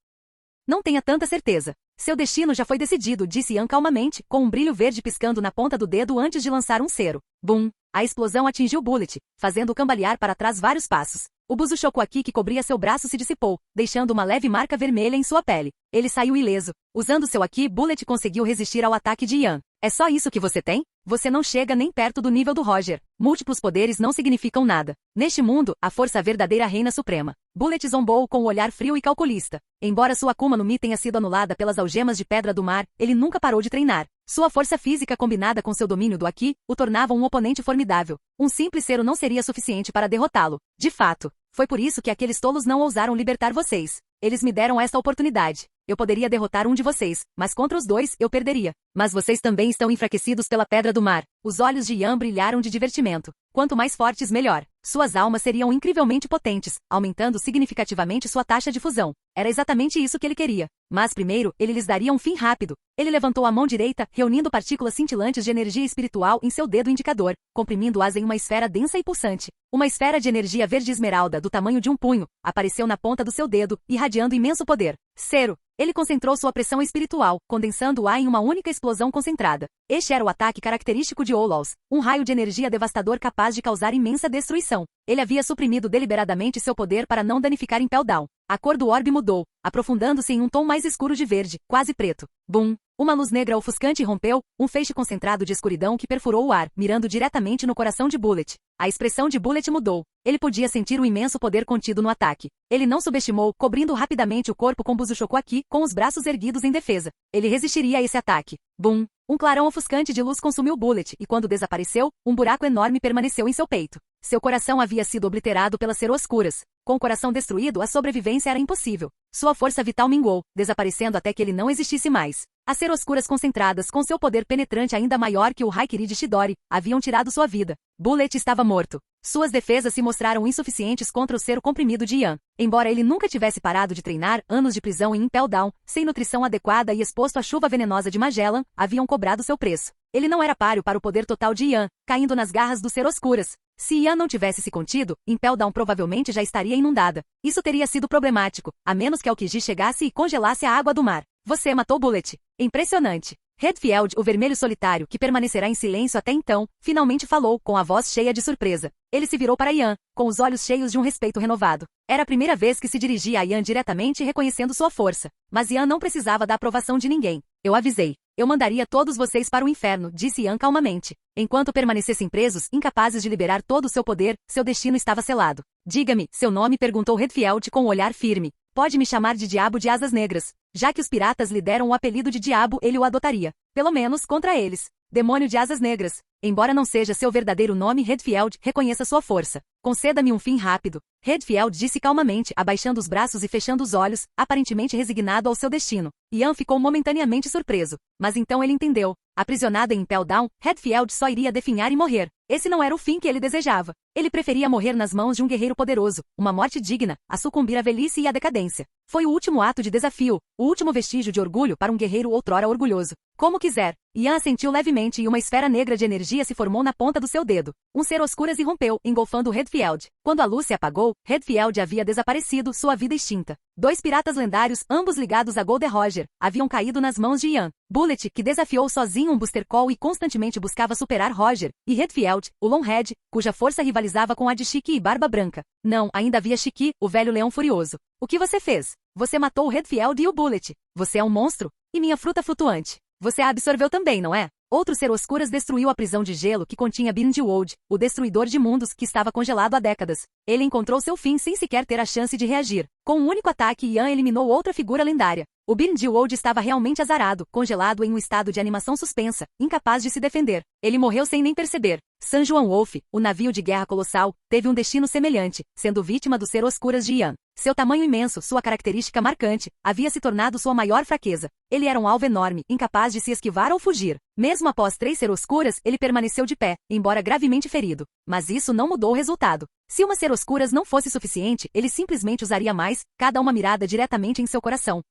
Não tenha tanta certeza. Seu destino já foi decidido, disse Ian calmamente, com um brilho verde piscando na ponta do dedo antes de lançar um cero. Bum! A explosão atingiu Bullet, fazendo-o cambalear para trás vários passos. O Buzushoku aqui que cobria seu braço se dissipou, deixando uma leve marca vermelha em sua pele. Ele saiu ileso. Usando seu aqui, Bullet conseguiu resistir ao ataque de Ian. É só isso que você tem? Você não chega nem perto do nível do Roger. Múltiplos poderes não significam nada. Neste mundo, a força verdadeira reina suprema. Bullet zombou com um olhar frio e calculista. Embora sua Akuma no Mi tenha sido anulada pelas algemas de pedra do mar, ele nunca parou de treinar. Sua força física combinada com seu domínio do Aki, o tornava um oponente formidável. Um simples cero não seria suficiente para derrotá-lo. De fato, foi por isso que aqueles tolos não ousaram libertar vocês. Eles me deram esta oportunidade. Eu poderia derrotar um de vocês, mas contra os dois, eu perderia. Mas vocês também estão enfraquecidos pela pedra do mar. Os olhos de Ian brilharam de divertimento. Quanto mais fortes, melhor. Suas almas seriam incrivelmente potentes, aumentando significativamente sua taxa de fusão. Era exatamente isso que ele queria. Mas primeiro, ele lhes daria um fim rápido. Ele levantou a mão direita, reunindo partículas cintilantes de energia espiritual em seu dedo indicador, comprimindo-as em uma esfera densa e pulsante. Uma esfera de energia verde esmeralda, do tamanho de um punho, apareceu na ponta do seu dedo, irradiando imenso poder. Cero. Ele concentrou sua pressão espiritual, condensando-a em uma única explosão concentrada. Este era o ataque característico de Olols, um raio de energia devastador capaz de causar imensa destruição. Ele havia suprimido deliberadamente seu poder para não danificar Impel Down. A cor do orbe mudou, aprofundando-se em um tom mais escuro de verde, quase preto. Bum! Uma luz negra ofuscante rompeu, um feixe concentrado de escuridão que perfurou o ar, mirando diretamente no coração de Bullet. A expressão de Bullet mudou. Ele podia sentir o imenso poder contido no ataque. Ele não subestimou, cobrindo rapidamente o corpo com Buzushoku aqui, com os braços erguidos em defesa. Ele resistiria a esse ataque. Bum! Um clarão ofuscante de luz consumiu Bullet, e quando desapareceu, um buraco enorme permaneceu em seu peito. Seu coração havia sido obliterado pelas seroscuras. Com o coração destruído, a sobrevivência era impossível. Sua força vital minguou, desaparecendo até que ele não existisse mais. As seroscuras concentradas, com seu poder penetrante ainda maior que o Haikiri de Chidori, haviam tirado sua vida. Bullet estava morto. Suas defesas se mostraram insuficientes contra o cero comprimido de Ian. Embora ele nunca tivesse parado de treinar, anos de prisão em Impel Down, sem nutrição adequada e exposto à chuva venenosa de Magellan, haviam cobrado seu preço. Ele não era páreo para o poder total de Ian, caindo nas garras dos seroscuras. Se Ian não tivesse se contido, Impel Down provavelmente já estaria inundada. Isso teria sido problemático, a menos que Aokiji chegasse e congelasse a água do mar. Você matou Bullet. Impressionante. Redfield, o vermelho solitário, que permanecerá em silêncio até então, finalmente falou, com a voz cheia de surpresa. Ele se virou para Ian, com os olhos cheios de um respeito renovado. Era a primeira vez que se dirigia a Ian diretamente reconhecendo sua força. Mas Ian não precisava da aprovação de ninguém. Eu avisei. Eu mandaria todos vocês para o inferno, disse Ian calmamente. Enquanto permanecessem presos, incapazes de liberar todo o seu poder, seu destino estava selado. Diga-me, seu nome, perguntou Redfield com um olhar firme. Pode me chamar de Diabo de Asas Negras. Já que os piratas lhe deram o apelido de Diabo, ele o adotaria. Pelo menos contra eles. Demônio de Asas Negras. Embora não seja seu verdadeiro nome, Redfield, reconheça sua força. Conceda-me um fim rápido. Redfield disse calmamente, abaixando os braços e fechando os olhos, aparentemente resignado ao seu destino. Ian ficou momentaneamente surpreso. Mas então ele entendeu. Aprisionado em Impel Down, Redfield só iria definhar e morrer. Esse não era o fim que ele desejava. Ele preferia morrer nas mãos de um guerreiro poderoso, uma morte digna, a sucumbir à velhice e à decadência. Foi o último ato de desafio, o último vestígio de orgulho para um guerreiro outrora orgulhoso. Como quiser. Ian assentiu levemente e uma esfera negra de energia se formou na ponta do seu dedo. Um ser oscuras irrompeu, engolfando Redfield. Quando a luz se apagou, Redfield havia desaparecido, sua vida extinta. 2 piratas lendários, ambos ligados a Gold Roger, haviam caído nas mãos de Ian. Bullet, que desafiou sozinho um Booster Call e constantemente buscava superar Roger, e Redfield, o Longhead, cuja força rivalizava com a de Chique e Barba Branca. Não, ainda havia Chique, o velho leão furioso. O que você fez? Você matou o Redfield e o Bullet. Você é um monstro? E minha fruta flutuante? Você a absorveu também, não é? Outro ser oscuras destruiu a prisão de gelo que continha Birndewold, o destruidor de mundos que estava congelado há décadas. Ele encontrou seu fim sem sequer ter a chance de reagir. Com um único ataque, Ian eliminou outra figura lendária. O Birndewold estava realmente azarado, congelado em um estado de animação suspensa, incapaz de se defender. Ele morreu sem nem perceber. San Juan Wolf, o navio de guerra colossal, teve um destino semelhante, sendo vítima do ser oscuras de Ian. Seu tamanho imenso, sua característica marcante, havia se tornado sua maior fraqueza. Ele era um alvo enorme, incapaz de se esquivar ou fugir. Mesmo após 3 ser oscuras, ele permaneceu de pé, embora gravemente ferido. Mas isso não mudou o resultado. Se uma ser oscuras não fosse suficiente, ele simplesmente usaria mais, cada uma mirada diretamente em seu coração.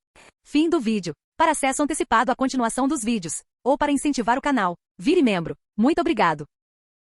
Fim do vídeo. Para acesso antecipado à continuação dos vídeos, ou para incentivar o canal, vire membro. Muito obrigado.